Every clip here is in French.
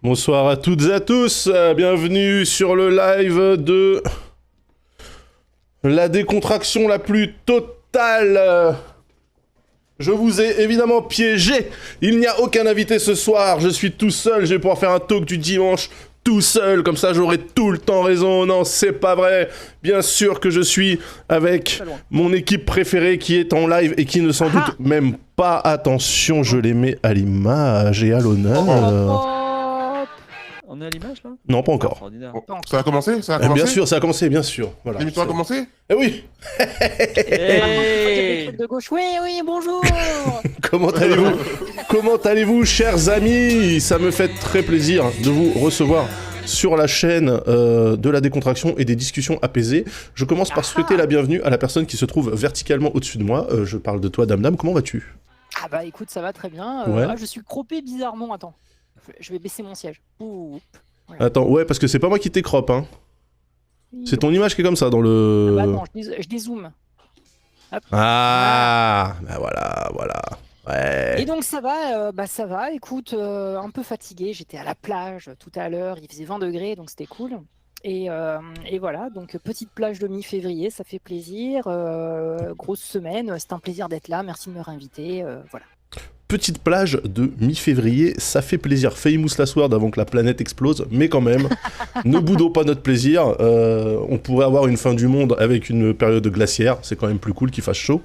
Bonsoir à toutes et à tous, bienvenue sur le live de la décontraction la plus totale. Je vous ai évidemment piégé, il n'y a aucun invité ce soir, je suis tout seul, je vais pouvoir faire un talk du dimanche tout seul, comme ça j'aurai tout le temps raison. Non, c'est pas vrai, bien sûr que je suis avec mon équipe préférée qui est en live et qui ne s'en doute même pas. Attention, je les mets à l'image et à l'honneur. On est à l'image là? Non, pas encore. Bon, ça a commencé? Bien sûr, ça a commencé, bien sûr. Voilà. L'émission a commencé? Eh oui. Hey. De gauche, oui, bonjour. Comment allez-vous? Comment allez-vous, chers amis? Ça me fait très plaisir de vous recevoir sur la chaîne de la décontraction et des discussions apaisées. Je commence par souhaiter la bienvenue à la personne qui se trouve verticalement au-dessus de moi. Je parle de toi, Dame Dame. Comment vas-tu? Ah bah écoute, ça va très bien. Ouais. Je suis croppé bizarrement, attends. Je vais baisser mon siège. Ouh. Voilà. Attends, ouais, parce que c'est pas moi qui t'écroppe, hein. C'est ton image qui est comme ça dans le... Ah bah non, je dézoome. Hop. Ah, bah voilà. Ouais. Et donc ça va, écoute, un peu fatigué, j'étais à la plage tout à l'heure, il faisait 20 degrés, donc c'était cool. Et voilà, donc petite plage de mi-février, ça fait plaisir, grosse semaine, c'est un plaisir d'être là, merci de me réinviter, voilà. Petite plage de mi-février, ça fait plaisir. Famous Last Word avant que la planète explose, mais quand même, ne boudons pas notre plaisir. On pourrait avoir une fin du monde avec une période glaciaire, c'est quand même plus cool qu'il fasse chaud.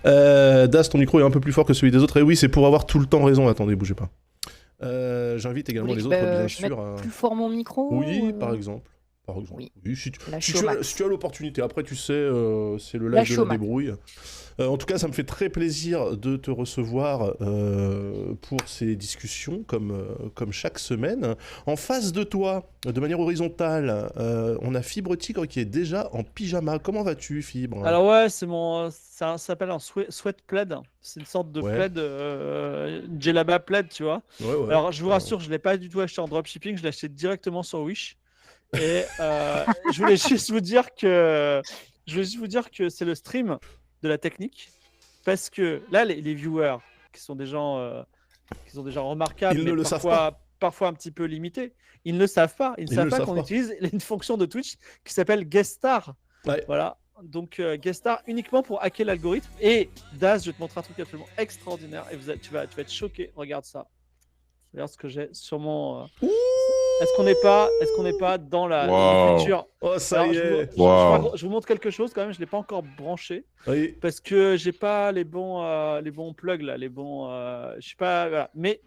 Das, ton micro est un peu plus fort que celui des autres, et oui, c'est pour avoir tout le temps raison. Attendez, bougez pas. J'invite également les autres, bien sûr. Plus fort mon micro? Oui, par exemple. Oui. Oui, si tu as l'opportunité. Après, tu sais, c'est le live de la débrouille. En tout cas, ça me fait très plaisir de te recevoir pour ces discussions, comme chaque semaine. En face de toi, de manière horizontale, on a Fibre Tigre qui est déjà en pyjama. Comment vas-tu, Fibre? Alors ouais, ça s'appelle un sweat plaid. C'est une sorte de plaid, djellaba plaid, tu vois. Ouais. Alors je vous rassure, je l'ai pas du tout acheté en dropshipping, je l'ai acheté directement sur Wish. Et je voulais juste vous dire que c'est le stream de la technique, parce que là les viewers qui sont des gens remarquables, ils mais ne le savent pas. parfois un petit peu limités, ils ne le savent pas. Ils ne savent pas qu'on utilise une fonction de Twitch qui s'appelle guest star. Ouais. Voilà. Donc guest star uniquement pour hacker l'algorithme. Et Daz, je vais te montrer un truc absolument extraordinaire et tu vas être choqué. Regarde ça. Regarde ce que j'ai sur mon. Est-ce qu'on n'est pas dans la future? Oh, ça y est. Je vous montre quelque chose quand même. Je l'ai pas encore branché parce que j'ai pas les bons plugs là, je sais pas. Voilà. Mais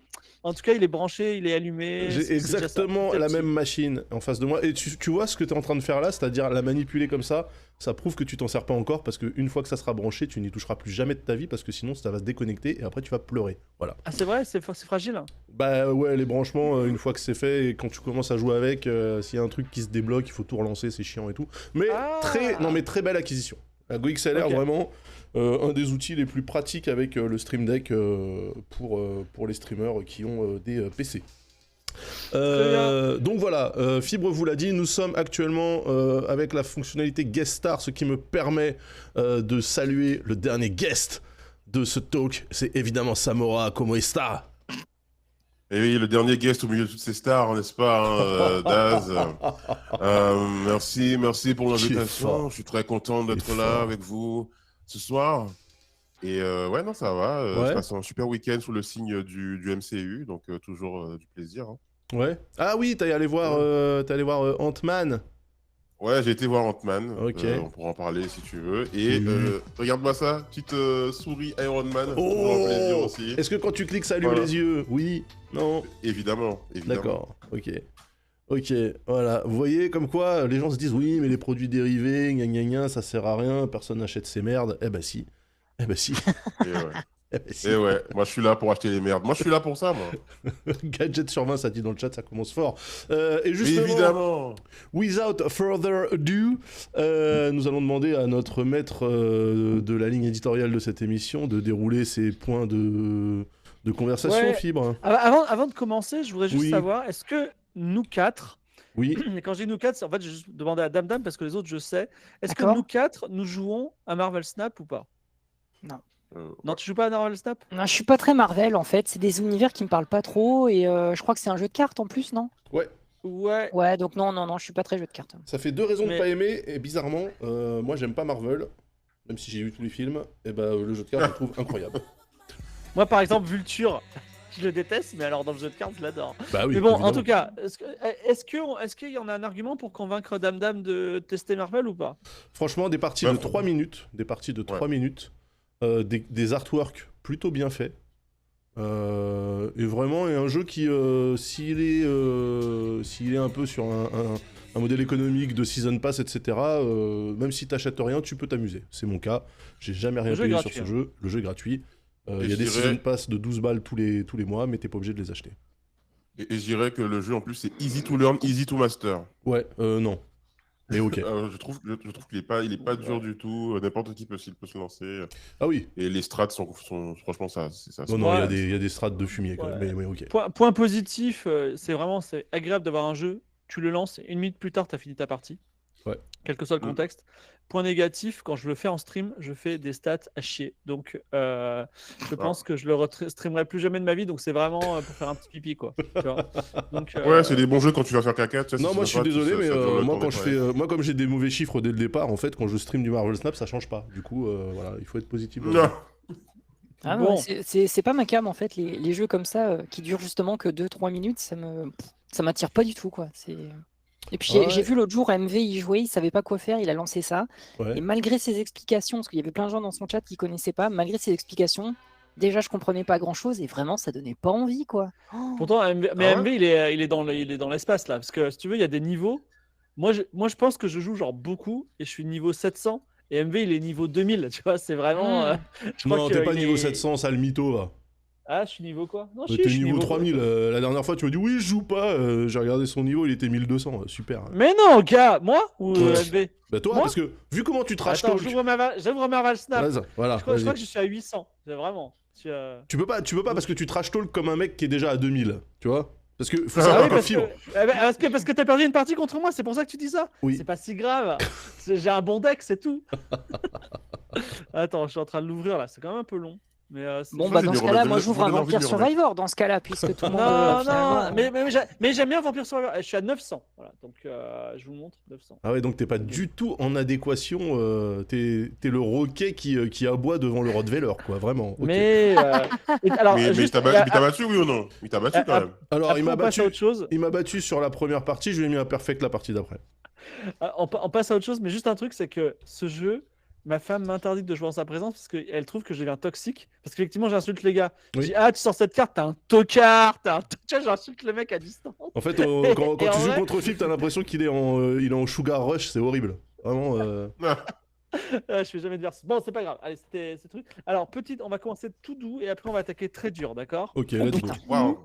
en tout cas, il est branché, il est allumé. J'ai exactement la même machine en face de moi. Et tu vois ce que tu es en train de faire là, c'est-à-dire la manipuler comme ça. Ça prouve que tu t'en sers pas encore, parce qu'une fois que ça sera branché, tu n'y toucheras plus jamais de ta vie, parce que sinon ça va se déconnecter et après tu vas pleurer. Voilà. Ah, c'est vrai, c'est fragile. Bah ouais, les branchements, une fois que c'est fait et quand tu commences à jouer avec, s'il y a un truc qui se débloque, il faut tout relancer, c'est chiant et tout. Mais très belle acquisition. La GoXLR, vraiment un des outils les plus pratiques avec le Stream Deck pour les streamers qui ont des PC. Donc voilà, Fibre vous l'a dit, nous sommes actuellement avec la fonctionnalité Guest Star, ce qui me permet de saluer le dernier guest de ce talk. C'est évidemment Samora. Como está? Et oui, le dernier guest au milieu de toutes ces stars, n'est-ce pas, Daz? Merci pour l'invitation. Je suis très content d'être là avec vous ce soir. Et ouais, non, ça va. Je passe un super week-end sous le signe du MCU, donc toujours du plaisir. Hein. Ouais. Ah oui, t'es allé voir Ant-Man. Ouais, j'ai été voir Ant-Man. Ok. On pourra en parler si tu veux. Et regarde-moi ça, petite souris Iron Man. Oh, les yeux aussi. Est-ce que quand tu cliques, ça allume les yeux? Oui. Non. Évidemment. D'accord. Ok, voilà. Vous voyez, comme quoi, les gens se disent oui, mais les produits dérivés, gna gna gna, ça sert à rien, personne n'achète ces merdes. Eh bah si. Et ouais, moi je suis là pour acheter les merdes. Moi je suis là pour ça, moi. Gadget sur 20, ça dit dans le chat, ça commence fort. Et justement, évidemment, without further ado, nous allons demander à notre maître de la ligne éditoriale de cette émission de dérouler ses points de conversation, Fibre. Avant de commencer, je voudrais juste savoir, est-ce que nous quatre, oui. Et quand je dis nous quatre, en fait, j'ai juste demandé à Dame parce que les autres, je sais. Est-ce que nous quatre, nous jouons à Marvel Snap ou pas? Non. Non, tu joues pas à Marvel Snap? Non, je suis pas très Marvel en fait. C'est des univers qui me parlent pas trop et je crois que c'est un jeu de cartes en plus, non? Ouais. Ouais. Ouais, donc non, je suis pas très jeu de cartes. Ça fait 2 raisons de Mais- pas aimer, et bizarrement, moi j'aime pas Marvel, même si j'ai vu tous les films, et bah le jeu de cartes je le trouve incroyable. Moi, par exemple, Vulture, je le déteste, mais alors dans le jeu de cartes, je l'adore. Bah oui, Mais bon, évidemment. en tout cas, est-ce qu'il y en a un argument pour convaincre Dame Dame de tester Marvel ou pas? Franchement, des parties de 3 minutes, des artworks plutôt bien faits. Et vraiment, un jeu qui, s'il est un peu sur un modèle économique de Season Pass, etc., même si t'achètes rien, tu peux t'amuser. C'est mon cas. J'ai jamais rien payé sur ce jeu. Le jeu est gratuit. Il y a des Season Pass de 12 balles tous les mois, mais t'es pas obligé de les acheter. Et je dirais que le jeu, en plus, c'est easy to learn, easy to master. Ouais, non. Mais ok. Je trouve qu'il est pas dur du tout. N'importe qui peut se lancer. Ah oui. Et les strats sont franchement, ça. Non, il y a des strats de fumier quand même. Mais ok. Point positif, c'est agréable d'avoir un jeu. Tu le lances, 1 minute plus tard, tu as fini ta partie. Ouais. Quel que soit le contexte. Point négatif, quand je le fais en stream, je fais des stats à chier. Donc, je pense que je le streamerai plus jamais de ma vie. Donc, c'est vraiment pour faire un petit pipi, quoi. Tu vois. Donc, Ouais, c'est des bons jeux quand tu vas faire caca. Non, moi je suis désolé, mais moi comme j'ai des mauvais chiffres dès le départ, en fait, quand je stream du Marvel Snap, ça change pas. Du coup, voilà, il faut être positif. Non. Ah Bon. non, c'est pas ma cam en fait, les jeux comme ça qui durent justement que 2-3 minutes, ça m'attire pas du tout quoi. Et puis j'ai vu l'autre jour MV y jouer, il savait pas quoi faire, il a lancé ça. Ouais. Et malgré ses explications, parce qu'il y avait plein de gens dans son chat qui connaissaient pas, malgré ses explications, déjà je comprenais pas grand chose et vraiment ça donnait pas envie quoi. Pourtant, MV, il est dans l'espace là. Parce que si tu veux, il y a des niveaux. Moi, je pense que je joue genre beaucoup et je suis niveau 700. Et MV, il est niveau 2000. Tu vois, c'est vraiment. Non, t'es pas niveau 700, sale mytho va. Ah, je suis niveau quoi? Non, T'es niveau 3000. La dernière fois, tu m'as dit oui, je joue pas. J'ai regardé son niveau, il était 1200. Super. Mais non, gars, moi ou MV? Bah toi, parce que vu comment tu trash Attends, talk. j'ouvre Marvel Snap. Voilà, je crois que je suis à 800. C'est vraiment. Tu peux pas parce que tu trash talk comme un mec qui est déjà à 2000. Tu vois? Parce que faut Ah savoir oui, que parce que t'as perdu une partie contre moi, c'est pour ça que tu dis ça. Oui. C'est pas si grave. J'ai un bon deck, c'est tout. Attends, je suis en train de l'ouvrir là, c'est quand même un peu long. Mais bon bah dans ce cas-là, moi j'ouvre un Vampire Survivor dans ce cas-là, puisque tout le monde. Non, mais j'aime bien Vampire Survivor. Je suis à 900, voilà. Donc je vous montre 900. Ah ouais, donc t'es pas du tout en adéquation. T'es le roquet qui aboie devant le Rottweiler, quoi, vraiment. Okay. Mais alors, mais t'as battu, oui ou non? Il t'a battu quand même. Alors il m'a battu sur la première partie. Je lui ai mis un perfect la partie d'après. On passe à autre chose, mais juste un truc, c'est que ce jeu. Ma femme m'interdit de jouer en sa présence parce qu'elle trouve que je deviens toxique. Parce qu'effectivement, j'insulte les gars. Oui. Je dis, ah, tu sors cette carte, t'es un tocard, j'insulte le mec à distance. En fait, quand tu joues contre Phil, t'as l'impression qu'il est en sugar rush, c'est horrible. Vraiment. Je fais jamais de verse. Bon, c'est pas grave. Allez, c'était truc. Alors, on va commencer tout doux et après, on va attaquer très dur, d'accord? Ok, let's go. Wow.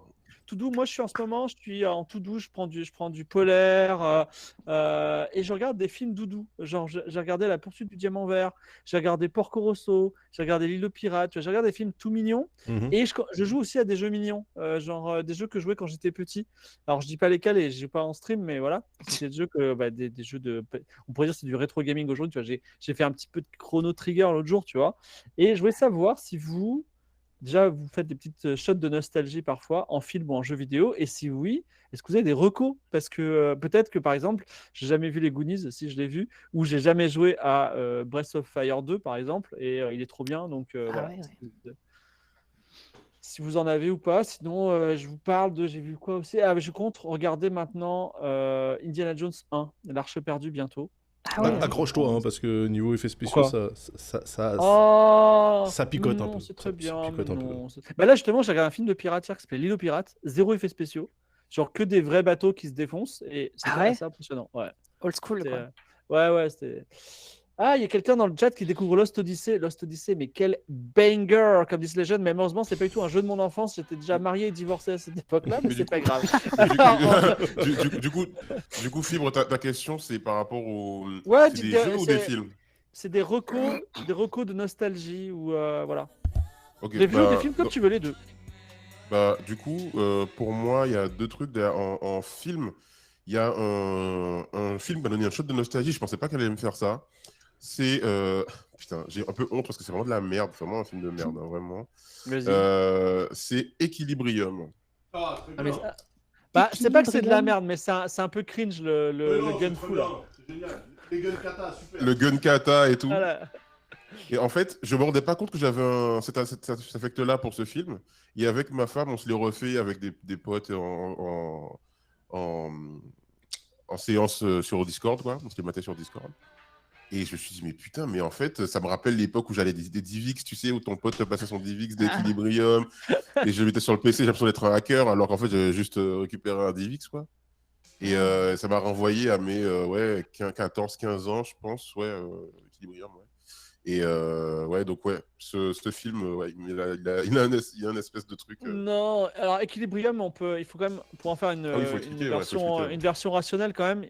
Tout doux, moi je suis en ce moment, je suis en tout doux, je prends du polaire et je regarde des films doudou. Genre j'ai regardé La Poursuite du Diamant Vert, j'ai regardé Porco Rosso, j'ai regardé L'Île aux Pirates, j'ai regardé des films tout mignons et je joue aussi à des jeux mignons, genre des jeux que je jouais quand j'étais petit. Alors je dis pas lesquels et je joue pas en stream, mais voilà, c'est des jeux que des jeux de, on pourrait dire c'est du rétro gaming aujourd'hui. Tu vois, j'ai fait un petit peu de Chrono Trigger l'autre jour, tu vois, et je voulais savoir si vous déjà, vous faites des petites shots de nostalgie parfois en film ou en jeu vidéo. Et si oui, est-ce que vous avez des recos? Parce que peut-être que par exemple, j'ai jamais vu les Goonies, si je l'ai vu, ou j'ai jamais joué à Breath of Fire 2 par exemple, et il est trop bien. Donc voilà. Ouais. Si vous en avez ou pas. Sinon, je vous parle de. J'ai vu quoi aussi? Ah, je compte regarder maintenant Indiana Jones 1, l'Arche perdue bientôt. Ah ouais. Accroche-toi, hein, parce que niveau effets spéciaux, ça picote un peu. C'est très bien. Bah là, justement, j'ai regardé un film de pirates qui s'appelle L'Île aux Pirates, 0 effets spéciaux. Genre que des vrais bateaux qui se défoncent. Et c'est assez impressionnant. Ouais. Old school, quoi. Ouais, c'était. Ah, il y a quelqu'un dans le chat qui découvre Lost Odyssey. Lost Odyssey, mais quel banger, comme disent les jeunes. Mais malheureusement, c'est pas du tout un jeu de mon enfance. J'étais déjà marié et divorcé à cette époque-là, mais c'est pas grave. Du coup, Fibre, ta question, c'est par rapport aux. Ouais, c'est des jeux ou des films? C'est des recos de nostalgie ou voilà. Okay, des vieux ou des films comme tu veux, les deux. Bah, du coup, pour moi, il y a deux trucs en film. Il y a un film qui m'a donné un shot de nostalgie. Je pensais pas qu'elle allait me faire ça. c'est... Putain, j'ai un peu honte parce que c'est vraiment de la merde, c'est vraiment un film de merde, hein, vraiment. C'est Equilibrium. Ah, très bien. Bah, c'est pas que c'est de la merde, mais c'est un peu cringe le gun fou là. C'est génial. Les gun kata, super. Le gun kata et tout. Voilà. Et en fait, je me rendais pas compte que j'avais cet affect-là pour ce film. Et avec ma femme, on se l'est refait avec des potes en séance sur Discord, quoi. On se les matait sur Discord. Et je me suis dit, mais putain, mais en fait, ça me rappelle l'époque où j'allais des DivX, tu sais, où ton pote te passait son DivX d'Equilibrium. Et je le mettais sur le PC, j'ai l'impression d'être un hacker, alors qu'en fait, j'avais juste récupéré un DivX, quoi. Et ça m'a renvoyé à mes 14-15 ans, je pense, Equilibrium, ouais. Et ouais, donc ouais, ce film, il a un espèce de truc. Non, alors Equilibrium, il faut quand même, pour en faire une version rationnelle quand même,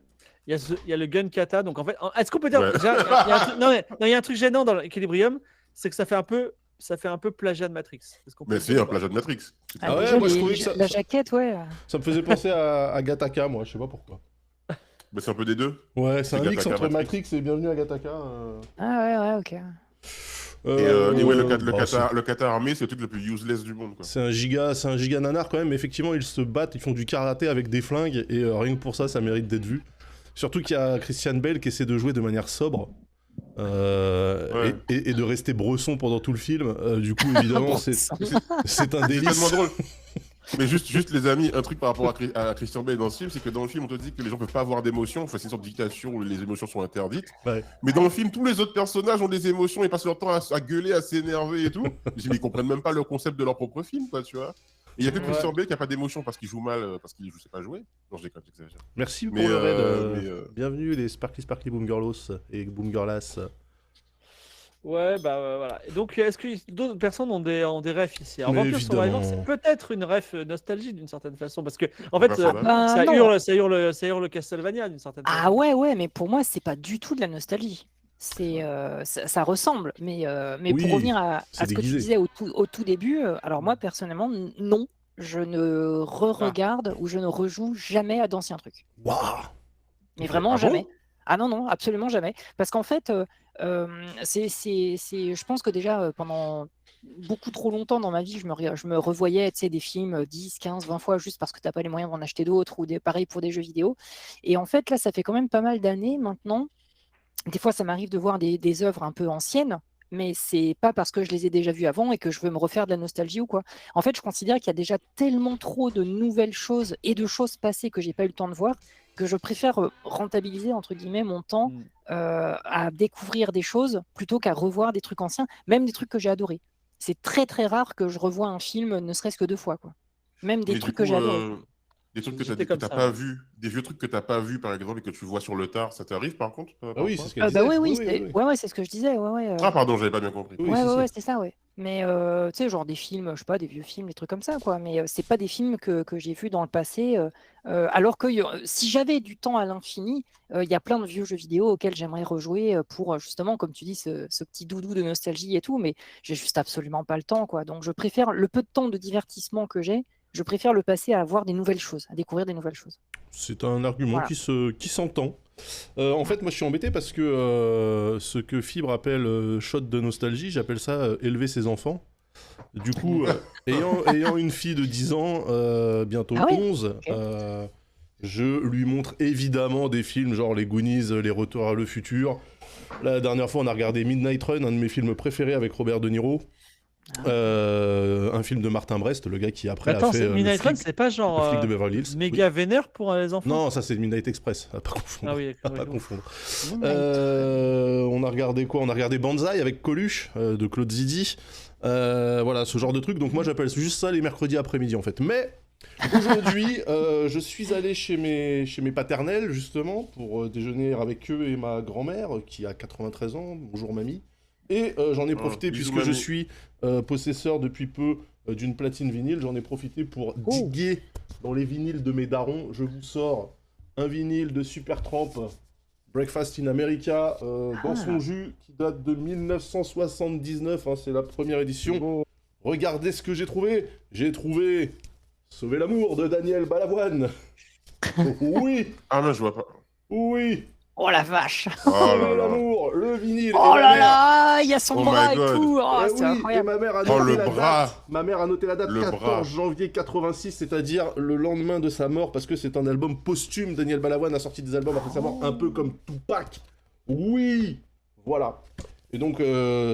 il y a le gun kata. Donc en fait, est-ce qu'on peut dire il y a un truc gênant dans l'Equilibrium, c'est que ça fait un peu plagiat de Matrix. Mais c'est un plagiat de Matrix. Ah ouais, moi je trouvais que la jaquette, ouais. Ça me faisait penser à Gattaca, moi, je sais pas pourquoi. Mais c'est un peu des deux. Ouais, c'est un mix entre Matrix et Bienvenue à Gattaca. Ah ouais, ok. Et ouais, le kata armé, c'est le truc le plus useless du monde, quoi. C'est un giga nanar quand même. Effectivement, ils se battent, ils font du karaté avec des flingues et rien que pour ça, ça mérite d'être vu. Surtout qu'il y a Christian Bale qui essaie de jouer de manière sobre et de rester bresson pendant tout le film. Du coup, évidemment, c'est un délice. C'est tellement drôle. Mais juste les amis, un truc par rapport à Christian Bale dans ce film, c'est que dans le film, on te dit que les gens peuvent pas avoir d'émotions. Enfin, c'est une sorte de dictature où les émotions sont interdites. Ouais. Mais dans le film, tous les autres personnages ont des émotions et passent leur temps à gueuler, à s'énerver et tout. Ils comprennent même pas le concept de leur propre film, quoi, tu vois. Et il y a que Christian Bale qui a pas d'émotion parce qu'il joue mal, parce qu'il sait pas jouer. Non, je déconne, j'exagère. Merci pour le raid. Bienvenue les Sparkly Boom Girlos et Boom Girlas. Ouais, bah voilà. Et donc, est-ce que d'autres personnes ont des refs ici? Alors, Vampire Survivor, c'est peut-être une ref nostalgie d'une certaine façon, parce que en fait, ça hurle Castlevania d'une certaine façon. Ah ouais, mais pour moi, c'est pas du tout de la nostalgie. Ça ressemble, mais pour revenir à ce que tu disais au tout début, alors moi personnellement, non, je ne re-regarde ou je ne rejoue jamais à d'anciens trucs. Waouh! Mais vraiment jamais. Ah non, absolument jamais. Parce qu'en fait, je pense que déjà pendant beaucoup trop longtemps dans ma vie, je me revoyais des films 10, 15, 20 fois juste parce que tu n'as pas les moyens d'en acheter d'autres ou pareil pour des jeux vidéo. Et en fait, là, ça fait quand même pas mal d'années maintenant. Des fois, ça m'arrive de voir des œuvres un peu anciennes, mais c'est pas parce que je les ai déjà vues avant et que je veux me refaire de la nostalgie ou quoi. En fait, je considère qu'il y a déjà tellement trop de nouvelles choses et de choses passées que j'ai pas eu le temps de voir que je préfère rentabiliser entre guillemets mon temps à découvrir des choses plutôt qu'à revoir des trucs anciens, même des trucs que j'ai adorés. C'est très très rare que je revoie un film ne serait-ce que 2 fois, quoi. Même des trucs que j'ai adorés. Des trucs que t'as pas vu, des vieux trucs que t'as pas vu par exemple et que tu vois sur le tard, ça t'arrive par contre? Oui, c'est ce qu'elle disait. Oui, c'est ce que je disais. Ah pardon, j'avais pas bien compris. Ouais, c'est ça, ouais. Mais tu sais, genre des films, je sais pas, des vieux films, des trucs comme ça, quoi. Mais c'est pas des films que j'ai vus dans le passé. Alors que si j'avais du temps à l'infini, il y a plein de vieux jeux vidéo auxquels j'aimerais rejouer pour justement, comme tu dis, ce petit doudou de nostalgie et tout. Mais j'ai juste absolument pas le temps, quoi. Donc je préfère le peu de temps de divertissement que j'ai. Je préfère le passer à voir des nouvelles choses, à découvrir des nouvelles choses. C'est un argument qui s'entend. En fait, moi je suis embêté parce que ce que Fibre appelle shot de nostalgie, j'appelle ça élever ses enfants. Du coup, ayant une fille de 10 ans, bientôt 11, je lui montre évidemment des films genre les Goonies, les Retours à le futur. La dernière fois, on a regardé Midnight Run, un de mes films préférés avec Robert De Niro. Un film de Martin Brest, le gars qui après a fait Midnight Run, c'est pas genre le flic de Beverly Hills. méga vénère pour les enfants? Non, ça c'est Midnight Express, à pas confondre. Ah oui, pas confondre. On a regardé quoi? On a regardé Banzai avec Coluche de Claude Zidi. Voilà, ce genre de truc. Donc moi j'appelle juste ça les mercredis après-midi en fait. Mais aujourd'hui, je suis allé chez mes paternels justement pour déjeuner avec eux et ma grand-mère qui a 93 ans. Bonjour mamie. Et j'en ai profité, puisque je suis possesseur depuis peu d'une platine vinyle, j'en ai profité pour diguer dans les vinyles de mes darons. Je vous sors un vinyle de Supertramp, Breakfast in America, dans son jus, qui date de 1979, hein, c'est la première édition. Regardez ce que j'ai trouvé. J'ai trouvé Sauver l'amour de Daniel Balavoine. Oui. Ah non, je vois pas. Oui. Oh la vache. Oh là là. l'amour, le vinyle. Oh et là ma mère- là, il y a son Oh bras my et God. tout. Oh, Eh c'est oui, et incroyable. ma mère a Oh, noté le la bras. date. Ma mère a noté la date Le 14 bras. janvier 86, c'est-à-dire le lendemain de sa mort, parce que c'est un album posthume. Daniel Balavoine a sorti des albums après sa mort, un peu comme Tupac. Oui, voilà. Et donc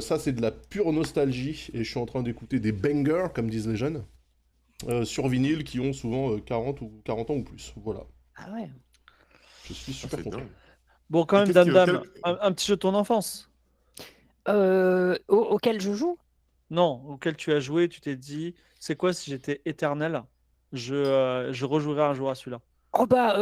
ça c'est de la pure nostalgie, et je suis en train d'écouter des bangers, comme disent les jeunes, sur vinyle qui ont souvent 40 ans ou plus. Voilà, Ah ouais. je suis super C'est content. dingue. Bon, quand même, Qu'est-ce que- Dame, un petit jeu de ton enfance. Auquel je joue? Non, auquel tu as joué, tu t'es dit, c'est quoi si j'étais éternel? Je rejouerais un jour à celui-là. Oh bah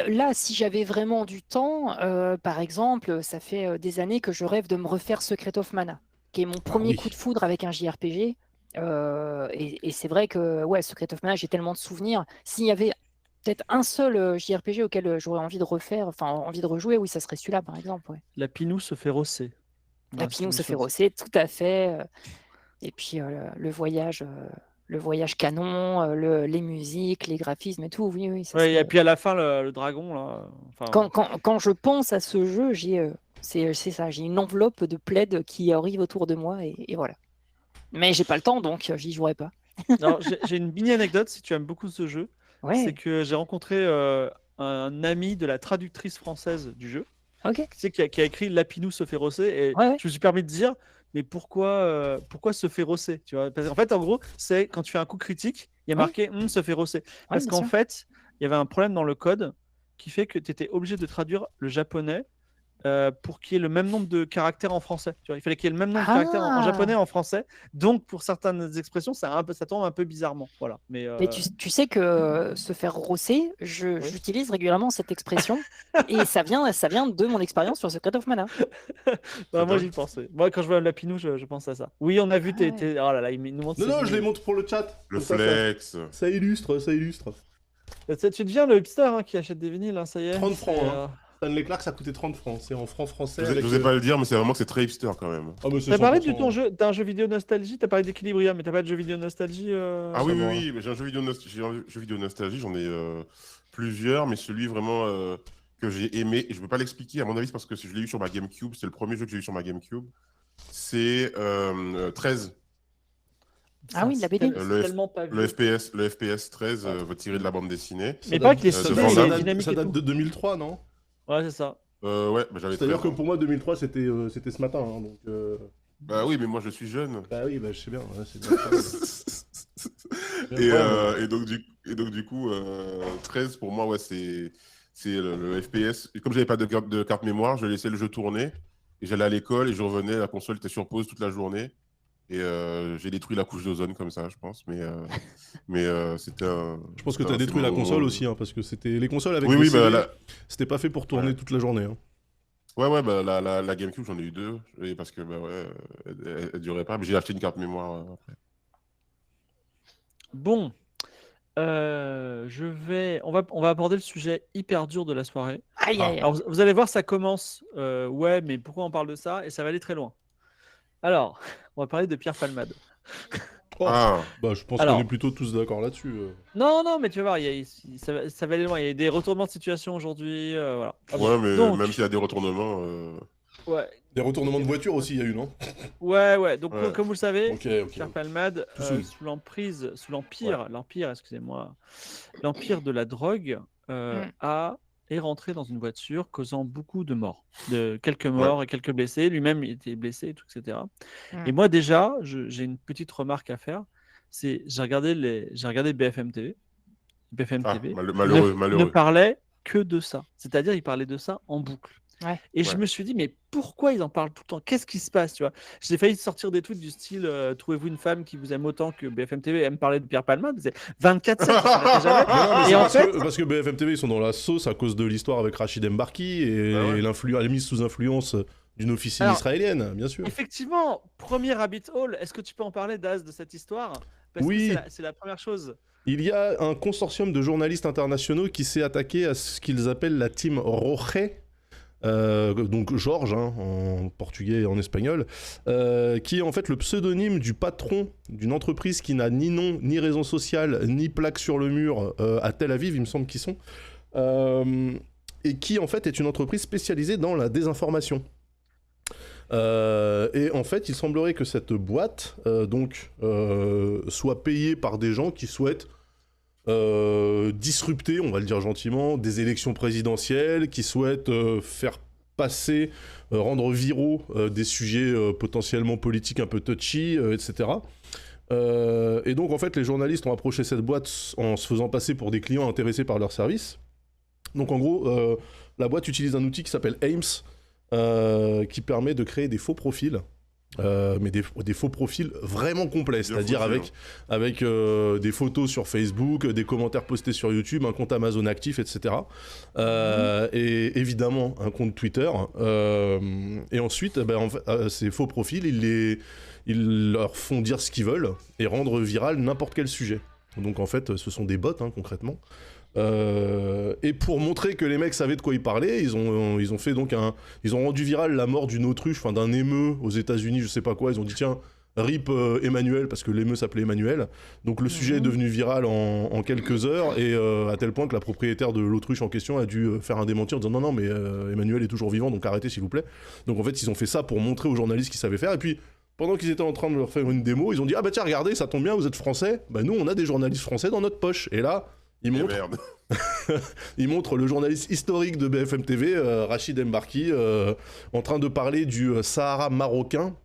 là, si j'avais vraiment du temps, par exemple, ça fait des années que je rêve de me refaire Secret of Mana, qui est mon premier oui. coup de foudre avec un JRPG. Et c'est vrai que ouais, Secret of Mana, j'ai tellement de souvenirs. S'il y avait peut-être un seul JRPG auquel j'aurais envie de refaire, enfin envie de rejouer, oui, ça serait celui-là, par exemple. Ouais. La Pinou se fait rosser. La Pinou se fait rosser, tout à fait. Et puis le voyage canon, les musiques, les graphismes et tout, oui, oui. Ça, Ouais, c'est- et puis à la fin, le dragon, là. Enfin, Quand je pense à ce jeu, c'est ça, j'ai une enveloppe de plaid qui arrive autour de moi et voilà. Mais j'ai pas le temps, donc j'y jouerai pas. alors, j'ai une mini anecdote si tu aimes beaucoup ce jeu. C'est Ouais, que j'ai rencontré un ami de la traductrice française du jeu, ok. tu sais, qui a écrit Lapinou se fait rosser, et Ouais, ouais. je me suis permis de dire, mais pourquoi se fait rosser, tu vois? Parce qu'en fait, en gros, c'est quand tu fais un coup critique, il y a Ouais. marqué se fait rosser. Parce bien qu'en sûr. fait, il y avait un problème dans le code qui fait que tu étais obligé de traduire le japonais pour qu'il y ait le même nombre de caractères en français. Tu vois, il fallait qu'il y ait le même nombre de caractères en japonais et en français. Donc, pour certaines expressions, ça tombe un peu bizarrement. Voilà. Mais Tu sais que se faire rosser, j'utilise régulièrement cette expression et ça vient de mon expérience sur Secret of Mana. bah, moi, dingue. j'y pensais. Moi, quand je vois Lapinou, je pense à ça. Oui, on a vu Ah ouais. Oh là là, il nous montre Non, ses je les images. montre pour le chat. Le Comme ça, flex. ça illustre, ça illustre. Tu deviens le hipster qui achète des vinyles, hein, ça y est. 30 francs, C'est, hein. Stanley Clark, ça coûtait 30 francs. C'est en francs français. Je avec, n'osais pas le dire, mais c'est vraiment que c'est très hipster quand même. Ah, mais c'est T'as parlé 100%. d'un jeu vidéo nostalgie, t'as parlé d'Equilibria, mais t'as pas de jeu vidéo nostalgie Ah oui, ça va. oui, oui, mais j'ai un jeu vidéo nostalgie, j'en ai plusieurs, mais celui vraiment que j'ai aimé, et je ne peux pas l'expliquer, à mon avis, c'est parce que je l'ai eu sur ma GameCube, c'est le premier jeu que j'ai eu sur ma GameCube, c'est 13. Ah oui, la BD. Tellement pas Le vieux. FPS 13 tiré de la bande dessinée. Mais pas que les ça souvenirs, date- il est dynamique ça et date tout. de 2003, non? Ouais, c'est ça. Ouais, bah, j'avais 13 C'est-à-dire que ans. pour moi, 2003, c'était ce matin. Hein, donc, Bah oui, mais moi je suis jeune. bah oui, bah, je sais bien. Ouais, c'est bien. Et donc du coup, 13 pour moi, ouais, c'est le FPS. Et comme j'avais pas de carte mémoire, je laissais le jeu tourner. Et j'allais à l'école et je revenais, la console était sur pause toute la journée. Et j'ai détruit la couche d'ozone comme ça, je pense. Mais c'était un. Je pense que c'était tu as un- détruit c'est la mon- console aussi, hein, parce que c'était les consoles avec Oui, les oui, bah, CD, c'était pas fait pour tourner Ouais. toute la journée. Hein. ouais, bah, la GameCube, j'en ai eu deux. Et parce que, bah ouais, elle durait pas. Mais j'ai acheté une carte mémoire après. Bon, on va aborder le sujet hyper dur de la soirée. Aïe, aïe, aïe. Alors, vous allez voir, ça commence. Ouais, mais pourquoi on parle de ça? Et ça va aller très loin. Alors, on va parler de Pierre Palmade. Oh, Ah, bah, je pense Alors. qu'on est plutôt tous d'accord là-dessus. Non, mais tu vas voir, ça va aller loin. Il y a des retournements de situation aujourd'hui. Voilà. ouais, mais Donc, même s'il y a des retournements. ouais, Des retournements de voiture aussi, il y a eu, non? ouais. Donc, Ouais. comme vous le savez, Ok. Pierre Palmade, Tout seul. sous l'empire, excusez-moi, l'empire de la drogue, est rentré dans une voiture, causant beaucoup de morts, quelques morts et quelques blessés. Lui-même il était blessé, et tout, etc. Et moi déjà, j'ai une petite remarque à faire. J'ai regardé BFM TV. BFM Ah, TV malheureux. ne parlait que de ça. C'est-à-dire, il parlait de ça en boucle. Ouais. Et je me suis dit, mais pourquoi ils en parlent tout le temps? Qu'est-ce qui se passe, tu vois? J'ai failli sortir des tweets du style trouvez-vous une femme qui vous aime autant que BFM TV aime parler de Pierre Palmade? C'est 24/7, ça s'arrêtait jamais. Non, mais Et c'est en fait, parce que BFM TV, ils sont dans la sauce à cause de l'histoire avec Rachid Mbarki et Ah ouais. la mise sous influence d'une officielle Alors, israélienne, bien sûr. effectivement, premier rabbit hole, est-ce que tu peux en parler, Daz, de cette histoire? Parce Oui. que c'est la première chose. Il y a un consortium de journalistes internationaux qui s'est attaqué à ce qu'ils appellent la team Roche, donc Georges hein, en portugais et en espagnol, qui est en fait le pseudonyme du patron d'une entreprise qui n'a ni nom, ni raison sociale, ni plaque sur le mur à Tel Aviv, il me semble qu'ils sont. et qui en fait est une entreprise spécialisée dans la désinformation. Et en fait, il semblerait que cette boîte soit payée par des gens qui souhaitent disrupter, on va le dire gentiment, des élections présidentielles, qui souhaitent faire passer, rendre viraux des sujets potentiellement politiques un peu touchy, etc. Et donc en fait, les journalistes ont approché cette boîte en se faisant passer pour des clients intéressés par leur service. Donc en gros, la boîte utilise un outil qui s'appelle Ames, qui permet de créer des faux profils, mais des faux profils vraiment complets, c'est-à-dire avec des photos sur Facebook, des commentaires postés sur YouTube, un compte Amazon actif, etc. Et évidemment un compte Twitter. Et ensuite, ces faux profils, ils leur font dire ce qu'ils veulent et rendre viral n'importe quel sujet. Donc en fait, ce sont des bots, concrètement. Et pour montrer que les mecs savaient de quoi ils parlaient, ils ont fait donc ils ont rendu viral la mort d'une autruche, enfin d'un émeu aux États-Unis, je sais pas quoi. Ils ont dit tiens, rip Emmanuel, parce que l'émeu s'appelait Emmanuel. Donc le sujet est devenu viral en quelques heures, et à tel point que la propriétaire de l'autruche en question a dû faire un démenti en disant non mais Emmanuel est toujours vivant, donc arrêtez s'il vous plaît. Donc en fait ils ont fait ça pour montrer aux journalistes qu'ils savaient faire, et puis pendant qu'ils étaient en train de leur faire une démo, ils ont dit ah bah tiens regardez, ça tombe bien, vous êtes français, bah nous on a des journalistes français dans notre poche. Et là il montre le journaliste historique de BFM TV, Rachid Mbarki, en train de parler du Sahara marocain.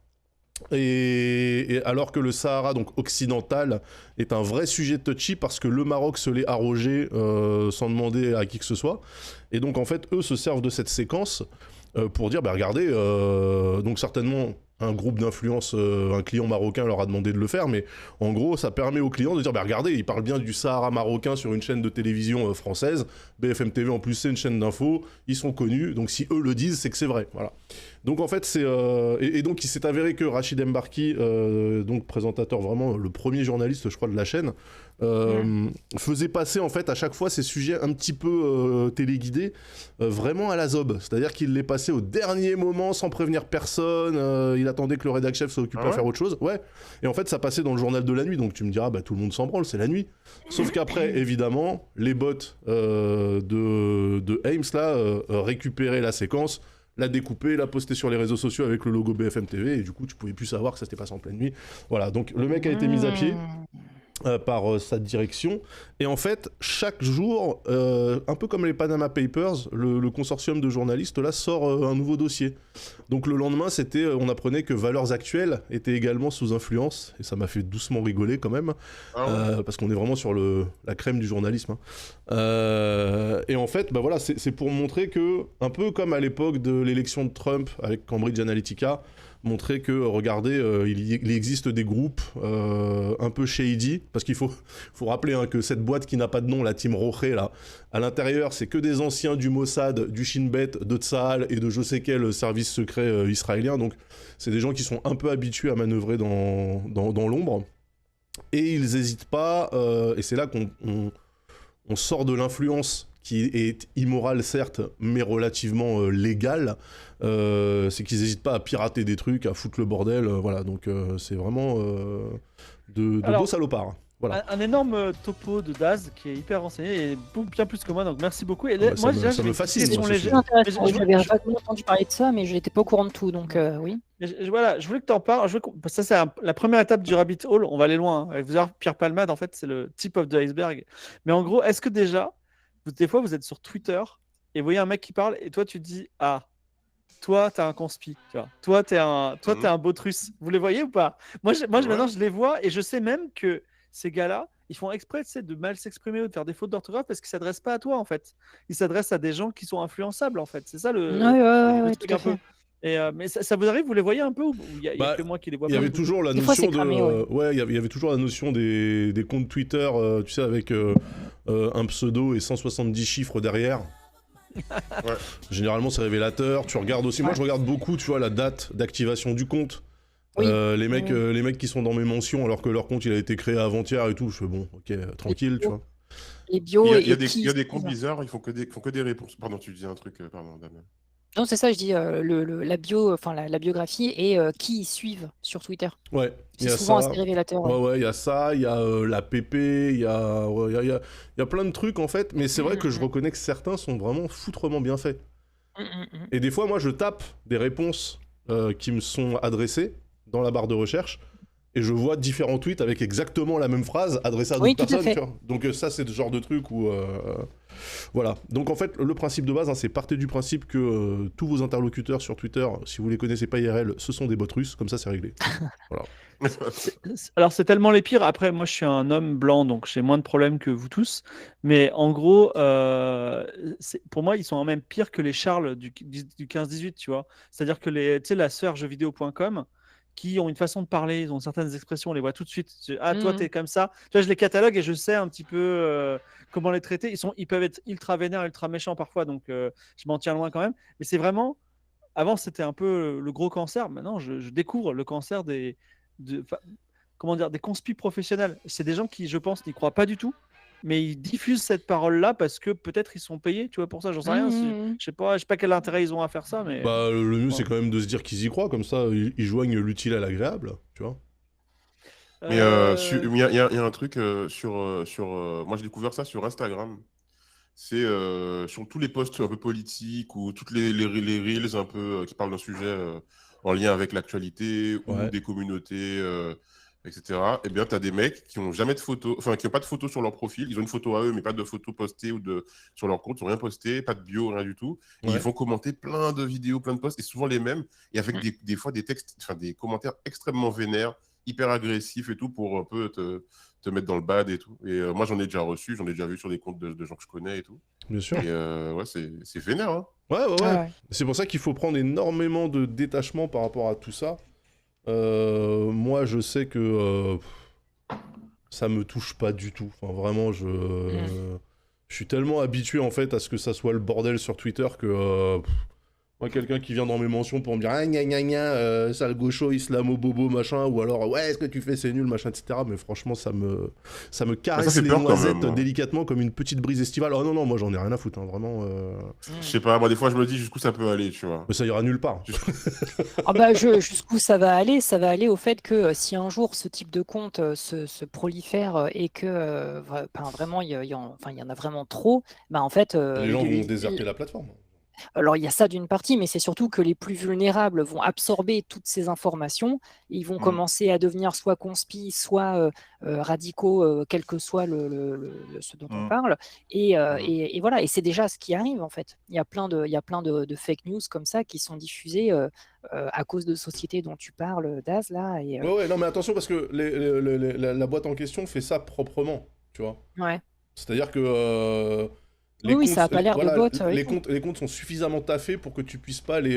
Et alors que le Sahara, donc occidental, est un vrai sujet touchy parce que le Maroc se l'est arrogé sans demander à qui que ce soit. Et donc en fait, eux se servent de cette séquence pour dire, bah regardez, donc certainement un groupe d'influence, un client marocain leur a demandé de le faire, mais en gros ça permet aux clients de dire bah regardez, ils parlent bien du Sahara marocain sur une chaîne de télévision française, BFM TV en plus c'est une chaîne d'infos, ils sont connus, donc si eux le disent c'est que c'est vrai, voilà. Donc en fait c'est et donc il s'est avéré que Rachid Mbarki, donc présentateur, vraiment le premier journaliste je crois de la chaîne, faisait passer en fait à chaque fois ces sujets un petit peu téléguidés, vraiment à la zob, c'est-à-dire qu'il les passait au dernier moment sans prévenir personne, il attendait que le rédac chef s'occupe à faire autre chose, et en fait ça passait dans le journal de la nuit, donc tu me diras bah tout le monde s'en branle, c'est la nuit, sauf qu'après évidemment les bots de Ames là récupéraient la séquence, la découper, la poster sur les réseaux sociaux avec le logo BFM TV, et du coup tu pouvais plus savoir que ça s'était passé en pleine nuit. Voilà, donc le mec a été mis à pied par sa direction, et en fait chaque jour, un peu comme les Panama Papers, le consortium de journalistes là sort un nouveau dossier. Donc le lendemain on apprenait que Valeurs Actuelles était également sous influence, et ça m'a fait doucement rigoler quand même, parce qu'on est vraiment sur la crème du journalisme, et en fait bah voilà, c'est pour montrer que, un peu comme à l'époque de l'élection de Trump avec Cambridge Analytica, montrer que, regardez, il existe des groupes un peu shady, parce qu'il faut rappeler que cette boîte qui n'a pas de nom, la Team Rocher, là, à l'intérieur, c'est que des anciens du Mossad, du Shin Bet, de Tsahal et de je sais quel service secret israélien, donc c'est des gens qui sont un peu habitués à manœuvrer dans l'ombre, et ils n'hésitent pas, et c'est là qu'on sort de l'influence qui est immorale certes, mais relativement légale, c'est qu'ils n'hésitent pas à pirater des trucs, à foutre le bordel, voilà, donc c'est vraiment de beaux salopards. Voilà. Un énorme topo de Daz qui est hyper renseigné et bien plus que moi, donc merci beaucoup. Et moi, ça me fascine. J'avais vaguement entendu parler de ça, mais je n'étais pas au courant de tout, donc oui. Voilà, je voulais que tu en parles. Ça, c'est la première étape du rabbit hole. On va aller loin. Vous allez voir, Pierre Palmade, en fait, c'est le tip of the iceberg. Mais en gros, est-ce que déjà, des fois, vous êtes sur Twitter et vous voyez un mec qui parle et toi, tu te dis ah, toi, t'es un conspi, tu vois. Toi, t'es un botrus. Vous les voyez ou pas? Moi, maintenant, je les vois et je sais même que ces gars-là, ils font exprès de mal s'exprimer ou de faire des fautes d'orthographe parce qu'ils ne s'adressent pas à toi, en fait. Ils s'adressent à des gens qui sont influençables, en fait. C'est ça le truc un peu. Mais ça vous arrive, vous les voyez un peu, ou il y a que moi qui les vois pas? Il y avait toujours la notion il y avait toujours la notion des comptes Twitter, tu sais, avec un pseudo et 170 chiffres derrière. Généralement c'est révélateur. Tu regardes aussi, moi je regarde beaucoup, tu vois, la date d'activation du compte. Les mecs qui sont dans mes mentions alors que leur compte il a été créé avant-hier et tout, je fais bon, ok, tranquille, tu vois. Les bio, il y a des comptes bizarres, ils font que des réponses. Pardon, tu disais un truc, pardon, Damien. Non, c'est ça, je dis la biographie et qui ils suivent sur Twitter. Ouais, il y C'est a souvent ça. assez révélateur. Ouais, il y a ça, il y a la PP, il y a, ouais, il y a plein de trucs en fait, mais c'est vrai que je reconnais que certains sont vraiment foutrement bien faits. Et des fois, moi, je tape des réponses qui me sont adressées dans la barre de recherche, et je vois différents tweets avec exactement la même phrase adressée à d'autres personnes, tu vois. Donc ça, c'est le genre de truc où... Voilà. Donc en fait, le principe de base, c'est partez du principe que tous vos interlocuteurs sur Twitter, si vous les connaissez pas IRL, ce sont des bots russes, comme ça c'est réglé. Voilà. Alors c'est tellement les pires. Après, moi je suis un homme blanc, donc j'ai moins de problèmes que vous tous. Mais en gros, pour moi, ils sont même pires que les Charles du 15-18, tu vois. C'est-à-dire que la sœur jeuxvideo.com, qui ont une façon de parler, ils ont certaines expressions, on les voit tout de suite. Ah, toi, t'es comme ça. Tu vois, je les catalogue et je sais un petit peu comment les traiter. Ils peuvent être ultra vénères, ultra méchants parfois, donc je m'en tiens loin quand même. Mais c'est vraiment... Avant, c'était un peu le gros cancer. Maintenant, je découvre le cancer des conspis professionnels. C'est des gens qui, je pense, n'y croient pas du tout, mais ils diffusent cette parole-là parce que peut-être ils sont payés, tu vois, pour ça, j'en sais rien. Je sais pas quel intérêt ils ont à faire ça, mais... Bah, le mieux, c'est quand même de se dire qu'ils y croient, comme ça, ils joignent l'utile à l'agréable, tu vois. Mais il y a un truc moi j'ai découvert ça sur Instagram. C'est sur tous les posts un peu politiques ou toutes les reels un peu qui parlent d'un sujet en lien avec l'actualité ou des communautés, etc. Eh bien, tu as des mecs qui n'ont jamais de photos, enfin, qui n'ont pas de photos sur leur profil. Ils ont une photo à eux, mais pas de photos postées sur leur compte. Ils n'ont rien posté, pas de bio, rien du tout. Et ils vont commenter plein de vidéos, plein de posts, et souvent les mêmes, et avec des fois des textes, enfin, des commentaires extrêmement vénères, hyper agressifs et tout, pour un peu te mettre dans le bad et tout. Et moi, j'en ai déjà reçu, j'en ai déjà vu sur des comptes de gens que je connais et tout. Bien sûr. Et ouais, c'est vénère, hein. Ouais. C'est pour ça qu'il faut prendre énormément de détachement par rapport à tout ça. Moi, je sais que ça me touche pas du tout. Enfin, vraiment, je suis tellement habitué en fait à ce que ça soit le bordel sur Twitter que moi, quelqu'un qui vient dans mes mentions pour me dire sale gaucho, islamo-bobo, machin, ou alors ouais, est-ce que tu fais, c'est nul, machin, etc. Mais franchement, ça me caresse les noisettes délicatement comme une petite brise estivale. Oh non, moi j'en ai rien à foutre, hein, vraiment. Je sais pas, moi des fois je me dis jusqu'où ça peut aller, tu vois. Mais ça ira nulle part. Ah bah, jusqu'où ça va aller au fait que si un jour ce type de compte se prolifère et que vraiment il y en a vraiment trop, bah en fait les gens vont déserter la plateforme. Alors, il y a ça d'une partie, mais c'est surtout que les plus vulnérables vont absorber toutes ces informations. Et ils vont commencer à devenir soit conspis, soit radicaux, quel que soit ce dont on parle. Et voilà, et c'est déjà ce qui arrive, en fait. Il y a plein de fake news comme ça qui sont diffusées à cause de sociétés dont tu parles, Daz, là. Ouais, non, mais attention, parce que la boîte en question fait ça proprement, tu vois. Ouais. C'est-à-dire que... oui, ça n'a pas l'air de bot. Les comptes sont suffisamment taffés pour que tu puisses pas les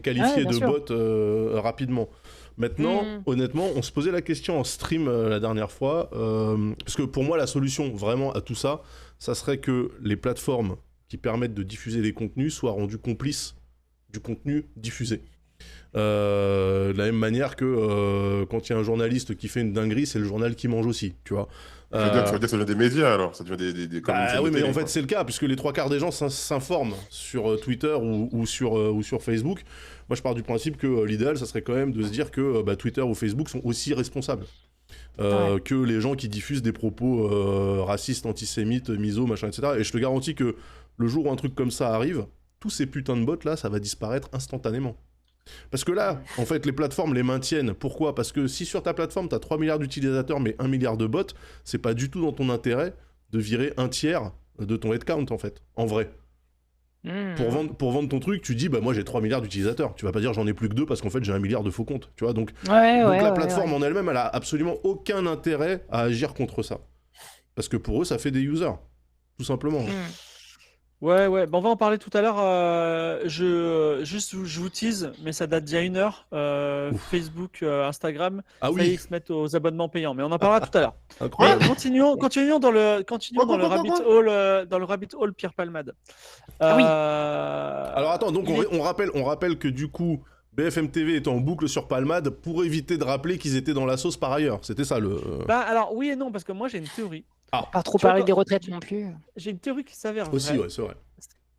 qualifier de bots rapidement. Maintenant, honnêtement, on se posait la question en stream la dernière fois, parce que pour moi, la solution vraiment à tout ça, ça serait que les plateformes qui permettent de diffuser des contenus soient rendues complices du contenu diffusé. De la même manière que quand il y a un journaliste qui fait une dinguerie, c'est le journal qui mange aussi, tu vois. Ça veut dire que ça devient des médias alors, ça devient des oui, mais en fait c'est le cas, puisque les 3/4 des gens s'informent sur Twitter ou sur Facebook. Moi je pars du principe que l'idéal ça serait quand même de se dire que Twitter ou Facebook sont aussi responsables que les gens qui diffusent des propos racistes, antisémites, miso, machin, etc. Et je te garantis que le jour où un truc comme ça arrive, tous ces putains de bots là, ça va disparaître instantanément. Parce que là, en fait, les plateformes les maintiennent. Pourquoi ? Parce que si sur ta plateforme, tu as 3 milliards d'utilisateurs, mais 1 milliard de bots, c'est pas du tout dans ton intérêt de virer un tiers de ton headcount, en fait, en vrai. Pour vendre ton truc, tu dis, moi j'ai 3 milliards d'utilisateurs. Tu vas pas dire j'en ai plus que 2 parce qu'en fait j'ai 1 milliard de faux comptes. Tu vois, donc la plateforme en elle-même, elle a absolument aucun intérêt à agir contre ça. Parce que pour eux, ça fait des users. Tout simplement. Ouais, on va en parler tout à l'heure. Je vous tease, mais ça date d'il y a 1 heure. Facebook, Instagram, ils se mettent aux abonnements payants. Mais on en parlera tout à l'heure. Incroyable. Continuons dans le rabbit hole Pierre Palmade. Alors attends, donc on rappelle que du coup, BFM TV est en boucle sur Palmade pour éviter de rappeler qu'ils étaient dans la sauce par ailleurs. C'était ça le... alors oui et non, parce que moi j'ai une théorie. Pas trop parler des retraites non plus. J'ai une théorie qui s'avère aussi, vraie. ouais, c'est vrai.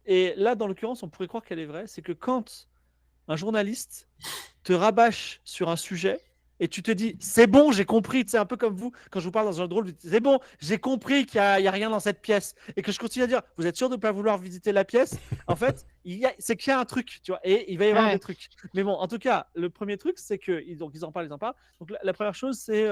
Et là, dans l'occurrence, on pourrait croire qu'elle est vraie. C'est que quand un journaliste te rabâche sur un sujet et tu te dis c'est bon, j'ai compris, c'est un peu comme vous quand je vous parle dans un jeu de rôle, c'est bon, j'ai compris qu'il y a rien dans cette pièce et que je continue à dire vous êtes sûr de ne pas vouloir visiter la pièce, en fait c'est qu'il y a un truc, tu vois, et il va y avoir des trucs. Mais bon, en tout cas, le premier truc c'est que donc ils en parlent. Donc la première chose c'est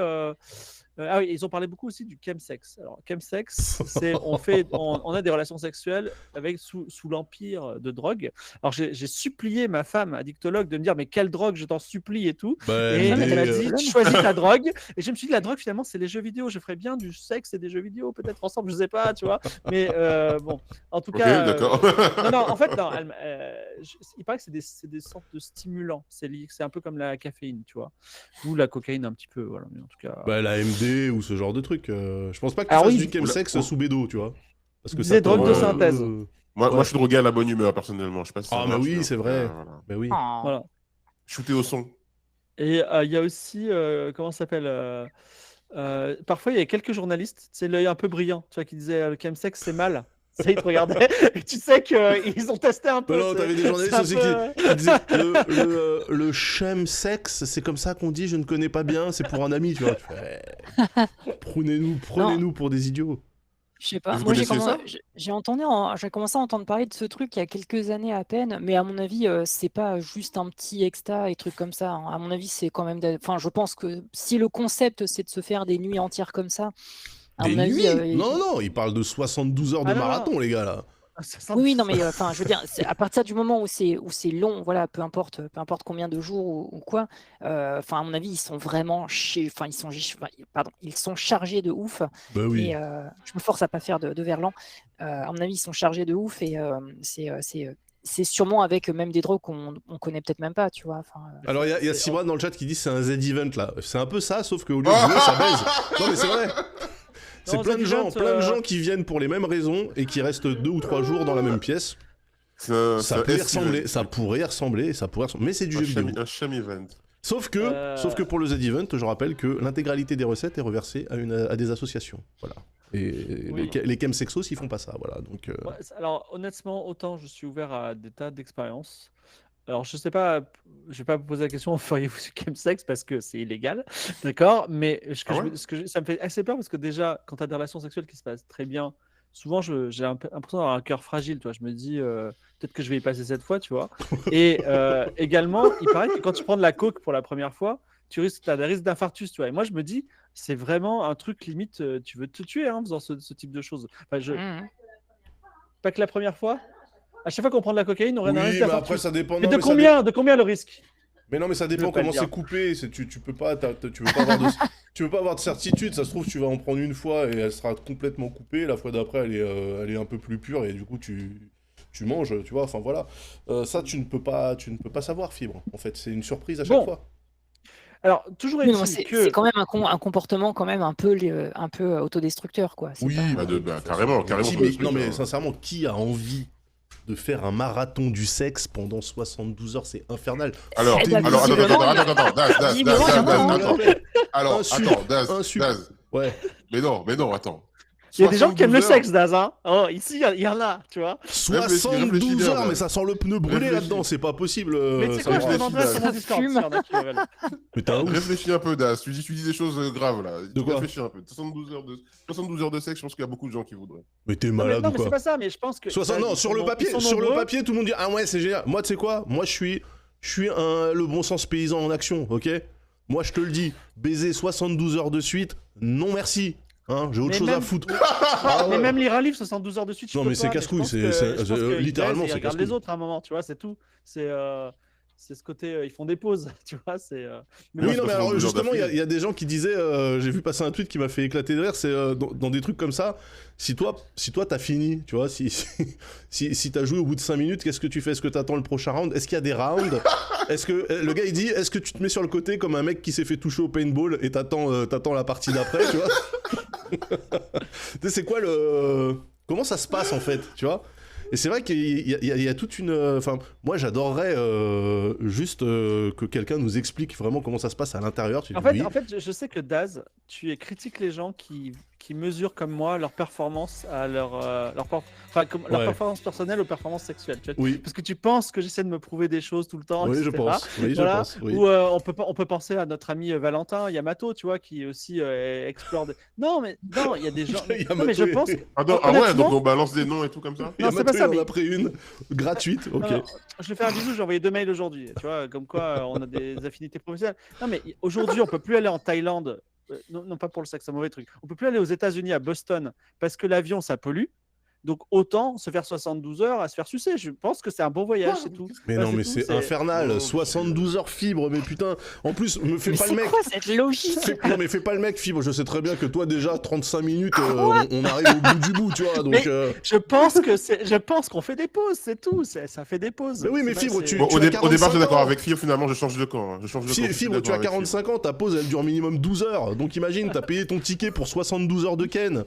ah oui, ils ont parlé beaucoup aussi du chemsex. Alors chemsex, c'est on a des relations sexuelles avec sous l'empire de drogue. Alors j'ai supplié ma femme addictologue de me dire mais quelle drogue, je t'en supplie et tout. Et elle m'a dit choisis ta drogue. Et je me suis dit la drogue finalement c'est les jeux vidéo. Je ferais bien du sexe et des jeux vidéo peut-être ensemble, je sais pas, tu vois. Mais bon, en tout cas. D'accord. Non, en fait non. Il paraît que c'est des sortes de stimulants. C'est un peu comme la caféine, tu vois, ou la cocaïne un petit peu. Voilà. Mais en tout cas. Bah la MD ou ce genre de truc. Je pense pas que tu fasses du chemsex sous bédo, tu vois. Parce que c'est drogue de synthèse. Moi, je suis drogué à la bonne humeur, personnellement. Je sais pas si bah oui, c'est vrai. Bah oui. Voilà. Shooté au son. Et il y a aussi, comment ça s'appelle parfois, il y a quelques journalistes, c'est l'œil un peu brillant, tu vois, qui disaient le chemsex, c'est mal. Ça, ils te regardaient et tu sais qu'ils ont testé un peu. Non, t'avais des journalistes aussi qui disaient le chemsex, c'est comme ça qu'on dit, je ne connais pas bien, c'est pour un ami, tu vois. Prenez-nous pour des idiots. Je sais pas, moi j'ai commencé à entendre parler de ce truc il y a quelques années à peine, mais à mon avis, c'est pas juste un petit exta et trucs comme ça. Hein. À mon avis, c'est quand même. Enfin, je pense que si le concept c'est de se faire des nuits entières comme ça, à mon avis. Non, il parle de 72 heures de marathon, les gars, là. Oui, non, mais enfin, je veux dire, à partir du moment où c'est long, voilà, peu importe combien de jours ou quoi, enfin, à mon avis, ils sont vraiment ils sont chargés de ouf. Bah oui. Et je me force à pas faire de verlan. À mon avis, ils sont chargés de ouf et c'est sûrement avec même des drogues qu'on connaît peut-être même pas, tu vois. Alors, il y a Sibran dans le chat qui dit c'est un Z-Event, là. C'est un peu ça, sauf qu'au lieu de jouer, ça baise. Non, mais c'est vrai. C'est plein de gens qui viennent pour les mêmes raisons et qui restent 2 ou 3 jours dans la même pièce. Ça pourrait ressembler, mais c'est du jeu vidéo. Un sham event. Sauf que pour le Z-Event, je rappelle que l'intégralité des recettes est reversée à des associations. Voilà. Et les chemsexos, ils font pas ça. Voilà. Donc, alors, honnêtement, autant je suis ouvert à des tas d'expériences. Alors, je sais pas, je vais pas vous poser la question, feriez-vous du chemsex parce que c'est illégal, d'accord? Mais ça me fait assez peur parce que déjà, quand tu as des relations sexuelles qui se passent très bien, souvent j'ai l'impression d'avoir un cœur fragile, tu vois. Je me dis, peut-être que je vais y passer cette fois, tu vois. Et également, il paraît que quand tu prends de la coke pour la première fois, tu as des risques d'infarctus, tu vois. Et moi, je me dis, c'est vraiment un truc limite, tu veux te tuer en faisant ce type de choses. Enfin, pas que la première fois. À chaque fois qu'on prend de la cocaïne, on aurait un risque d'infarctus. Après, ça dépend. Mais de combien le risque? Mais non, mais ça dépend comment c'est coupé. Tu peux pas avoir de certitude. Ça se trouve, tu vas en prendre une fois et elle sera complètement coupée. La fois d'après, elle est un peu plus pure et du coup, tu manges, tu vois. Enfin voilà. Ça, tu ne peux pas savoir, Fibre. En fait, c'est une surprise à chaque fois. Alors, toujours c'est quand même un comportement quand même un peu autodestructeur, quoi. Oui, carrément. Non, mais sincèrement, qui a envie de faire un marathon du sexe pendant 72 heures, c'est infernal. Alors, Daz. Ouais. Mais non, attends. Il y a des gens qui aiment le sexe, Daz, hein. Oh, ici, il y en a, tu vois. 72 heures, mais ça sent le pneu brûlé là-dedans, c'est pas possible. Mais tu sais quoi, je demanderai sur mon Discord. Mais t'as ouf. Réfléchis un peu, Daz. Tu dis des choses graves, là. De quoi? Réfléchis un peu. 72 heures de sexe, je pense qu'il y a beaucoup de gens qui voudraient. Mais t'es malade ou quoi? Non, mais c'est pas ça, mais je pense que... Non, sur le papier, tout le monde dit « Ah ouais, c'est génial ». Moi, tu sais quoi? Moi, je suis le bon sens paysan en action, ok? Moi, je te le dis, baiser 72 heures de suite, non merci. Hein, j'ai autre chose à foutre. Mais même lire un livre 72 heures de suite, non, mais c'est casse-couille, littéralement, c'est casse-couille. Regarde les autres à un moment, tu vois, c'est tout. C'est ce côté, ils font des pauses, tu vois. Oui, non, mais alors justement, il y a des gens qui disaient, j'ai vu passer un tweet qui m'a fait éclater de rire, c'est dans des trucs comme ça, si toi t'as fini, tu vois, si t'as joué au bout de 5 minutes, qu'est-ce que tu fais? Est-ce que t'attends le prochain round? Est-ce qu'il y a des rounds? Est-ce que le gars il dit, est-ce que tu te mets sur le côté comme un mec qui s'est fait toucher au paintball et t'attends la partie d'après, tu vois? C'est quoi comment ça se passe en fait, tu vois? Et c'est vrai qu'il y a toute une... Enfin, moi, j'adorerais juste que quelqu'un nous explique vraiment comment ça se passe à l'intérieur. En fait, je sais que Daz, tu critiques les gens qui qui mesurent comme moi leur performance à leur performance personnelle aux performances sexuelles. Tu vois, Oui. Parce que tu penses que j'essaie de me prouver des choses tout le temps, Oui, etc. je pense. Oui, Voilà. je pense. Oui. Ou on peut penser à notre ami Valentin Yamato, tu vois, qui aussi explore. Non, il y a des gens. Non, mais je pense. Donc on balance des noms et tout comme ça. Non, c'est pas ça. On a pris une gratuite. Ok. Non, je vais faire un bisou. J'ai envoyé 2 mails aujourd'hui. Tu vois, comme quoi on a des affinités professionnelles. Non, mais aujourd'hui, on peut plus aller en Thaïlande. Non, pas pour le sexe, c'est un mauvais truc. On peut plus aller aux États-Unis à Boston parce que l'avion ça pollue. Donc autant se faire 72 heures à se faire sucer. Je pense que c'est un bon voyage, c'est tout. Mais non, mais c'est infernal. 72 heures fibre, mais putain. En plus, me fais pas le mec. C'est quoi cette logique? Non, mais fais pas le mec fibre. Je sais très bien que toi, déjà, 35 minutes, on arrive au bout du bout, tu vois. Donc, je pense qu'on fait des pauses, c'est tout. Ça fait des pauses. Mais oui, mais fibre, au départ, j'étais d'accord avec Fibre. Finalement, je change de camp. Fibre, tu as 45 ans, ta pause, elle dure minimum 12 heures. Donc imagine, t'as payé ton ticket pour 72 heures de Ken.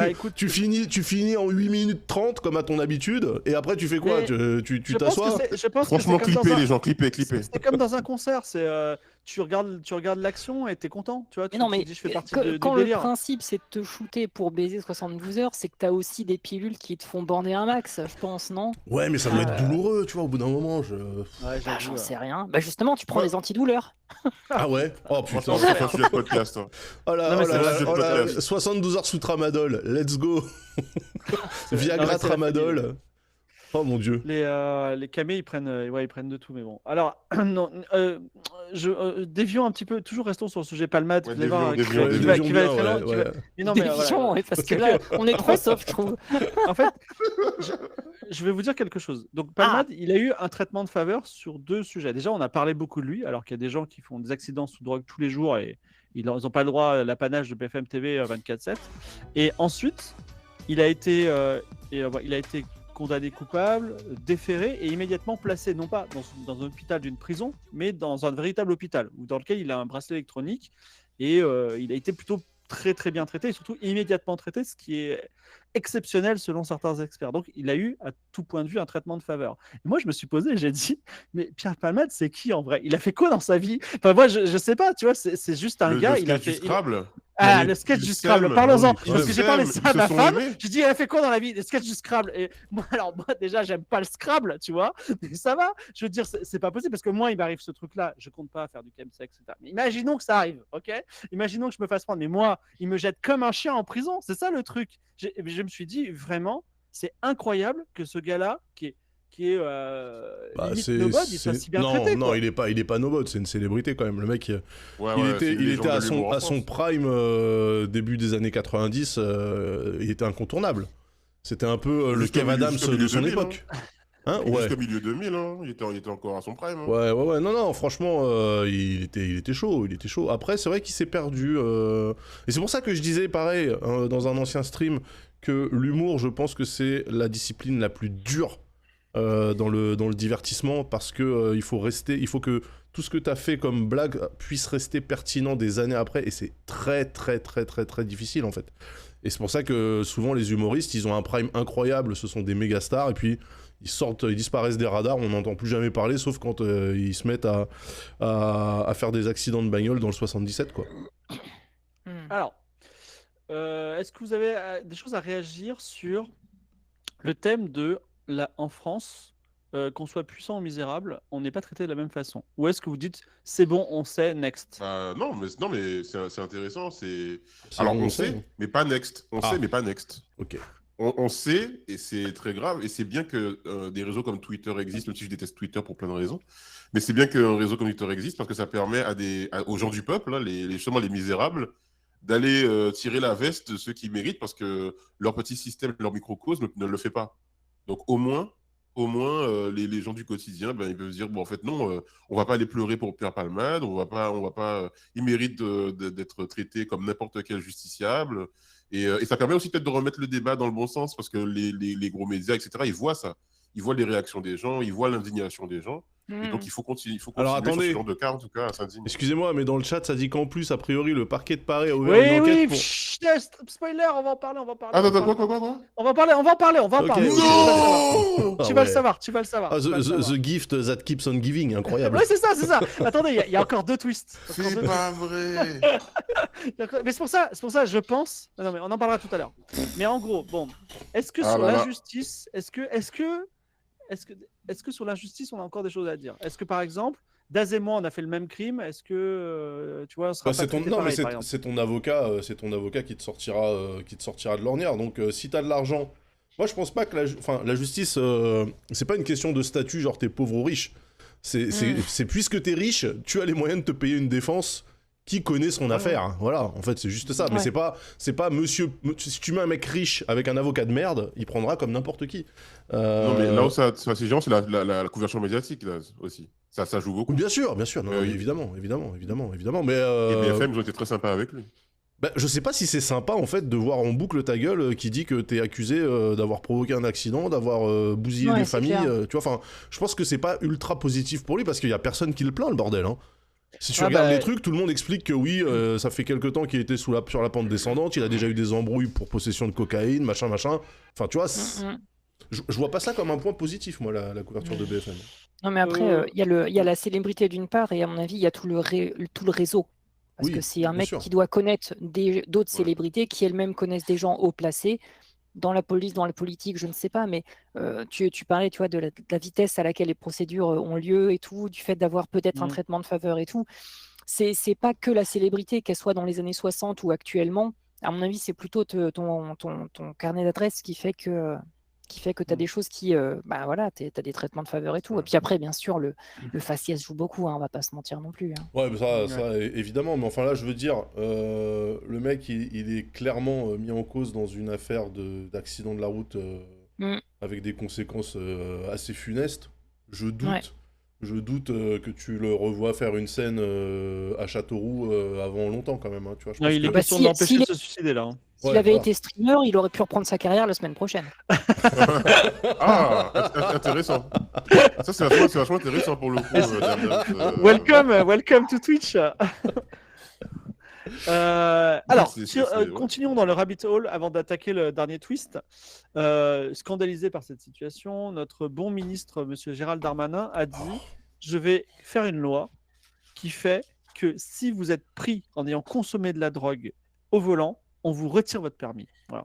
Écoute, tu finis en 8 minutes 30 comme à ton habitude et après tu fais quoi? Tu t'assois? Franchement, clippez les gens, clippez. C'est comme dans un concert, c'est tu regardes l'action et t'es content, tu vois. Mais non, mais je fais partie quand du le délire. principe c'est de te shooter pour baiser 72 heures, c'est que t'as aussi des pilules qui te font borner un max, je pense, non? Ouais, mais ça doit être douloureux, tu vois, au bout d'un moment. J'en sais rien. Bah justement, tu prends des antidouleurs. Ah ouais? Oh putain. C'est un sujet de podcast. Oh là, 72 heures sous tramadol, let's go. Viagra tramadol. Oh mon dieu. Les camés ils prennent de tout, mais bon. Alors non, dévions un petit peu, toujours restons sur le sujet Palmade. Ouais, qui va être long. Mais non, mais dévions, parce que là on est trop soft, je trouve. En fait, je vais vous dire quelque chose. Donc Palmade, il a eu un traitement de faveur sur 2 sujets. Déjà, on a parlé beaucoup de lui, alors qu'il y a des gens qui font des accidents sous drogue tous les jours et ils n'ont pas le droit à l'apanage de BFM TV 24/7. Et ensuite, il a été condamné coupable, déféré et immédiatement placé, non pas dans un hôpital d'une prison, mais dans un véritable hôpital, dans lequel il a un bracelet électronique et il a été plutôt très très bien traité et surtout immédiatement traité, ce qui est exceptionnel selon certains experts. Donc il a eu à tout point de vue un traitement de faveur. Et moi je me suis posé, j'ai dit, mais Pierre Palmade c'est qui en vrai? Il a fait quoi dans sa vie? Enfin moi je sais pas, tu vois, c'est juste un gars. Il a fait Scrabble. Le sketch du Scrabble, parlons-en. Parce que j'ai parlé ça à ma femme. Aimés. J'ai dit, elle a fait quoi dans la vie? Le sketch du Scrabble. Et moi, déjà, j'aime pas le Scrabble, tu vois. Mais ça va. Je veux dire, c'est pas possible parce que moi, il m'arrive ce truc-là. Je compte pas faire du chemsex, etc. Mais imaginons que ça arrive, ok? Imaginons que je me fasse prendre. Mais moi, il me jette comme un chien en prison. C'est ça le truc. Je me suis dit, vraiment, c'est incroyable que ce gars-là, qui est limite nobody, il soit si bien traité. Non, il est pas nobody, c'est une célébrité quand même. Le mec, il était à son prime début des années 90, il était incontournable. C'était un peu le Kev Adams de son époque. Jusqu'au milieu 2000, il était encore à son prime. Ouais. Non, franchement, il était chaud. Après, c'est vrai qu'il s'est perdu. Et c'est pour ça que je disais, pareil, dans un ancien stream, que l'humour, je pense que c'est la discipline la plus dure dans le divertissement, parce que il faut que tout ce que tu as fait comme blague puisse rester pertinent des années après, et c'est très très très très très difficile en fait. Et c'est pour ça que souvent les humoristes, ils ont un prime incroyable, ce sont des méga stars, et puis ils disparaissent des radars, on n'entend plus jamais parler, sauf quand ils se mettent à faire des accidents de bagnole dans le 77 quoi. Alors, est-ce que vous avez des choses à réagir sur le thème de en France, qu'on soit puissant ou misérable, on n'est pas traité de la même façon? Ou est-ce que vous dites, c'est bon, on sait, next? Non, mais c'est intéressant. Alors, on sait, mais pas next. On sait, mais pas next. Ok. On sait, et c'est très grave, et c'est bien que des réseaux comme Twitter existent, même si je déteste Twitter pour plein de raisons, mais c'est bien qu'un réseau comme Twitter existe, parce que ça permet aux gens du peuple, là, justement les misérables, d'aller tirer la veste de ceux qui méritent, parce que leur petit système, leur microcosme ne le fait pas. Donc au moins les gens du quotidien, ils peuvent se dire, bon, en fait non, on va pas aller pleurer pour Pierre Palmade, on va pas, il mérite d'être traité comme n'importe quel justiciable, et ça permet aussi peut-être de remettre le débat dans le bon sens, parce que les gros médias, etc., ils voient ça, ils voient les réactions des gens, ils voient l'indignation des gens, Et donc, il faut continuer Alors, sur attendez. ce genre de cas, en tout cas, à Saint-Denis. Excusez-moi, mais dans le chat, ça dit qu'en plus, a priori, le parquet de Paris a ouvert une enquête pour... Spoiler, on va en parler. Attends, quoi On va en parler. Non Tu vas le savoir. The gift that keeps on giving, incroyable. Ouais, c'est ça. Attendez, il y a encore 2 twists. C'est pas vrai. Mais c'est pour ça, je pense. Non, mais on en parlera tout à l'heure. Mais en gros, bon, est-ce que sur là là. l'injustice, est-ce que sur l'injustice, on a encore des choses à dire? Est-ce que par exemple, Daz et moi, on a fait le même crime? Est-ce que tu vois, on sera pas traité pareil, par exemple? c'est ton avocat qui te sortira de l'ornière. Donc si t'as de l'argent, moi je pense pas que la justice, c'est pas une question de statut, genre t'es pauvre ou riche. C'est puisque t'es riche, tu as les moyens de te payer une défense qui connaît son affaire. Hein. Voilà, en fait, c'est juste ça. Mais c'est pas monsieur. Si tu mets un mec riche avec un avocat de merde, il prendra comme n'importe qui. Non, mais là où c'est gênant, c'est la couverture médiatique, là, aussi. Ça joue beaucoup. Bien sûr. Non, oui. évidemment. Mais Et BFM, ils ont été très sympas avec lui. Bah, je sais pas si c'est sympa, en fait, de voir en boucle ta gueule qui dit que t'es accusé d'avoir provoqué un accident, d'avoir bousillé des familles. Tu vois, enfin, je pense que c'est pas ultra positif pour lui parce qu'il y a personne qui le plaint, le bordel. Hein. Si tu regardes les trucs, tout le monde explique que oui, ça fait quelque temps qu'il était sur la pente descendante, il a déjà eu des embrouilles pour possession de cocaïne, machin. Enfin, tu vois, je vois pas ça comme un point positif, moi, la couverture de BFM. Non, mais après, il y a la célébrité d'une part, et à mon avis, il y a tout le réseau. Parce que c'est un mec qui doit connaître d'autres célébrités qui elles-mêmes connaissent des gens haut placés. Dans la police, dans la politique, je ne sais pas, mais tu parlais, tu vois, de la vitesse à laquelle les procédures ont lieu et tout, du fait d'avoir peut-être un traitement de faveur et tout. C'est pas que la célébrité, qu'elle soit dans les années 60 ou actuellement. À mon avis, c'est plutôt ton carnet d'adresses qui fait que tu as des choses qui, voilà, tu as des traitements de faveur et tout. Et puis après, bien sûr, le faciès joue beaucoup, hein, on va pas se mentir non plus. Hein. Ouais, mais ça, évidemment. Mais enfin là, je veux dire, le mec, il est clairement mis en cause dans une affaire d'accident de la route avec des conséquences assez funestes. Je doute que tu le revois faire une scène à Châteauroux avant longtemps quand même. Hein, tu vois, je pense il est question de l'empêcher de se suicider là. Hein. S'il avait été streamer, il aurait pu reprendre sa carrière la semaine prochaine. Intéressant. Ça, c'est vachement intéressant pour le coup. Welcome to Twitch. Alors, continuons dans le rabbit hole avant d'attaquer le dernier twist. Scandalisé par cette situation, notre bon ministre, monsieur Gérald Darmanin, a dit je vais faire une loi qui fait que si vous êtes pris en ayant consommé de la drogue au volant, on vous retire votre permis. Voilà.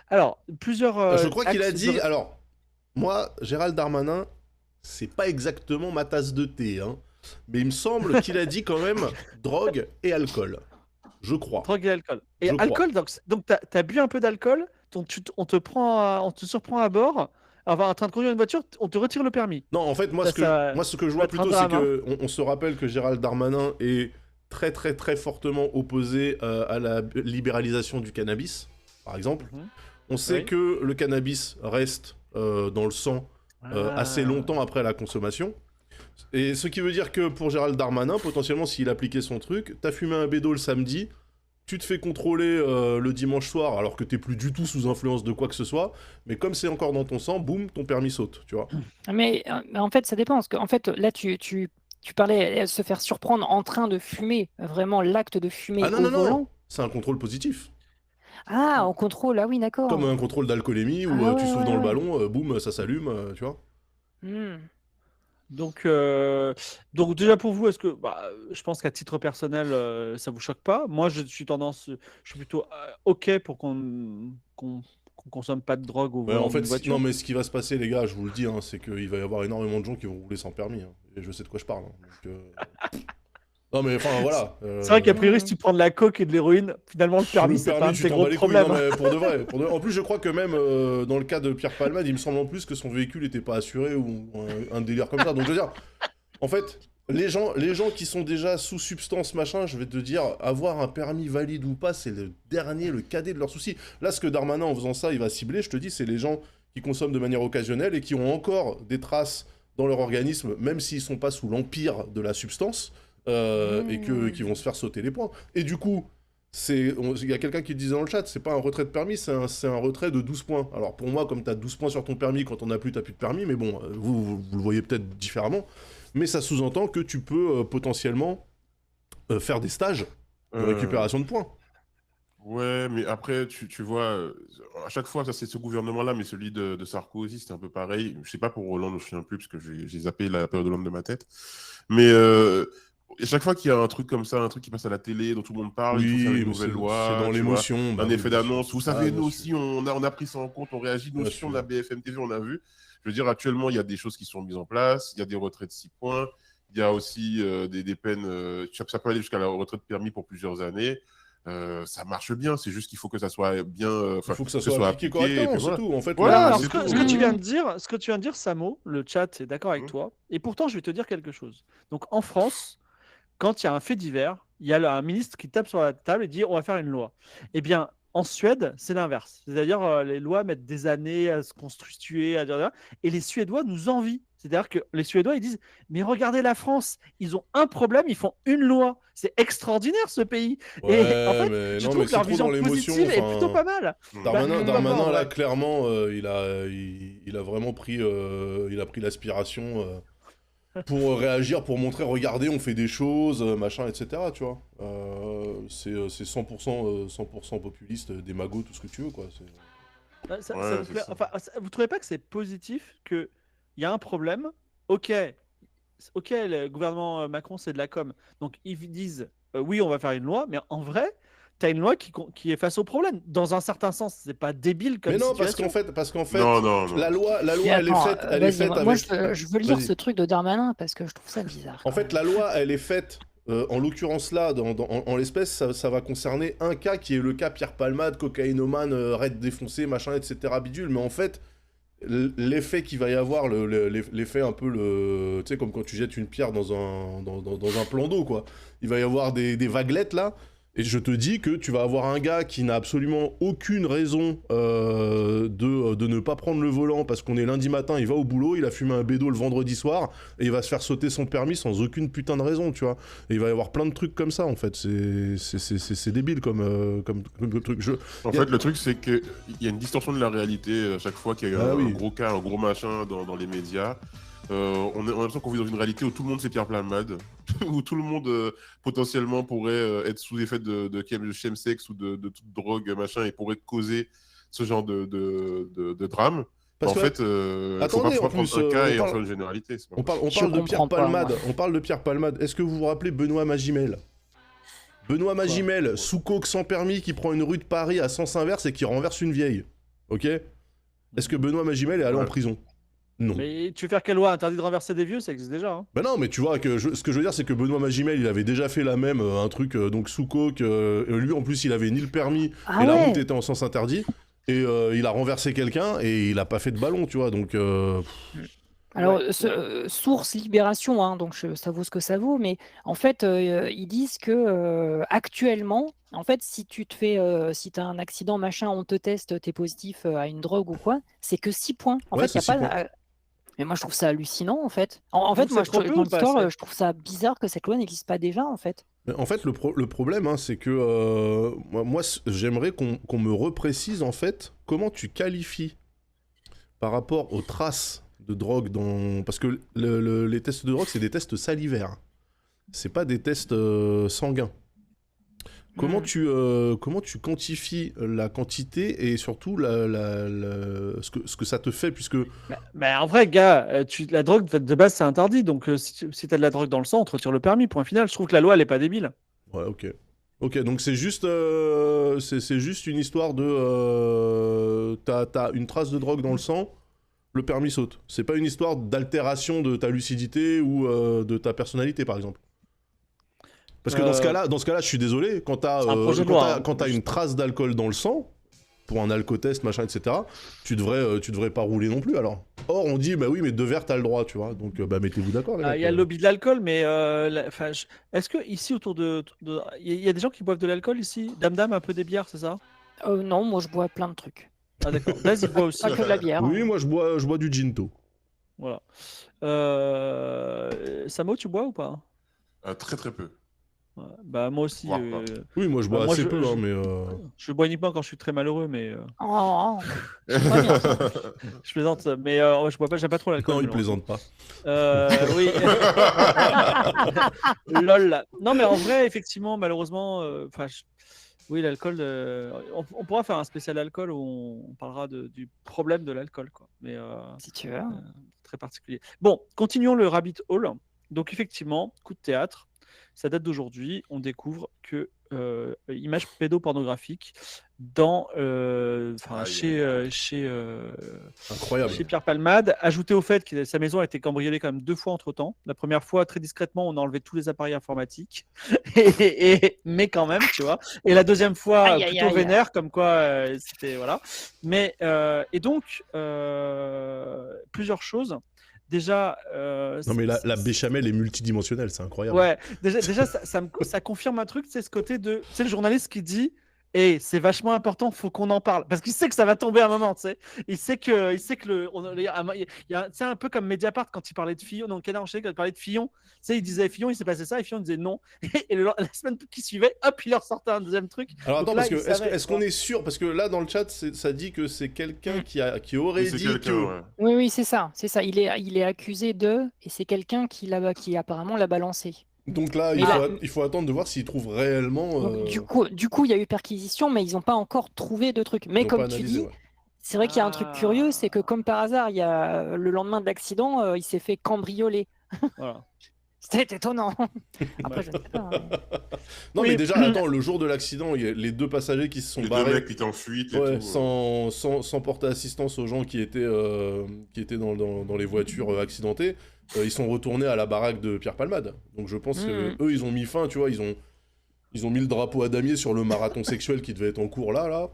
Alors, plusieurs... je crois qu'il a dit... Alors, moi, Gérald Darmanin, c'est pas exactement ma tasse de thé, hein, mais il me semble qu'il a dit quand même drogue et alcool. Je crois. Drogue et alcool. Et alcool, donc t'as bu un peu d'alcool, on te surprend à bord, en train de conduire une voiture, on te retire le permis. Non, en fait, moi, ce que je vois plutôt, c'est qu'on se rappelle que Gérald Darmanin est très très très fortement opposé à la libéralisation du cannabis, par exemple. On sait que le cannabis reste dans le sang assez longtemps après la consommation. Et ce qui veut dire que pour Gérald Darmanin, potentiellement, s'il appliquait son truc, t'as fumé un bédo le samedi, tu te fais contrôler le dimanche soir alors que t'es plus du tout sous influence de quoi que ce soit, mais comme c'est encore dans ton sang, boum, ton permis saute, tu vois. Mais en fait, ça dépend, parce qu'en fait, là, tu parlais de se faire surprendre en train de fumer, vraiment l'acte de fumer au volant. Non, c'est un contrôle positif. Ah, en contrôle, ah oui, d'accord. Comme un contrôle d'alcoolémie où tu souffles dans le ballon, boum, ça s'allume, tu vois. Donc déjà pour vous, est-ce que je pense qu'à titre personnel, ça vous choque pas? Moi, je suis plutôt ok pour qu'on consomme pas de drogue au volant d'une voiture. Non, mais ce qui va se passer, les gars, je vous le dis, hein, c'est qu'il va y avoir énormément de gens qui vont rouler sans permis, hein, et je sais de quoi je parle. Hein, donc, non, mais enfin, voilà. C'est vrai qu'à priori, si tu prends de la coke et de l'héroïne, finalement, le permis, c'est pas un de tes gros problèmes. Non, mais pour de vrai. En plus, je crois que même dans le cas de Pierre Palmade, il me semble en plus que son véhicule n'était pas assuré ou un délire comme ça. Donc, je veux dire, en fait, les gens qui sont déjà sous substance, machin, je vais te dire, avoir un permis valide ou pas, c'est le cadet de leurs soucis. Là, ce que Darmanin, en faisant ça, il va cibler, je te dis, c'est les gens qui consomment de manière occasionnelle et qui ont encore des traces dans leur organisme, même s'ils sont pas sous l'empire de la substance. Et qui vont se faire sauter les points. Et du coup, il y a quelqu'un qui disait dans le chat, c'est pas un retrait de permis, c'est un retrait de 12 points. Alors pour moi, comme t'as 12 points sur ton permis, quand on n'a plus, t'as plus de permis, mais bon, vous le voyez peut-être différemment. mais ça sous-entend que tu peux potentiellement faire des stages de récupération de points. Ouais, mais après, tu vois, à chaque fois, ça c'est ce gouvernement-là, mais celui de Sarkozy, c'était un peu pareil. Je sais pas pour Hollande, je ne me souviens plus, parce que j'ai zappé la période Hollande de ma tête. Mais à chaque fois qu'il y a un truc comme ça, un truc qui passe à la télé, dont tout le monde parle, il faut faire une nouvelle loi. C'est dans l'émotion. Un effet d'annonce. Vous savez, nous aussi, on a pris ça en compte, on réagit. Nous aussi, on a BFM TV, on a vu. Je veux dire, actuellement, il y a des choses qui sont mises en place. Il y a des retraits de 6 points. Il y a aussi des peines. Ça peut aller jusqu'à la retraite permis pour plusieurs années. Ça marche bien, c'est juste qu'il faut que ça soit bien. Il faut que ça soit appliqué correctement, c'est tout. En fait, alors, ce que tu viens de dire, Samo, le chat est d'accord avec toi. Et pourtant, je vais te dire quelque chose. Donc, en France, quand il y a un fait divers, il y a un ministre qui tape sur la table et dit on va faire une loi. Eh bien, en Suède, c'est l'inverse. C'est-à-dire, les lois mettent des années à se constituer, et les Suédois nous envient. C'est-à-dire que les Suédois, ils disent mais regardez la France, ils ont un problème, ils font une loi. C'est extraordinaire ce pays. Ouais, et en fait, je trouve que leur vision positive est plutôt pas mal. Darmanin là, clairement, il a vraiment pris, l'aspiration pour réagir, pour montrer, regardez, on fait des choses, machin, etc. Tu vois. C'est 100% populiste, démago, tout ce que tu veux, quoi. Vous trouvez pas que c'est positif qu'il y a un problème? Ok, le gouvernement Macron, c'est de la com. Donc, ils disent, oui, on va faire une loi, mais en vrai, tu as une loi qui est face au problème. Dans un certain sens, c'est pas débile comme situation. Mais non, parce qu'en fait, non. la loi, elle est faite moi, je veux lire ce truc de Darmanin, parce que je trouve ça bizarre. En fait, la loi, elle est faite, en l'occurrence là, en l'espèce, ça va concerner un cas qui est le cas Pierre Palmade, cocaïnomane, raid défoncé, machin, etc. bidule, mais en fait... L'effet qu'il va y avoir, l'effet un peu tu sais, comme quand tu jettes une pierre dans un plan d'eau, quoi. Il va y avoir des vaguelettes là, et je te dis que tu vas avoir un gars qui n'a absolument aucune raison de ne pas prendre le volant parce qu'on est lundi matin, il va au boulot, il a fumé un bédo le vendredi soir, et il va se faire sauter son permis sans aucune putain de raison, tu vois. Et il va y avoir plein de trucs comme ça, en fait. C'est débile comme truc. En fait, le truc, c'est qu'il y a une distorsion de la réalité à chaque fois qu'il y a un gros cas, un gros machin dans les médias. On a l'impression qu'on vit dans une réalité où tout le monde c'est Pierre Palmade, où tout le monde potentiellement pourrait être sous effet de chemsex ou de toute drogue machin et pourrait causer ce genre de drame. Parce en fait, attendez, faut pas prendre un cas et en faire une généralité. On parle de Pierre Palmade. On parle de Pierre Palmade. Est-ce que vous vous rappelez Benoît Magimel? Benoît Magimel, sous coke sans permis, qui prend une rue de Paris à sens inverse et qui renverse une vieille. Ok? Est-ce que Benoît Magimel est allé en prison? Non. Mais tu veux faire quelle loi? Interdit de renverser des vieux, ça existe déjà. Hein. Ben non, mais tu vois, ce que je veux dire, c'est que Benoît Magimel, il avait déjà fait la même, un truc donc sous coke. Lui, en plus, il avait ni le permis, et la route était en sens interdit. Et il a renversé quelqu'un, et il a pas fait de ballon, tu vois, donc... Alors, source Libération, hein, donc ça vaut ce que ça vaut, mais en fait, ils disent que actuellement, en fait, si tu as un accident, machin, on te teste, t'es positif à une drogue ou quoi, c'est que 6 points. En fait, il n'y a pas... Mais moi, je trouve ça hallucinant, en fait. En fait, moi, dans l'histoire, je trouve ça bizarre que cette loi n'existe pas déjà, en fait. En fait, le problème, hein, c'est que moi, j'aimerais qu'on me reprécise, en fait, comment tu qualifies par rapport aux traces de drogue parce que les tests de drogue, c'est des tests salivaires. C'est pas des tests sanguins. Comment tu quantifies la quantité et surtout ce que ça te fait, puisque... Mais en vrai, gars, la drogue, de base, c'est interdit. Donc, si t'as de la drogue dans le sang, on te retire le permis, point final. Je trouve que la loi, elle est pas débile. Ouais, ok. Ok, donc c'est juste une histoire de... t'as une trace de drogue dans le sang, le permis saute. C'est pas une histoire d'altération de ta lucidité ou de ta personnalité, par exemple. Parce que dans ce cas-là, je suis désolé, quand t'as une trace d'alcool dans le sang, pour un alcotest, machin, etc., tu devrais pas rouler non plus, alors. Or, on dit, bah oui, mais 2 verres, t'as le droit, tu vois, donc mettez-vous d'accord, les gars. Il y a le lobby de l'alcool, mais est-ce que ici, autour il y a des gens qui boivent de l'alcool, ici? Dame, un peu des bières, c'est ça? Non, moi, je bois plein de trucs. Ah d'accord, Daz, il boit aussi. Pas que de la bière. Oui, moi, je bois du ginto. Voilà. Samo, tu bois ou pas? Très très peu. Ouais, bah moi aussi. Oui, moi je bois assez peu, mais. Je bois uniquement quand je suis très malheureux, mais. Oh, je plaisante, mais je bois pas, j'aime pas trop l'alcool. Non, il plaisante pas. Oui. Lol. Non, mais en vrai, effectivement, malheureusement, oui, l'alcool. On pourra faire un spécial alcool où on parlera du problème de l'alcool, quoi. Mais si tu veux. très particulier. Bon, continuons le rabbit hole. Donc effectivement, coup de théâtre. Ça date d'aujourd'hui. On découvre que images pédopornographiques dans Incroyable. chez Pierre Palmade, ajouté au fait que sa maison a été cambriolée quand même 2 fois entre temps. La première fois, très discrètement, on a enlevé tous les appareils informatiques, mais quand même, tu vois. Et la deuxième fois, plutôt vénère, comme quoi c'était voilà. Mais et donc plusieurs choses. Déjà, non mais la béchamel est multidimensionnelle, c'est incroyable. Ouais, déjà ça confirme un truc, c'est ce côté de, c'est le journaliste qui dit, et c'est vachement important, faut qu'on en parle, parce qu'il sait que ça va tomber à un moment, tu sais. Il sait que il y a, c'est un peu comme Mediapart quand il parlait de Fillon, donc Canard enchaîné quand il parlait de Fillon, tu sais, il disait Fillon, il s'est passé ça, et Fillon disait non, et la semaine qui suivait, hop, il leur sortait un deuxième truc. Alors attends, là, parce que est-ce qu'on est sûr, parce que là dans le chat ça dit que c'est quelqu'un qui aurait dit que. Oui, c'est ça. Il est accusé et c'est quelqu'un qui apparemment l'a balancé. Donc là, il faut attendre de voir s'ils trouvent réellement. Donc, du coup, il y a eu perquisition, mais ils n'ont pas encore trouvé de trucs. Mais comme tu dis, c'est vrai qu'il y a un truc curieux, c'est que comme par hasard, il y a le lendemain de l'accident, il s'est fait cambrioler. Voilà. C'était étonnant. Après, je ne sais pas. Non, mais déjà, attends, le jour de l'accident, il y a les 2 passagers qui se sont barrés. Les 2 mecs qui étaient en fuite et tout. Sans porter assistance aux gens qui étaient dans les voitures accidentées. Ils sont retournés à la baraque de Pierre Palmade. Donc je pense qu'eux, ils ont mis fin, tu vois, ils ont mis le drapeau à damier sur le marathon sexuel qui devait être en cours là,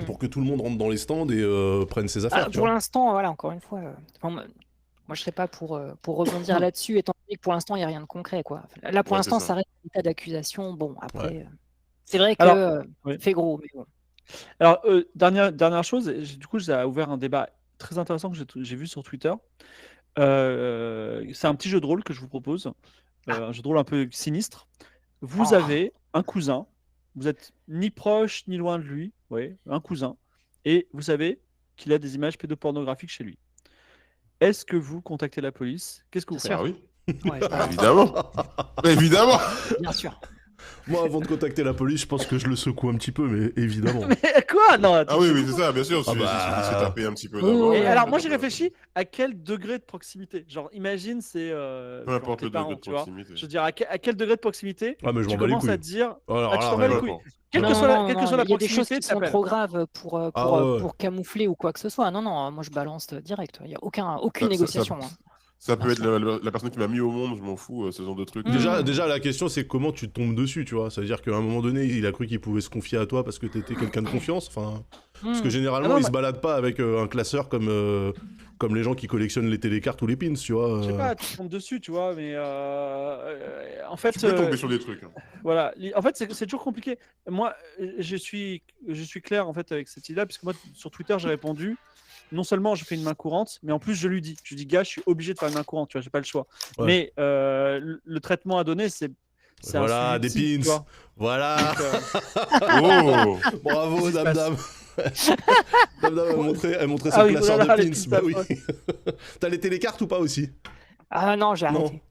pour que tout le monde rentre dans les stands et prenne ses affaires. Pour l'instant, voilà, encore une fois, moi je serais pas pour rebondir là-dessus, étant donné que pour l'instant, il n'y a rien de concret, quoi. Là, pour l'instant, ça reste un état d'accusation. Bon, après, c'est vrai que fait gros, mais bon. Alors, dernière chose, du coup, ça a ouvert un débat très intéressant que j'ai vu sur Twitter. C'est un petit jeu de rôle que je vous propose, un jeu de rôle un peu sinistre. Vous avez un cousin, vous êtes ni proche ni loin de lui, un cousin, et vous savez qu'il a des images pédopornographiques chez lui. Est-ce que vous contactez la police? Qu'est-ce que vous faites? Ah oui. Évidemment. Évidemment. Bien sûr. Moi, avant de contacter la police, je pense que je le secoue un petit peu, mais évidemment. Mais quoi? Non, attends, oui, c'est ça, bien sûr. C'est tapé un petit peu d'abord. Et alors, moi, j'ai réfléchi à quel degré de proximité. Genre, imagine, c'est. Peu importe le degré de proximité. Je veux dire, à quel degré de proximité mais je tu commences à dire. Tu t'en bats les couilles. Quelle que soit la proximité, il y a des choses qui sont trop graves pour camoufler ou quoi que ce soit. Non, moi, je balance direct. Il n'y a aucune négociation. Ça peut être la personne qui m'a mis au monde, je m'en fous, ce genre de truc. Déjà, la question, c'est comment tu tombes dessus, tu vois. C'est-à-dire qu'à un moment donné, il a cru qu'il pouvait se confier à toi parce que t'étais quelqu'un de confiance. Enfin, parce que généralement, il se balade pas avec un classeur comme les gens qui collectionnent les télécartes ou les pins, tu vois. Je sais pas, tu tombes dessus, tu vois, mais en fait... Tu peux tomber sur des trucs. Voilà, en fait, c'est toujours compliqué. Moi, je suis clair, en fait, avec cette idée-là, puisque moi, sur Twitter, j'ai répondu... Non seulement je fais une main courante, mais en plus je lui dis, gars, je suis obligé de faire une main courante, tu vois, j'ai pas le choix. Ouais. Mais le traitement à donner, c'est voilà, des pins. Tu vois. Voilà. Donc, bravo, Dame. Dame, elle montrait son classeur de pins. Bah oui. T'as les télécartes ou pas aussi? Ah non, j'ai arrêté.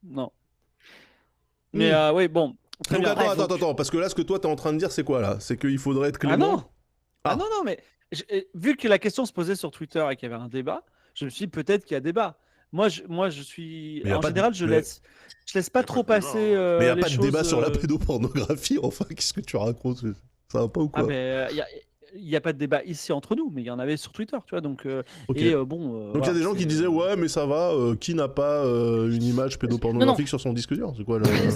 Non. Mais oui, bon. Très bien. Attends, parce que là, ce que toi t'es en train de dire, c'est quoi là? C'est qu'il faudrait être clément. Ah non, mais vu que la question se posait sur Twitter et qu'il y avait un débat, je me suis dit peut-être qu'il y a débat. Moi, je suis. En général, je laisse pas trop passer. Mais il n'y a pas de débat sur la pédopornographie, enfin, qu'est-ce que tu racontes? Ça va pas ou quoi? Il n'y a pas de débat ici entre nous, mais il y en avait sur Twitter, tu vois. Donc, donc il y a des gens qui disaient ouais, mais ça va, qui n'a pas une image pédopornographique sur son disque dur? C'est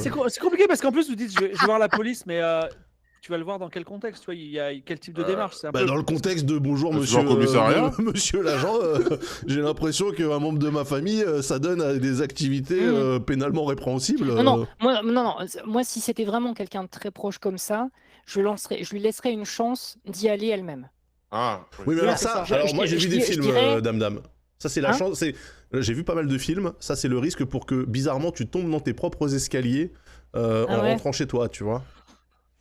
quoi c'est compliqué parce qu'en plus, vous dites je vais voir la police, mais. Tu vas le voir dans quel contexte, tu vois, il y a quel type de démarche? Dans le contexte de bonjour monsieur l'agent, j'ai l'impression qu'un membre de ma famille, ça donne à des activités pénalement répréhensibles. Moi si c'était vraiment quelqu'un de très proche comme ça, je lui laisserais une chance d'y aller elle-même. Ah oui, mais alors ça, moi j'ai vu des films, Dame. Ça, c'est la chance. J'ai vu pas mal de films. Ça, c'est le risque pour que, bizarrement, tu tombes dans tes propres escaliers en rentrant chez toi, tu vois.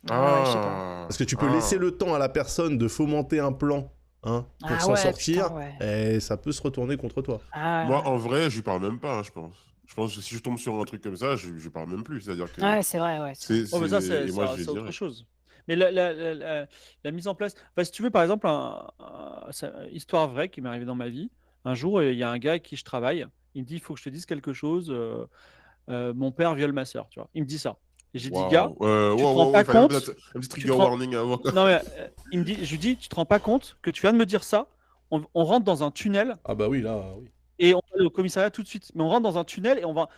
Je sais pas. Parce que tu peux laisser le temps à la personne de fomenter un plan pour s'en sortir, et ça peut se retourner contre toi. Moi, en vrai, je lui parle même pas, je pense. Je pense que si je tombe sur un truc comme ça, je parle même plus. C'est-à-dire que. Ouais, c'est vrai, ouais. Mais ça, c'est autre chose. Mais la mise en place. Enfin, si tu veux, par exemple, histoire vraie qui m'est arrivée dans ma vie. Un jour, il y a un gars avec qui je travaille. Il me dit, il faut que je te dise quelque chose. Mon père viole ma soeur, tu vois. Il me dit ça. Et j'ai dit, gars, tu te rends pas compte. Un petit trigger warning avant. Non, mais je lui dis, tu te rends pas compte que tu viens de me dire ça. On rentre dans un tunnel. Ah bah oui, là, oui. Et on va aller au commissariat tout de suite. Mais on rentre dans un tunnel et on va.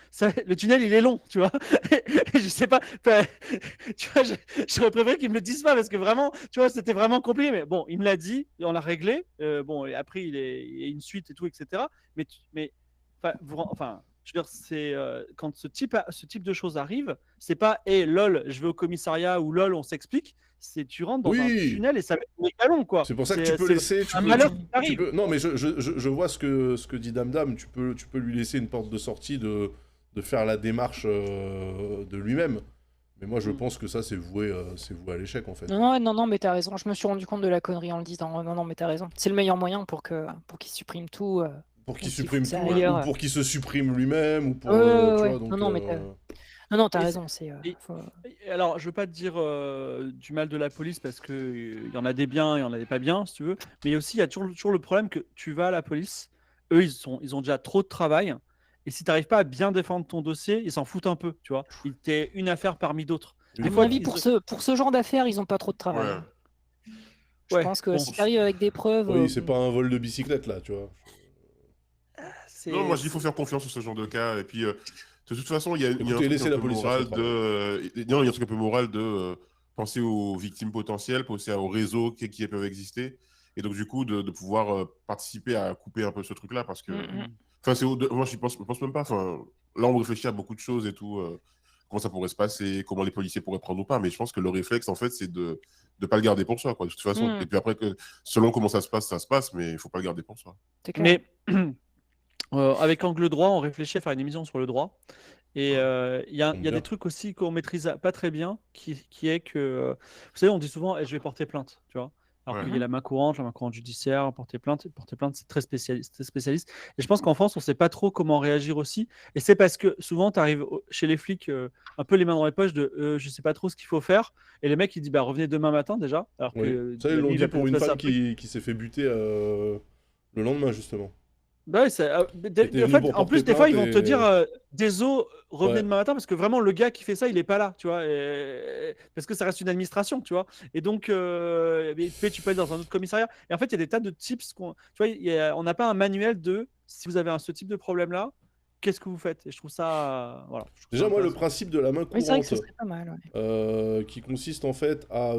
Le tunnel, il est long, tu vois. Je sais pas. Tu vois, j'aurais préféré qu'il me le dise pas parce que vraiment, tu vois, c'était vraiment compliqué. Mais bon, il me l'a dit, et on l'a réglé. Bon, et après, il y a une suite et tout, etc. Mais je veux dire, c'est quand ce type de choses arrive, c'est pas hey, lol, je vais au commissariat ou lol, on s'explique. C'est tu rentres dans un tunnel et ça va être méga long, quoi. C'est pour ça que tu peux laisser. Non, mais je vois ce que dit Dame. Tu peux lui laisser une porte de sortie de faire la démarche de lui-même. Mais moi, je pense que ça, c'est voué à l'échec, en fait. Non, mais t'as raison. Je me suis rendu compte de la connerie en le disant. Non, mais t'as raison. C'est le meilleur moyen pour qu'il supprime tout. Pour qu'il supprime tout, ou pour qu'il se supprime lui-même, ou pour. Non, t'as raison. Alors, je veux pas te dire du mal de la police parce qu'il y en a des biens, il y en a des pas bien, si tu veux. Mais aussi, il y a toujours le problème que tu vas à la police, eux, ils ont déjà trop de travail. Et si tu n'arrives pas à bien défendre ton dossier, ils s'en foutent un peu, tu vois. T'es une affaire parmi d'autres. À mon avis, pour ce genre d'affaires, ils n'ont pas trop de travail. Je pense que si tu arrives avec des preuves. Oui, c'est pas un vol de bicyclette, là, tu vois. Non, moi, je dis qu'il faut faire confiance sur ce genre de cas. Et puis. De toute façon, il y a un truc un peu moral de penser aux victimes potentielles, penser aux réseaux qui peuvent exister, et donc du coup de pouvoir participer à couper un peu ce truc-là, parce que, moi je pense même pas. Là, on réfléchit à beaucoup de choses et tout, comment ça pourrait se passer, comment les policiers pourraient prendre ou pas, mais je pense que le réflexe, en fait, c'est de ne pas le garder pour soi, quoi, de toute façon. Et puis après, selon comment ça se passe, mais il faut pas le garder pour soi. Mais avec Angle Droit, on réfléchit à faire une émission sur le droit. Et il y a des trucs aussi qu'on maîtrise pas très bien, qui est que, vous savez, on dit souvent je vais porter plainte, tu vois. Alors qu'il y a la main courante judiciaire, porter plainte, c'est très spécialiste. Et je pense qu'en France, on sait pas trop comment réagir aussi. Et c'est parce que souvent, tu arrives chez les flics un peu les mains dans les poches de je sais pas trop ce qu'il faut faire. Et les mecs, ils disent revenez demain matin déjà. Alors que, ça, ils l'ont dit pour une femme qui s'est fait buter le lendemain, justement. Bah ouais, en plus, des fois, ils vont te dire désolé, revenez demain matin, parce que vraiment, le gars qui fait ça, il est pas là, tu vois, parce que ça reste une administration, tu vois. Et donc, tu peux être dans un autre commissariat. Et en fait, il y a des tas de tips. Tu vois, on n'a pas un manuel de si vous avez ce type de problème-là, qu'est-ce que vous faites? Et je trouve ça. Voilà. Déjà, moi, le principe de la main courante, c'est vrai que ce serait pas mal, qui consiste en fait à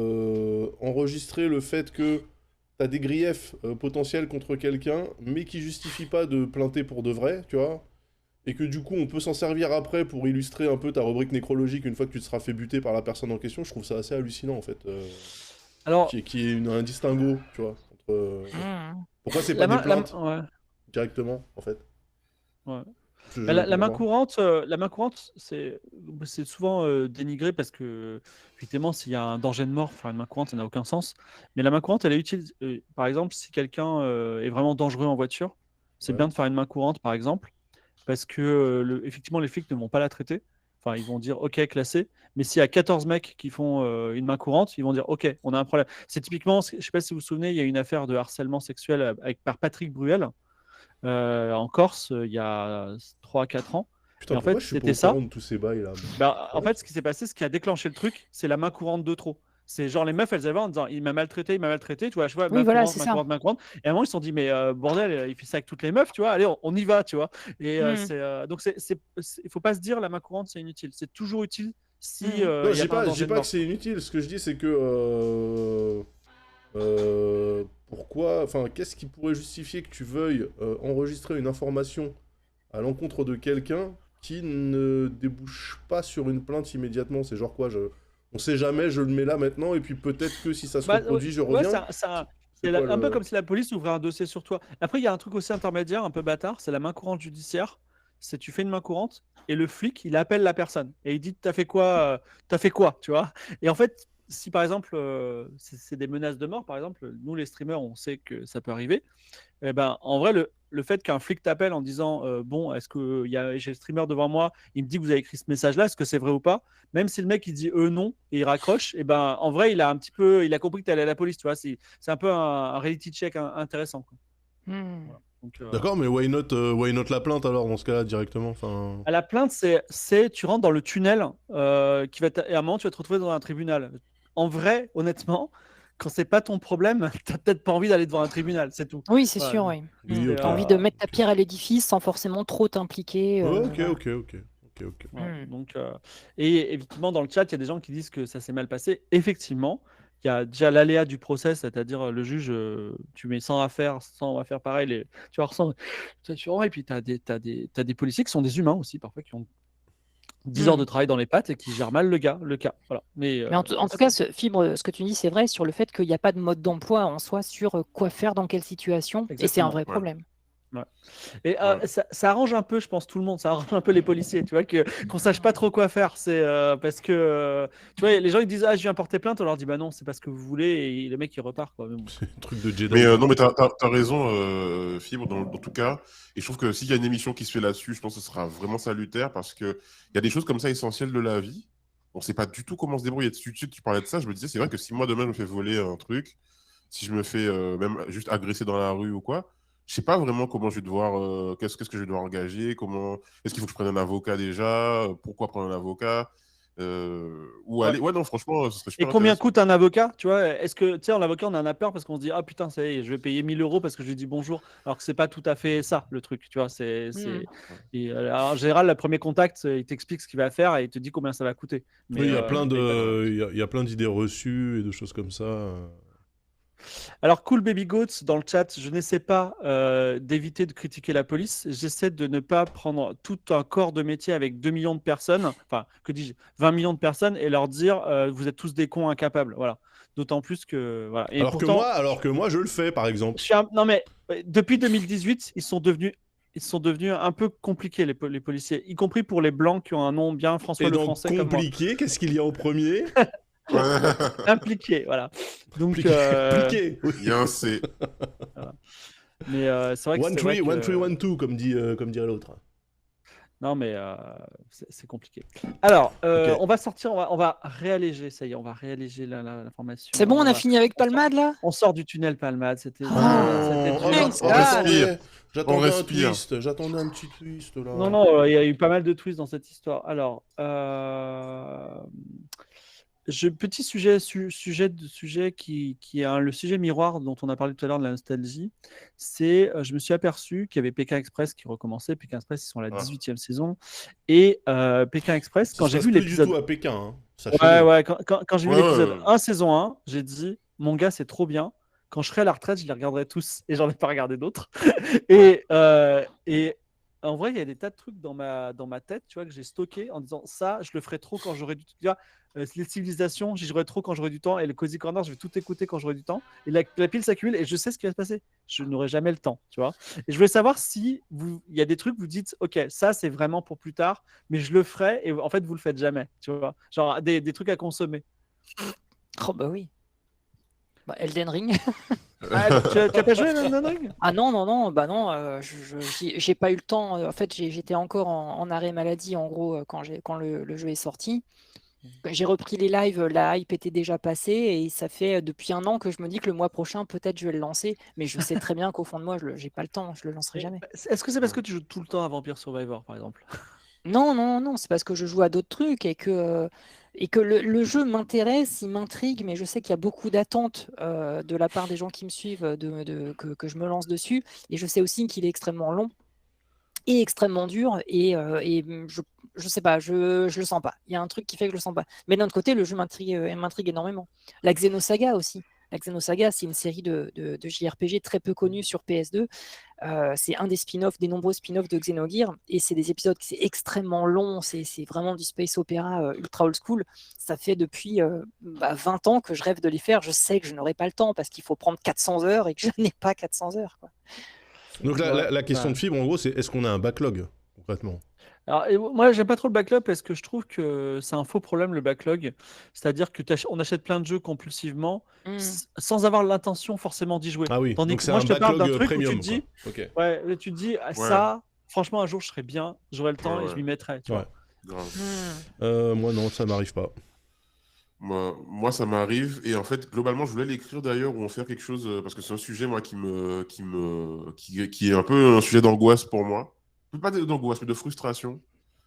enregistrer le fait que t'as des griefs potentiels contre quelqu'un, mais qui justifient pas de plainter pour de vrai, tu vois, et que du coup on peut s'en servir après pour illustrer un peu ta rubrique nécrologique une fois que tu te seras fait buter par la personne en question. Je trouve ça assez hallucinant, en fait. Alors, qui est un distinguo, tu vois, entre... Pourquoi c'est pas des plaintes directement, en fait. La main courante, c'est souvent dénigré parce que, effectivement, s'il y a un danger de mort, faire une main courante, ça n'a aucun sens. Mais la main courante, elle est utile. Par exemple, si quelqu'un est vraiment dangereux en voiture, c'est bien de faire une main courante, par exemple, parce que, effectivement, les flics ne vont pas la traiter. Enfin, ils vont dire OK, classé. Mais s'il y a 14 mecs qui font une main courante, ils vont dire OK, on a un problème. C'est typiquement, je ne sais pas si vous vous souvenez, il y a une affaire de harcèlement sexuel par Patrick Bruel. En Corse, il y a 3-4 ans. Putain, en fait, c'était ça. De tous ces bails, là. En fait, ce qui s'est passé, ce qui a déclenché le truc, c'est la main courante de trop. C'est genre les meufs, elles avaient en disant il m'a maltraité. Tu vois, je vois, main courante. Et à un moment, ils se sont dit mais bordel, il fait ça avec toutes les meufs, tu vois, allez, on y va, tu vois. Et donc, il faut pas se dire la main courante, c'est inutile. C'est toujours utile si. Non, je dis pas que c'est inutile. Ce que je dis, c'est que. Pourquoi, qu'est-ce qui pourrait justifier que tu veuilles enregistrer une information à l'encontre de quelqu'un qui ne débouche pas sur une plainte immédiatement? C'est genre quoi, on sait jamais, je le mets là maintenant, et puis peut-être que si ça se reproduit, je reviens. C'est un peu comme si la police ouvrait un dossier sur toi. Après, il y a un truc aussi intermédiaire, un peu bâtard, c'est la main courante judiciaire. C'est tu fais une main courante et le flic, il appelle la personne et il dit t'as fait quoi, tu vois. Et en fait, si par exemple, c'est des menaces de mort, par exemple, nous les streamers, on sait que ça peut arriver. Eh ben, en vrai, le fait qu'un flic t'appelle en disant bon, est-ce que j'ai le streamer devant moi, il me dit que vous avez écrit ce message-là, est-ce que c'est vrai ou pas? Même si le mec il dit non et il raccroche, et ben en vrai, il a compris que tu allais à la police, tu vois. C'est un peu un reality check intéressant, quoi. Voilà. Donc, D'accord, mais why not la plainte alors dans ce cas-là directement, enfin. À la plainte, c'est tu rentres dans le tunnel et à un moment tu vas te retrouver dans un tribunal. En vrai, honnêtement, quand c'est pas ton problème, t'as peut-être pas envie d'aller devant un tribunal, c'est tout. Oui, c'est sûr, oui. Oui, T'as envie de mettre ta pierre à l'édifice sans forcément trop t'impliquer. Ok. Voilà. Donc, et effectivement, dans le chat, il y a des gens qui disent que ça s'est mal passé. Effectivement, il y a déjà l'aléa du procès, c'est-à-dire le juge, tu mets 100 affaires pareil, tu vas ressentir. Et puis, tu as des policiers qui sont des humains aussi, parfois, qui ont 10 heures de travail dans les pattes et qui gèrent mal le cas. Voilà. Mais en tout cas, Fibre, ce que tu dis, c'est vrai sur le fait qu'il n'y a pas de mode d'emploi en soi sur quoi faire dans quelle situation. Exactement. Et c'est un vrai problème. Ouais. Et ça arrange un peu, je pense, tout le monde. Ça arrange un peu les policiers, tu vois, qu'on sache pas trop quoi faire. C'est parce que, tu vois, les gens ils disent je viens porter plainte. On leur dit non, c'est pas ce que vous voulez. Et le mec il repart, quoi. C'est un truc de Jedi. Mais non, mais t'as raison, Fibre, dans tout cas. Et je trouve que s'il y a une émission qui se fait là-dessus, je pense que ce sera vraiment salutaire parce qu'il y a des choses comme ça essentielles de la vie. On sait pas du tout comment se débrouiller. Tu parlais de ça, je me disais, c'est vrai que si moi demain je me fais voler un truc, si je me fais même juste agresser dans la rue ou quoi, je sais pas vraiment comment je vais devoir, qu'est-ce que je vais devoir engager, est-ce qu'il faut que je prenne un avocat déjà, pourquoi prendre un avocat, ou aller. Ouais, non, franchement, ce serait super. Et combien coûte un avocat, tu vois? Est-ce que, tu sais, en avocat, on en a peur parce qu'on se dit ah putain, ça y est, je vais payer 1 000 € parce que je lui dis bonjour, alors que c'est pas tout à fait ça le truc, tu vois. Et, en général, le premier contact, il t'explique ce qu'il va faire et il te dit combien ça va coûter. Mais oui, il y a plein d'idées reçues et de choses comme ça. Alors, Cool Baby Goats dans le chat, je n'essaie pas d'éviter de critiquer la police. J'essaie de ne pas prendre tout un corps de métier avec 2 millions de personnes, enfin, que dis-je, 20 millions de personnes et leur dire vous êtes tous des cons incapables. Voilà. D'autant plus que. Voilà. Et alors que moi, je le fais, par exemple. Non, mais depuis 2018, ils sont devenus un peu compliqués, les policiers, y compris pour les blancs qui ont un nom bien François le Français. Compliqué, qu'est-ce qu'il y a au premier? Impliqué, voilà. Donc, impliqué, oui. Bien, c'est. Voilà. Mais c'est vrai que 1-3-1-2, comme dirait l'autre. Non, mais c'est compliqué. Alors, on va sortir, on va réalléger, ça y est, on va réalléger l'information. C'est bon, on a fini avec Palmade, là? On sort du tunnel Palmade, c'était... J'attendais un twist, j'attendais un petit twist, là. Non, il y a eu pas mal de twists dans cette histoire. Alors, petit sujet qui est le sujet miroir dont on a parlé tout à l'heure de la nostalgie, c'est je me suis aperçu qu'il y avait Pékin Express qui recommençait. Pékin Express, ils sont à la 18e saison. Et Pékin Express, quand j'ai vu l'épisode... du tout à Pékin, hein. Ouais, quand j'ai vu l'épisode 1, saison 1, j'ai dit, mon gars, c'est trop bien. Quand je serai à la retraite, je les regarderai tous. Et j'en ai pas regardé d'autres. Et en vrai, il y a des tas de trucs dans ma tête, tu vois, que j'ai stocké en disant ça, je le ferai trop quand j'aurai du temps. Tu vois, les civilisations, j'y jouerai trop quand j'aurai du temps. Et le Cozy Corner, je vais tout écouter quand j'aurai du temps. Et la pile s'accumule et je sais ce qui va se passer. Je n'aurai jamais le temps, tu vois. Et je voulais savoir si il y a des trucs, vous dites, ok, ça c'est vraiment pour plus tard, mais je le ferai. Et en fait, vous le faites jamais, tu vois. Genre des trucs à consommer. Oh bah oui. Bah, Elden Ring. Tu as pas joué à Elden Ring? Ah non, bah non, j'ai pas eu le temps. En fait, j'étais encore en arrêt maladie, en gros, quand le jeu est sorti. J'ai repris les lives, la hype était déjà passée, et ça fait depuis 1 an que je me dis que le mois prochain, peut-être je vais le lancer, mais je sais très bien qu'au fond de moi, j'ai pas le temps, je le lancerai jamais. Est-ce que c'est parce que tu joues tout le temps à Vampire Survivor, par exemple? Non, c'est parce que je joue à d'autres trucs et que le jeu m'intéresse, il m'intrigue, mais je sais qu'il y a beaucoup d'attentes de la part des gens qui me suivent que je me lance dessus. Et je sais aussi qu'il est extrêmement long et extrêmement dur. Et je sais pas, je le sens pas. Il y a un truc qui fait que je le sens pas. Mais d'un autre côté, le jeu m'intrigue énormément. La Xenosaga aussi. La Xenosaga, c'est une série de JRPG très peu connue sur PS2. C'est un des spin-offs, des nombreux spin-offs de Xenogears, et c'est des épisodes qui c'est extrêmement long, c'est vraiment du space opéra ultra old school. Ça fait depuis 20 ans que je rêve de les faire. Je sais que je n'aurai pas le temps parce qu'il faut prendre 400 heures et que je n'ai pas 400 heures. Quoi. Donc la question de Fibre, en gros, c'est est-ce qu'on a un backlog, concrètement? Alors, moi, j'aime pas trop le backlog parce que je trouve que c'est un faux problème, le backlog. C'est-à-dire que on achète plein de jeux compulsivement sans avoir l'intention forcément d'y jouer. Ah oui, Tandis donc que c'est moi, un je te parle d'un backlog truc premium. où tu te dis, Ok. ouais, tu te dis ça, franchement, un jour, je serais bien, j'aurais le temps et je m'y mettrais. Tu vois. Moi, non, ça m'arrive pas. Moi, ça m'arrive, et en fait, globalement, je voulais l'écrire d'ailleurs ou en faire quelque chose, parce que c'est un sujet, moi, qui est un peu un sujet d'angoisse pour moi. Pas d'angoisse, mais de frustration.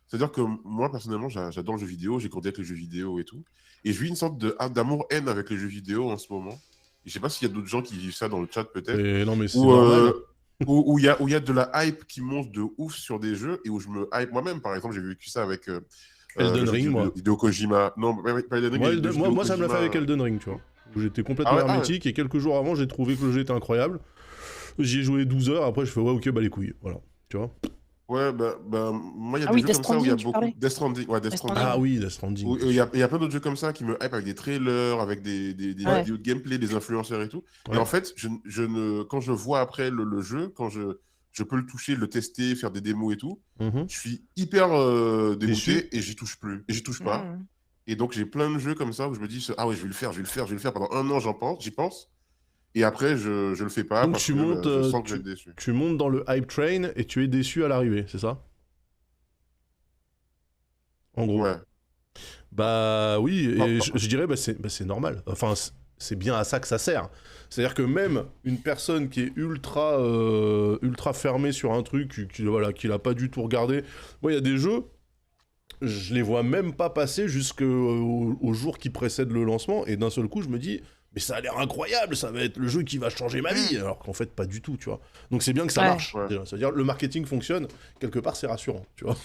C'est-à-dire que moi, personnellement, j'adore le jeu vidéo, j'ai grandi avec les jeux vidéo et tout, et je vis une sorte d'amour-haine avec les jeux vidéo en ce moment. Et je sais pas s'il y a d'autres gens qui vivent ça dans le chat, peut-être. Non, mais c'est normal. Où il y a de la hype qui monte de ouf sur des jeux, et où je me hype moi-même. Par exemple, j'ai vécu ça avec... Elden Ring, moi. Hideo Kojima. Non, pas Elden Ring. Moi, ça me l'a fait avec Elden Ring, tu vois. Où j'étais complètement hermétique et quelques jours avant, j'ai trouvé que le jeu était incroyable. J'y ai joué 12 heures, après je fais ouais, ok, bah les couilles, voilà. Tu vois. Ouais, moi, il y a des jeux comme ça où il y a beaucoup. Death Stranding. Ouais, Death Stranding. Ah oui, Death Stranding. Il y a plein d'autres jeux comme ça qui me hype avec des trailers, avec des vidéos de gameplay, des influenceurs et tout. Ouais. Et en fait, quand je vois après le jeu, quand je peux le toucher, le tester, faire des démos et tout, je suis hyper dégoûté et j'y touche plus. Et j'y touche pas. Et donc, j'ai plein de jeux comme ça où je me dis, ah ouais, je vais le faire. Pendant un an, j'y pense. Et après, je le fais pas. Donc, parce que je sens que je vais être déçu. Tu montes dans le hype train et tu es déçu à l'arrivée, c'est ça? En gros. Ouais. Bah oui, et je dirais, c'est normal. Enfin, c'est bien à ça que ça sert. C'est-à-dire que même une personne qui est ultra fermée sur un truc, qui l'a pas du tout regardé, moi, il y a des jeux, je les vois même pas passer jusqu'au jour qui précède le lancement, et d'un seul coup, je me dis, mais ça a l'air incroyable, ça va être le jeu qui va changer ma vie, alors qu'en fait, pas du tout, tu vois. Donc c'est bien que ça marche. Ouais. C'est-à-dire, le marketing fonctionne, quelque part, c'est rassurant, tu vois.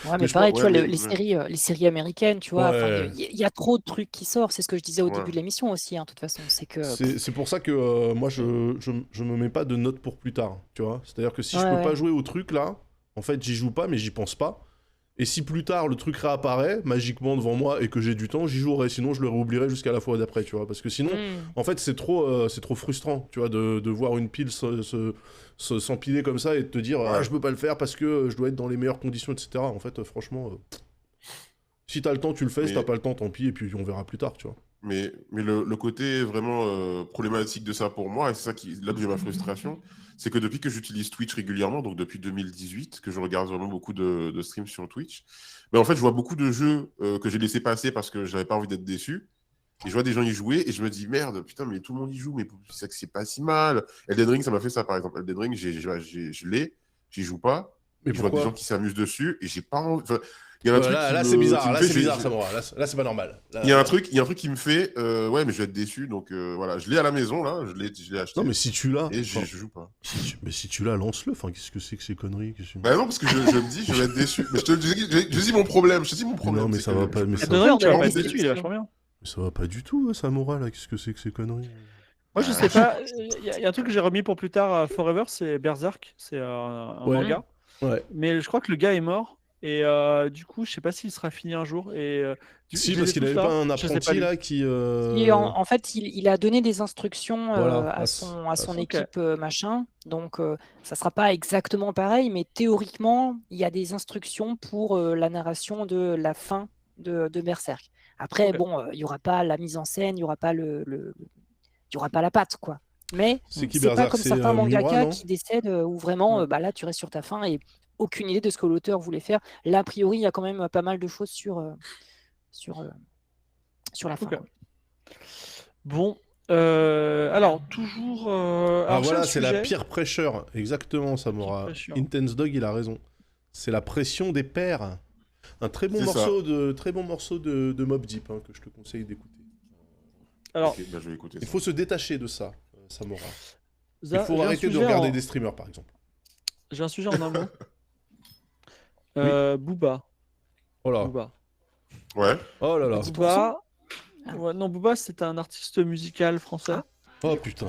Ouais, mais pareil, tu vois, les séries américaines, tu vois, il y a trop de trucs qui sortent, c'est ce que je disais au début de l'émission aussi, de toute façon, c'est pour ça que moi, je me mets pas de notes pour plus tard, tu vois. C'est-à-dire que si je peux pas jouer au truc, là, en fait, j'y joue pas, mais j'y pense pas. Et si plus tard, le truc réapparaît, magiquement devant moi, et que j'ai du temps, j'y jouerai, sinon je le réoublierai jusqu'à la fois d'après, tu vois. Parce que sinon, en fait, c'est trop frustrant, tu vois, de voir une pile s'empiler comme ça et de te dire ah, je peux pas le faire parce que je dois être dans les meilleures conditions, etc. En fait, franchement, si t'as le temps, tu le fais, si t'as pas le temps, tant pis, et puis on verra plus tard, tu vois. Mais le côté vraiment problématique de ça pour moi, et c'est ça là où j'ai ma frustration, c'est que depuis que j'utilise Twitch régulièrement, donc depuis 2018, que je regarde vraiment beaucoup de streams sur Twitch, en fait, je vois beaucoup de jeux que j'ai laissé passer parce que j'avais pas envie d'être déçu. Et je vois des gens y jouer et je me dis merde, putain, mais tout le monde y joue, mais c'est pas si mal. Elden Ring, ça m'a fait ça par exemple. Elden Ring, j'y joue pas. Mais je vois des gens qui s'amusent dessus et j'ai pas envie. Enfin, il y a un truc là c'est bizarre, là c'est bizarre, Samora. Là c'est pas normal. Il y a un truc qui me fait ouais, mais je vais être déçu, donc voilà, je l'ai à la maison là, je l'ai acheté. Non, mais si tu l'as, et je joue pas. Mais si tu l'as, lance-le. Enfin, qu'est-ce que c'est que ces conneries? Bah non, parce que je me dis, je vais être déçu. Mais je dis mon problème. Non, mais ça va pas. Mais ça va pas être déçu, il est vachement bien. Mais ça va pas du tout, Samora, là. Qu'est-ce que c'est que ces conneries? Moi, je sais pas. Il y a un truc que j'ai remis pour plus tard à Forever, c'est Berserk. C'est un manga. Ouais. Mais je crois que le gars est mort. Et du coup, je sais pas s'il sera fini un jour. Et si, parce qu'il avait pas un apprenti là qui. En fait, il a donné des instructions à son équipe machin. Donc, ça sera pas exactement pareil, mais théoriquement, il y a des instructions pour la narration de la fin de Berserk. Après, bon, il y aura pas la mise en scène, il y aura pas il y aura pas la patte, quoi. Mais c'est pas comme certains mangaka qui décèdent où vraiment, là, tu restes sur ta fin et aucune idée de ce que l'auteur voulait faire. Là, a priori, il y a quand même pas mal de choses sur la fin. Okay. Bon, alors, toujours... voilà, c'est la peer pressure. Exactement, Samora. Intense Dog, il a raison. C'est la pression des pairs. Un très bon morceau de Mobb Deep que je te conseille d'écouter. Alors, okay, je vais écouter il faut se détacher de ça, Samora. Il faut arrêter de regarder des streamers, par exemple. J'ai un sujet en un mot. Booba. Oh là. Booba. Ouais. Oh là là. Booba, c'est un artiste musical français. Oh putain.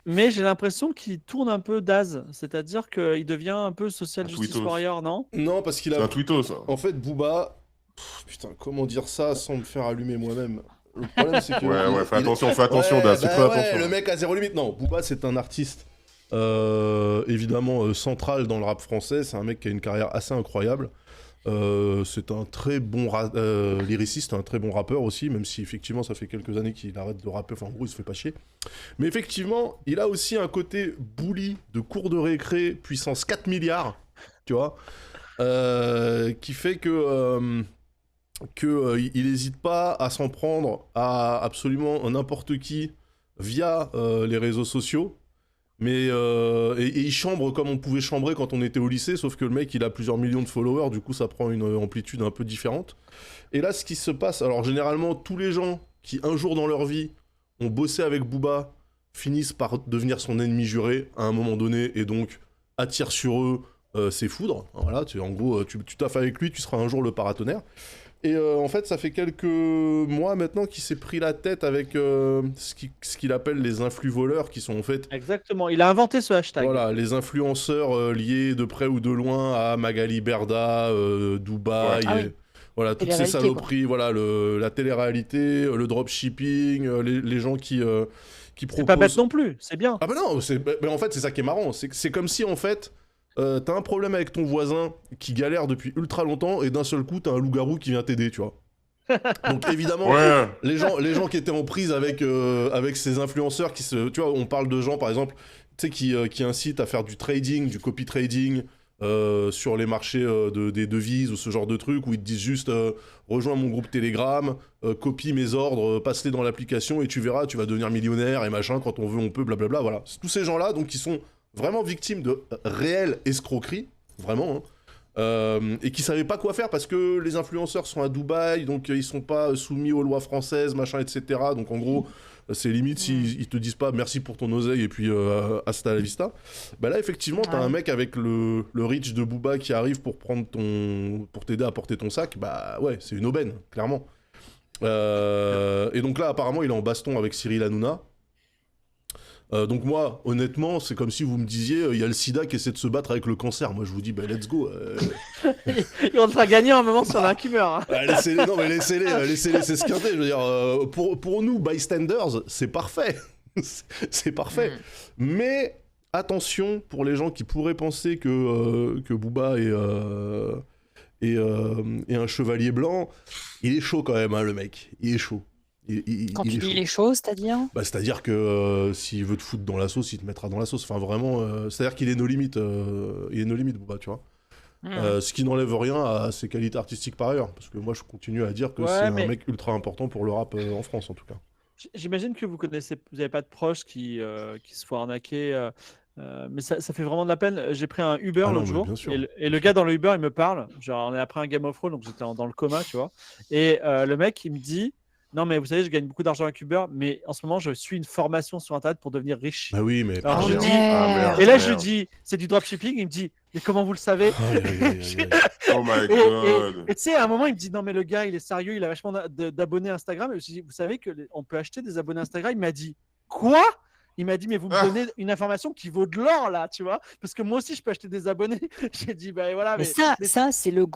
Mais j'ai l'impression qu'il tourne un peu Daz, c'est-à-dire qu'il devient un peu social Un justice tweetos. warrior, non? Non, parce qu'il C'est a... un tweetos, ça. En fait, Booba... Putain, comment dire ça sans me faire allumer moi-même? Le problème, c'est que... Ouais, fais attention, Ouais, Daz, fais très ouais, attention. le mec a zéro limite. Non, Booba, c'est un artiste évidemment central dans le rap français. C'est un mec qui a une carrière assez incroyable. C'est un très bon lyriciste, un très bon rappeur aussi, même si effectivement ça fait quelques années qu'il arrête de rapper, enfin en gros il se fait pas chier. Mais effectivement, il a aussi un côté bully de cours de récré, puissance 4 milliards, tu vois, qui fait que il n'hésite pas à s'en prendre à absolument n'importe qui via les réseaux sociaux. Mais et il chambre comme on pouvait chambrer quand on était au lycée, sauf que le mec il a plusieurs millions de followers, du coup ça prend une amplitude un peu différente. Et là ce qui se passe, alors généralement tous les gens qui un jour dans leur vie ont bossé avec Booba finissent par devenir son ennemi juré à un moment donné et donc attirent sur eux ses foudres. Voilà, en gros tu taffes avec lui, tu seras un jour le paratonnerre. Et en fait, ça fait quelques mois maintenant qu'il s'est pris la tête avec ce qu'il appelle les influx voleurs, qui sont en fait... Exactement, il a inventé ce hashtag. Voilà, les influenceurs liés de près ou de loin à Magali Berda, Dubaï, Ouais. Ah oui. voilà, toutes ces Télé-réalité, saloperies, voilà, la télé-réalité, le dropshipping, les gens qui C'est proposent... pas bête non plus, c'est bien. Ah bah non, mais en fait c'est ça qui est marrant, c'est comme si en fait t'as un problème avec ton voisin qui galère depuis ultra longtemps et d'un seul coup t'as un loup-garou qui vient t'aider, tu vois. Donc évidemment, Ouais. les gens qui étaient en prise avec ces influenceurs qui se... Tu vois, on parle de gens par exemple, tu sais, qui incitent à faire du trading, du copy trading sur les marchés des devises ou ce genre de trucs, où ils te disent juste rejoins mon groupe Telegram, copie mes ordres, passe-les dans l'application et tu verras, tu vas devenir millionnaire et machin, quand on veut on peut, blablabla, voilà. C'est tous ces gens-là donc qui sont vraiment victimes de réelles escroqueries, vraiment, hein, et qui savaient pas quoi faire parce que les influenceurs sont à Dubaï, donc ils sont pas soumis aux lois françaises, machin, etc. Donc en gros, c'est limite s'ils ils te disent pas merci pour ton oseille et puis hasta la vista. Bah là, effectivement, t'as un mec avec le reach de Booba qui arrive pour pour t'aider à porter ton sac. Bah ouais, c'est une aubaine, clairement. Et donc là, apparemment, il est en baston avec Cyril Hanouna. Donc moi, honnêtement, c'est comme si vous me disiez, il y a le sida qui essaie de se battre avec le cancer. Moi, je vous dis, bah let's go. Il va te gagner un moment sur l'incubeur. Hein. Laissez-les, non mais laissez-les s'esquinter. Je veux dire, pour nous, bystanders, c'est parfait. C'est parfait. Mais attention, pour les gens qui pourraient penser que Booba est un chevalier blanc, il est chaud quand même, hein, le mec. Il est chaud. Quand tu dis les choses, c'est-à-dire bah, c'est-à-dire que s'il veut te foutre dans la sauce, il te mettra dans la sauce. Enfin, vraiment, c'est-à-dire qu'il est nos limites. Il est nos limites, Booba, tu vois. Ce qui n'enlève rien à ses qualités artistiques par ailleurs. Parce que moi, je continue à dire que c'est un mec ultra important pour le rap en France, en tout cas. J'imagine que vous n'avez pas de proches qui se font arnaquer. Mais ça fait vraiment de la peine. J'ai pris un Uber l'autre jour et le gars dans le Uber, il me parle. Genre, on est après un Game of Thrones, donc j'étais dans le coma, tu vois. Et le mec, il me dit... Non, mais vous savez, je gagne beaucoup d'argent avec Uber, mais en ce moment, je suis une formation sur Internet pour devenir riche. Bah oui, mais... Alors, merde. Merde, et là, je lui dis, c'est du dropshipping. Il me dit, mais comment vous le savez? Oh my god. Et tu sais, à un moment, il me dit, non, mais le gars, il est sérieux, il a vachement d'abonnés Instagram. Et je lui dis, vous savez qu'on peut acheter des abonnés Instagram? Il m'a dit, quoi? Il m'a dit, mais vous me donnez une information qui vaut de l'or, là, tu vois? Parce que moi aussi, je peux acheter des abonnés. J'ai dit, bah voilà. Mais ça c'est le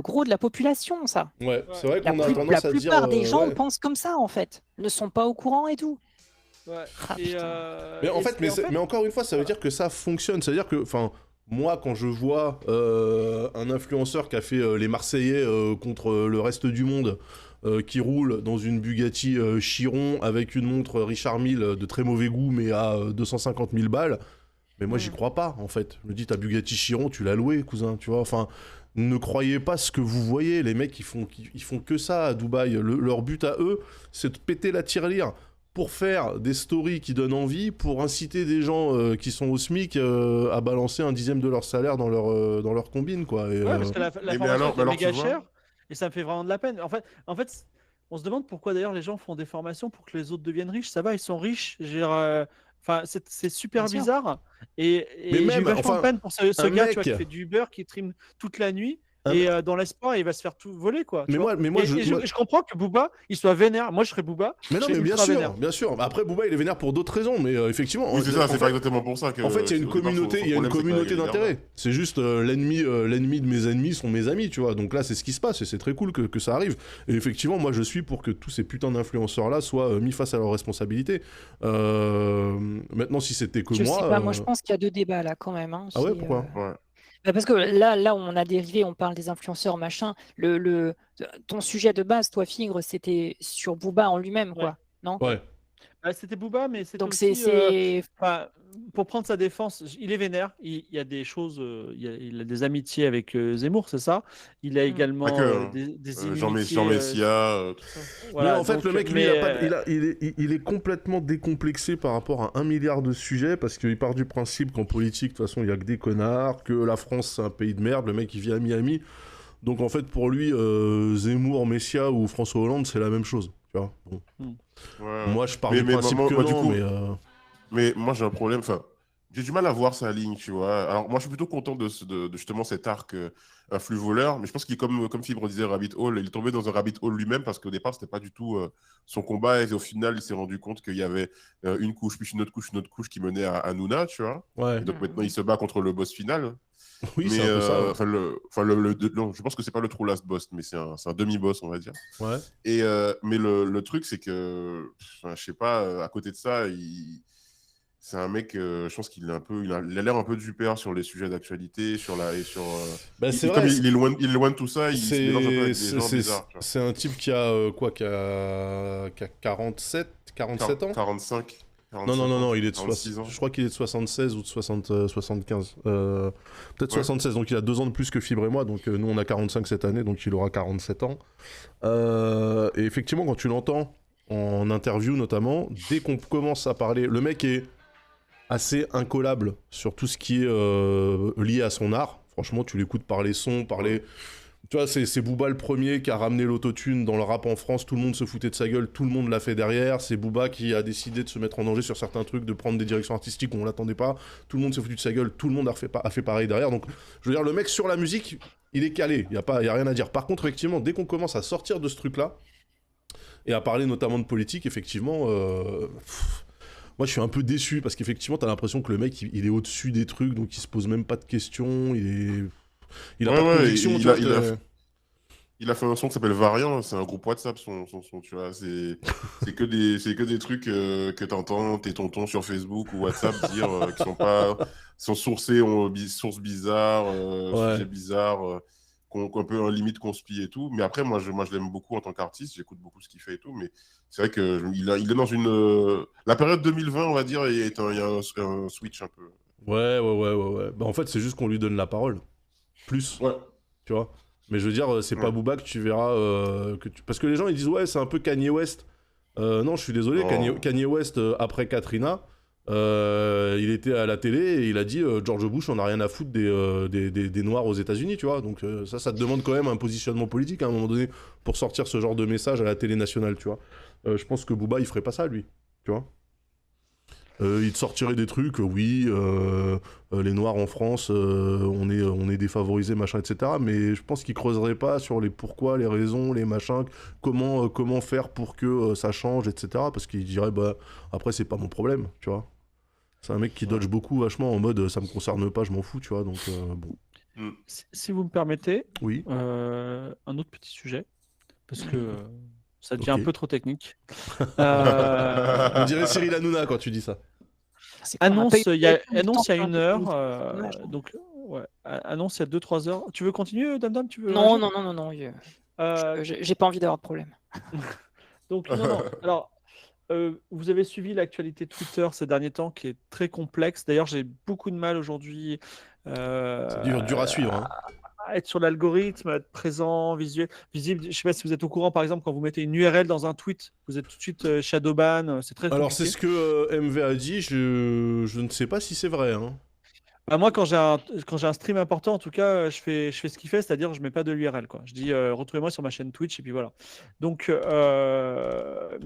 gros de la population, ça. Ouais, c'est vrai qu'on a tendance à dire... La plupart des gens pensent comme ça, en fait. Ne sont pas au courant et tout. Ouais. Mais en fait, mais encore une fois, ça veut dire que ça fonctionne. Ça veut dire que... Enfin, moi, quand je vois un influenceur qui a fait les Marseillais contre le reste du monde... qui roule dans une Bugatti Chiron avec une montre Richard Mille de très mauvais goût mais à 250 000 balles, mais moi j'y crois pas en fait. Je me dis ta Bugatti Chiron tu l'as louée cousin, tu vois, enfin ne croyez pas ce que vous voyez, les mecs ils font que ça à Dubaï, leur but à eux c'est de péter la tirelire pour faire des stories qui donnent envie, pour inciter des gens qui sont au SMIC à balancer 1/10 de leur salaire dans leur combine quoi. Et, ouais, parce que la formation est méga chère. Et ça me fait vraiment de la peine. En fait, on se demande pourquoi d'ailleurs les gens font des formations pour que les autres deviennent riches. Ça va, ils sont riches. Enfin, c'est super bizarre. Et j'ai eu vachement de peine pour ce gars tu vois, qui fait du Uber, qui trime toute la nuit. Et dans l'espoir, il va se faire tout voler, quoi. Mais moi, je comprends que Booba, il soit vénère. Moi, je serais Booba. Mais non, mais bien sûr. Après, Booba, il est vénère pour d'autres raisons, mais effectivement. Oui, c'est ça, c'est pas exactement pour ça que. En fait, il y a une communauté d'intérêt. C'est juste l'ennemi de mes ennemis sont mes amis, tu vois. Donc là, c'est ce qui se passe et c'est très cool que ça arrive. Et effectivement, moi, je suis pour que tous ces putains d'influenceurs-là soient mis face à leurs responsabilités. Maintenant, si c'était que je moi. Sais pas, moi, je pense qu'il y a 2 débats là quand même. Hein. Ah ouais, pourquoi Parce que là, on a dérivé, on parle des influenceurs, machin. Ton sujet de base, toi, Fingre, c'était sur Booba en lui-même, quoi, non? Ouais. C'était Booba, mais c'était Donc aussi... pour prendre sa défense, il est vénère. Il y a des choses... il a des amitiés avec Zemmour, c'est ça. Il a également des Jean Messia, tout ça. Voilà, mais en fait, le mec, lui, il est complètement décomplexé par rapport à 1 milliard de sujets, parce qu'il part du principe qu'en politique, de toute façon, il n'y a que des connards, que la France, c'est un pays de merde, le mec, il vit à Miami. Donc, en fait, pour lui, Zemmour, Messia ou François Hollande, c'est la même chose. Tu vois, bon. Ouais. Moi, je pars du principe que non, mais moi, j'ai un problème. Enfin, j'ai du mal à voir sa ligne, tu vois. Alors, moi, je suis plutôt content de justement cet arc un flux voleur, mais je pense qu'il, comme Fibre disait, Rabbit Hole, il est tombé dans un Rabbit Hole lui-même parce qu'au départ, c'était pas du tout son combat, et au final, il s'est rendu compte qu'il y avait une couche, puis une autre couche qui menait à Nouna, tu vois. Ouais. Et donc maintenant, il se bat contre le boss final. Oui, c'est un peu ça. Ouais. Non, je pense que c'est pas le true last boss, mais c'est un demi-boss, on va dire. Ouais. Et mais le truc, c'est que, je sais pas, à côté de ça, c'est un mec, je pense qu'il est il a l'air un peu du père sur les sujets d'actualité, c'est vrai. Comme il est loin de tout ça, il se mélange un peu avec des gens bizarres. C'est un type qui a 47 ans 45. Non, il est de 46 ans. Je crois qu'il est de 76 ou de 75. Peut-être 76, donc il a 2 ans de plus que Fibre et moi, donc nous on a 45 cette année, donc il aura 47 ans. Et effectivement, quand tu l'entends en interview notamment, dès qu'on commence à parler, le mec est assez incollable sur tout ce qui est lié à son art. Franchement, tu l'écoutes parler son, parler... Tu vois, c'est Booba le premier qui a ramené l'autotune dans le rap en France, tout le monde se foutait de sa gueule, tout le monde l'a fait derrière, c'est Booba qui a décidé de se mettre en danger sur certains trucs, de prendre des directions artistiques où on l'attendait pas, tout le monde s'est foutu de sa gueule, tout le monde a fait pareil derrière, donc je veux dire, le mec sur la musique, il est calé, y a rien à dire. Par contre, effectivement, dès qu'on commence à sortir de ce truc-là, et à parler notamment de politique, effectivement... Moi, je suis un peu déçu, parce qu'effectivement, t'as l'impression que le mec, il est au-dessus des trucs, donc il se pose même pas de questions, il a pas de conviction, il a fait un son qui s'appelle Variant, c'est un groupe WhatsApp, son tu vois, c'est que des trucs que t'entends tes tontons sur Facebook ou WhatsApp dire qui sont sourcés, sources bizarres, sujets bizarres, qu'on peut en limite conspi et tout. Mais après, moi je l'aime beaucoup en tant qu'artiste, j'écoute beaucoup ce qu'il fait et tout, mais c'est vrai qu'il est dans la période 2020, on va dire, il y a un switch un peu. Ouais. Bah, en fait, c'est juste qu'on lui donne la parole. Plus. Ouais. Tu vois. Mais je veux dire, c'est pas Booba que tu verras... Parce que les gens, ils disent, ouais, c'est un peu Kanye West. Non, je suis désolé, Kanye West, après Katrina, il était à la télé et il a dit, George Bush, on a rien à foutre des Noirs aux États-Unis, tu vois. Donc ça te demande quand même un positionnement politique, à un moment donné, pour sortir ce genre de message à la télé nationale, tu vois. Je pense que Booba, il ferait pas ça, lui, tu vois. Il te sortirait des trucs, oui, les Noirs en France, on est défavorisés, machin, etc. Mais je pense qu'il creuserait pas sur les pourquoi, les raisons, les machins, comment faire pour que ça change, etc. Parce qu'il dirait, bah, après, c'est pas mon problème, tu vois. C'est un mec qui dodge beaucoup, vachement, en mode, ça me concerne pas, je m'en fous, tu vois, donc bon. Si vous me permettez, oui. Un autre petit sujet, parce que... ça devient un peu trop technique. On dirait Cyril Hanouna quand tu dis ça. Annonce il y a 1 heure. Donc, ouais, annonce il y a 2-3 heures. Tu veux continuer, Dame tu veux Non. J'ai pas envie d'avoir de problème. Donc, non. Alors, vous avez suivi l'actualité Twitter ces derniers temps qui est très complexe. D'ailleurs, j'ai beaucoup de mal aujourd'hui. C'est dur à suivre. Hein. Être sur l'algorithme, être présent, visible. Je ne sais pas si vous êtes au courant, par exemple, quand vous mettez une URL dans un tweet, vous êtes tout de suite shadowban, c'est très compliqué. Alors c'est ce que MV a dit, je ne sais pas si c'est vrai. Hein. Bah, moi, quand j'ai un stream important, en tout cas, je fais ce qu'il fait, c'est-à-dire je mets pas de l'URL, quoi. Je dis retrouvez-moi sur ma chaîne Twitch et puis voilà. Donc,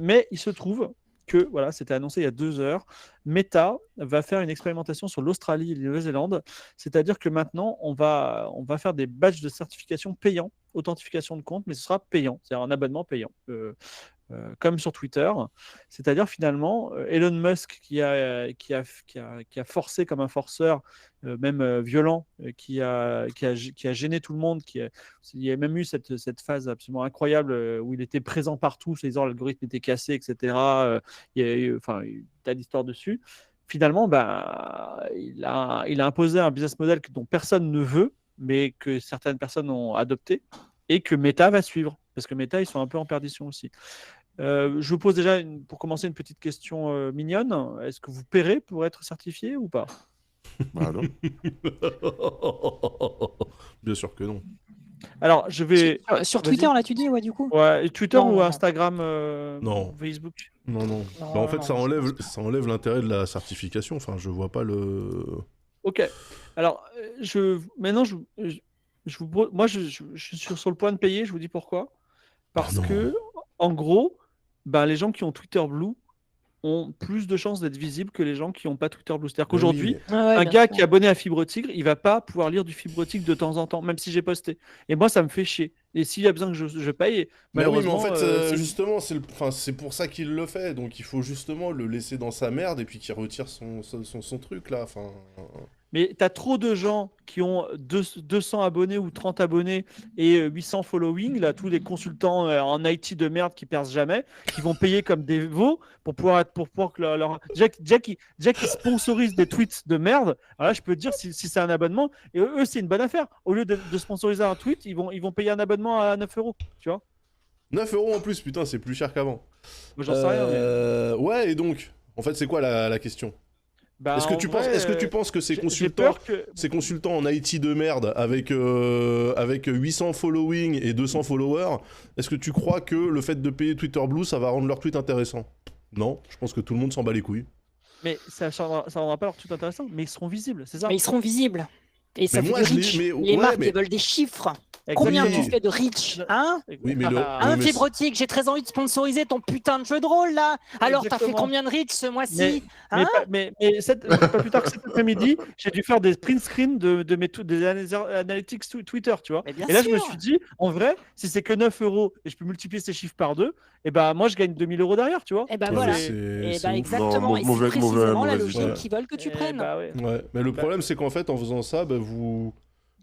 mais il se trouve que, voilà, c'était annoncé il y a 2 heures, Meta va faire une expérimentation sur l'Australie et la Nouvelle-Zélande, c'est-à-dire que maintenant, on va faire des badges de certification payants, authentification de compte, mais ce sera payant, c'est-à-dire un abonnement payant. Comme sur Twitter, c'est-à-dire finalement Elon Musk qui a forcé comme un forceur, même violent, qui a gêné tout le monde, il y a même eu cette phase absolument incroyable où il était présent partout, ces disant l'algorithme était cassé, etc. Il y a eu, enfin, tas d'histoires dessus. Finalement, il a imposé un business model dont personne ne veut, mais que certaines personnes ont adopté, et que Meta va suivre, parce que Meta, ils sont un peu en perdition aussi. Je vous pose déjà, pour commencer, une petite question mignonne. Est-ce que vous paierez pour être certifié ou pas? Bah non. Bien sûr que non. Alors, je vais... Sur Twitter, là, tu dis, ouais, du coup? Ouais, Twitter Non, ou non. Instagram, Non. Facebook? Non. Non, En fait, non, ça je enlève l'intérêt de la certification. Enfin, je vois pas le... Ok. Alors, maintenant, moi, je suis sur le point de payer. Je vous dis pourquoi. Parce non. que, en gros, les gens qui ont Twitter Blue ont plus de chances d'être visibles que les gens qui n'ont pas Twitter Blue. C'est-à-dire qu'aujourd'hui, un gars qui est abonné à Fibre Tigre, il va pas pouvoir lire du Fibre Tigre de temps en temps, même si j'ai posté. Et moi, ça me fait chier. Et s'il y a besoin que je paye, malheureusement... Mais oui, mais en fait, justement, c'est pour ça qu'il le fait. Donc il faut justement le laisser dans sa merde et puis qu'il retire son truc, là. Enfin... Mais tu as trop de gens qui ont 200 abonnés ou 30 abonnés et 800 following, là, tous les consultants en IT de merde qui percent jamais, qui vont payer comme des veaux pour pouvoir que leur... Déjà qui sponsorisent des tweets de merde. Alors là, je peux te dire si c'est un abonnement, et eux, c'est une bonne affaire. Au lieu de sponsoriser un tweet, ils vont payer un abonnement à 9 €, tu vois. 9 € en plus, putain, c'est plus cher qu'avant. Moi, j'en sais rien. Mais... Ouais, et donc, en fait, c'est quoi la question? Est-ce que tu penses que ces consultants en IT de merde avec 800 following et 200 followers, est-ce que tu crois que le fait de payer Twitter Blue, ça va rendre leur tweet intéressant? Non, je pense que tout le monde s'en bat les couilles. Mais ça rendra pas leur tweet intéressant, mais ils seront visibles, c'est ça? Mais ils seront visibles. Et ça Mais fait moi, du je reach. l'ai- mais- Les ouais, marques, mais- elles veulent des chiffres. Exactement. Combien tu fais de reach, hein? Oui, mais Un mais- Fibrotique, j'ai très envie de sponsoriser ton putain de jeu de rôle, là. Alors, t'as fait Exactement. combien de reach ce mois-ci? Mais Hein? pas plus tard que cet après-midi, j'ai dû faire des print screens des analytics Twitter, tu vois. Mais bien Et là, je me sûr. suis dit, en vrai, si c'est que 9 € et je peux multiplier ces chiffres par 2, et moi, je gagne 2000 € derrière, tu vois. Et ben Ouais, voilà. c'est Et ouf. ben exactement. Et c'est mauvais- précisément la mauvaise logique idée. qu'ils veulent que tu Et prennes. ouais. Ouais, mais le problème, c'est qu'en fait, en faisant ça,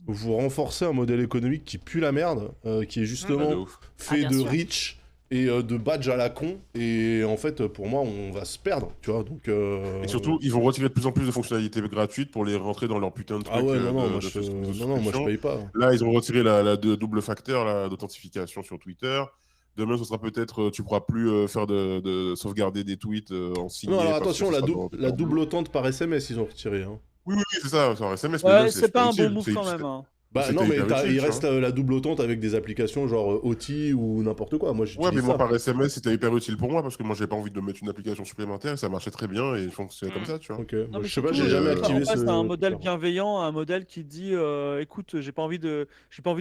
vous renforcez un modèle économique qui pue la merde, qui est Ah, de justement ouf. fait bien de sûr. reach et de badge à la con. Et en fait, pour moi, on va se perdre, tu vois. Donc, Et surtout, ils vont retirer de plus en plus de fonctionnalités gratuites pour les rentrer dans leur putain de truc. ah ouais, non, de moi je souscription. paye pas. Là, ils ont retiré la double facteur d'authentification sur Twitter. Demain, ce sera peut-être, tu pourras plus faire de sauvegarder des tweets en signé. Non, alors parce que attention, ce la sera dans- double authente par SMS, ils ont retiré. Hein. Oui, c'est ça, c'est un SMS. mais Ouais, là, c'est pas un bon utile, move c'est- quand même. Hein. Bah C'était non, mais hyper utile, il tu reste la double authente avec des applications genre OT ou n'importe quoi. Moi, Ouais, j'utilise mais moi, ça. par SMS, c'était hyper utile pour moi parce que moi, j'ai pas envie de mettre une application supplémentaire et ça marchait très bien et je fonctionnais comme ça, tu vois. Ok, Non, moi, mais je sais pas, surtout, j'ai jamais on activé on passe ce... à un modèle bienveillant, un modèle qui dit écoute, j'ai pas envie de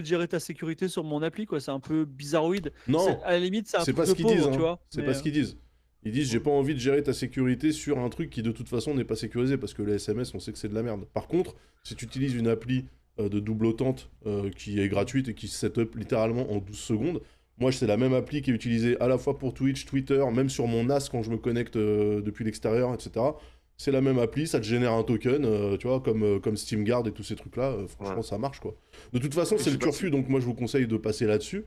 gérer ta sécurité sur mon appli, quoi. C'est un peu bizarroïde. Non, À la limite, c'est un c'est truc pas ce de qu'ils pauvre, disent. tu Hein. vois. C'est Mais, pas ce qu'ils disent. Ils disent j'ai pas envie de gérer ta sécurité sur un truc qui de toute façon n'est pas sécurisé parce que les SMS on sait que c'est de la merde. Par contre, si tu utilises une appli de double authente qui est gratuite et qui se set up littéralement en 12 secondes, moi c'est la même appli qui est utilisée à la fois pour Twitch, Twitter, même sur mon NAS quand je me connecte depuis l'extérieur, etc. C'est la même appli, ça te génère un token, tu vois, comme SteamGuard et tous ces trucs-là. Franchement, ça marche quoi. De toute façon, Et c'est je le sais pas turfu, donc moi je vous conseille de passer là-dessus.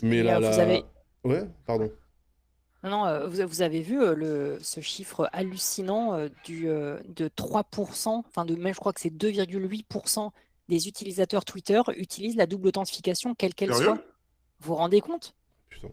Mais Et, là, vous avez- Ouais, pardon. Non, vous avez vu ce chiffre hallucinant de 3%, enfin même je crois que c'est 2,8% des utilisateurs Twitter utilisent la double authentification, quelle qu'elle Sérieux? soit. Vous vous rendez compte? Putain.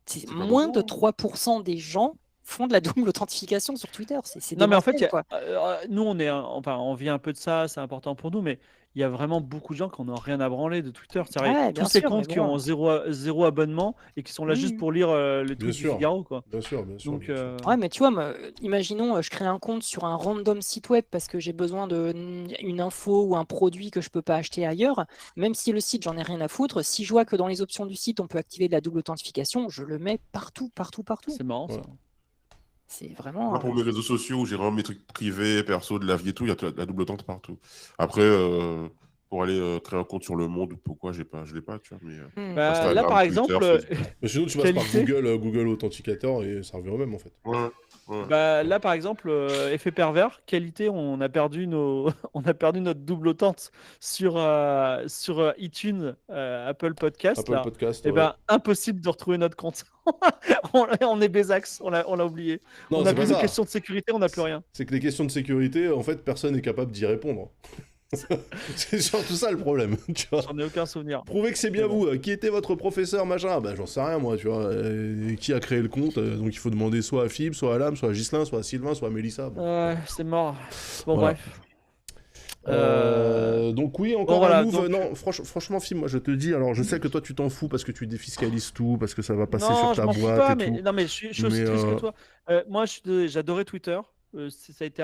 C'est pas moins de beaucoup, 3% des gens font de la double authentification sur Twitter. C'est Non, mais en fait, démentiel, quoi. nous, on vit un peu de ça, c'est important pour nous, mais il y a vraiment beaucoup de gens qui n'en ont rien à branler de Twitter. C'est vrai, Ouais, tous bien ces sûr, mais comptes qui bon. ont zéro abonnement et qui sont là juste pour lire les Bien tweets du sûr. Figaro, quoi. Bien sûr, bien sûr. Donc, bien sûr. Ouais, mais tu vois, imaginons, je crée un compte sur un random site web parce que j'ai besoin d'une info ou un produit que je peux pas acheter ailleurs. Même si le site, j'en ai rien à foutre, si je vois que dans les options du site, on peut activer de la double authentification, je le mets partout. c'est marrant, ça. Ouais. C'est Moi, vraiment. pour mes réseaux sociaux où j'ai vraiment mes trucs privés, perso, de la vie et tout, il y a la double authent partout. Après, pour aller créer un compte sur Le Monde ou pourquoi, je l'ai pas, tu vois. Mais Bah, là, Instagram, par Twitter, exemple, Facebook. Mais sinon, tu passes par qualité. Google Authenticator et ça revient au même en fait. Ouais, ouais. Bah, là, par exemple, effet pervers, qualité, on a perdu on a perdu notre double authente sur iTunes, Apple Podcast, Apple là. Podcast. Et Ouais. ben, impossible de retrouver notre compte. on est Bézax, on l'a oublié. Non, On c'est n'a plus pas de ça. questions de sécurité, on n'a plus rien. C'est que les questions de sécurité, en fait, personne n'est capable d'y répondre. C'est surtout ça le problème, tu vois. J'en ai aucun souvenir. Prouvez que c'est bien Mais bon. vous. Qui était votre professeur, machin? Bah, j'en sais rien, moi, tu vois. Qui a créé le compte? Donc, il faut demander soit à Philippe, soit à Lam, soit à Ghislain, soit à Sylvain, soit à Mélissa. Bon. C'est mort. Bon, Voilà. bref. Donc oui, Bon, encore voilà, un move. donc- Non, franchement, Phil, moi je te dis, alors je sais que toi tu t'en fous parce que tu défiscalises tout, parce que ça va passer Non, sur je ta m'en fous boîte pas, et mais tout. non, mais je suis aussi Mais, triste que toi. Moi, j'adorais Twitter. Ça a été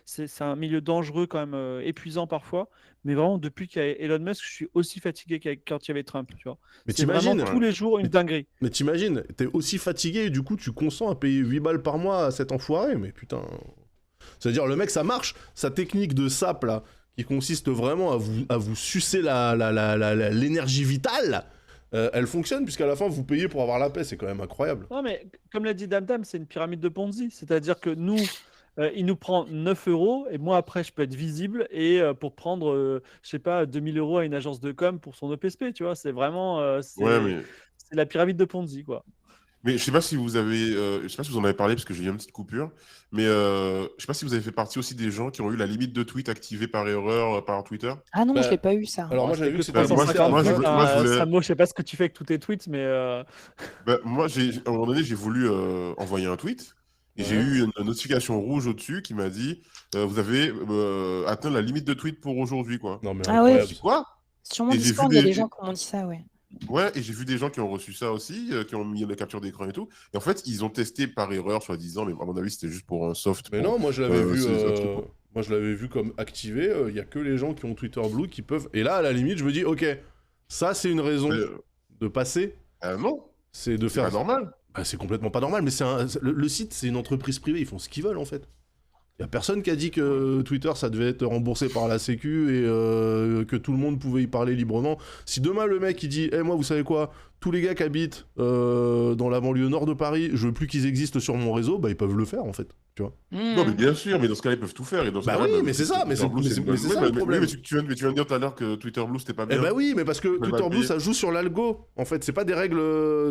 c'est un milieu dangereux quand même, épuisant parfois. Mais vraiment, depuis qu'il y a Elon Musk, je suis aussi fatigué quand il y avait Trump. Tu vois. Mais C'est vraiment t'imagines, tous les jours une dinguerie. mais t'imagines, t'es aussi fatigué et du coup tu consens à payer 8 balles par mois à cet enfoiré, mais putain. C'est-à-dire, le mec, ça marche, sa technique de sap là, qui consiste vraiment à vous sucer l'énergie vitale, elle fonctionne puisqu'à la fin vous payez pour avoir la paix, c'est quand même incroyable. Non, mais comme l'a dit Damdam, c'est une pyramide de Ponzi. C'est-à-dire que nous, il nous prend 9 euros et moi, après, je peux être visible et pour prendre, je sais pas, 2000 euros à une agence de com pour son EPSP. Tu vois, c'est vraiment Ouais, mais c'est la pyramide de Ponzi, quoi. je sais pas si vous avez, je sais pas si vous en avez parlé parce que j'ai eu une petite coupure, mais je sais pas si vous avez fait partie aussi des gens qui ont eu la limite de tweet activée par erreur par Twitter. Ah non, Bah, je l'ai pas eu ça. Alors moi C'était j'avais vu que que c'était moi, 350 moi, je vues. voulais- Samo, je sais pas ce que tu fais avec tous tes tweets, mais Moi, à un moment donné, j'ai voulu envoyer un tweet et j'ai eu une notification rouge au-dessus qui m'a dit vous avez atteint la limite de tweet pour aujourd'hui, quoi. Non mais Ah ouais. incroyable. J'ai dit quoi? Sur mon Et j'ai Discord, vu il y a des- des gens qui m'ont dit ça, ouais. Ouais, et j'ai vu des gens qui ont reçu ça aussi, qui ont mis la capture d'écran et tout. Et en fait, ils ont testé par erreur, soi-disant, mais à mon avis, c'était juste pour un soft. Mais pour- non, moi je l'avais vu. c'est un truc, quoi. Moi je l'avais vu comme activé. Il y a que les gens qui ont Twitter Blue qui peuvent. Et là, à la limite, je me dis, ok, ça c'est une raison Mais, de passer. non, C'est de c'est faire. pas normal. Bah, c'est complètement pas normal. Mais le site, c'est une entreprise privée. Ils font ce qu'ils veulent en fait. Il y a personne qui a dit que Twitter ça devait être remboursé par la Sécu et que tout le monde pouvait y parler librement. Si demain le mec il dit, moi vous savez quoi, tous les gars qui habitent dans la banlieue nord de Paris, je veux plus qu'ils existent sur mon réseau, bah ils peuvent le faire en fait, tu vois. Non, mais bien sûr, mais dans ce cas-là, ils peuvent tout faire. Et dans ce Bah cas-là, oui, même mais c'est ça, mais Twitter c'est- Blue, mais une c'est- bonne- mais c'est oui, ça, le problème. mais tu viens de dire tout à l'heure que Twitter Blue, c'était pas Eh bien. bah oui, mais parce que mal Twitter Blue payé. ça joue sur l'algo. En fait, c'est pas des règles,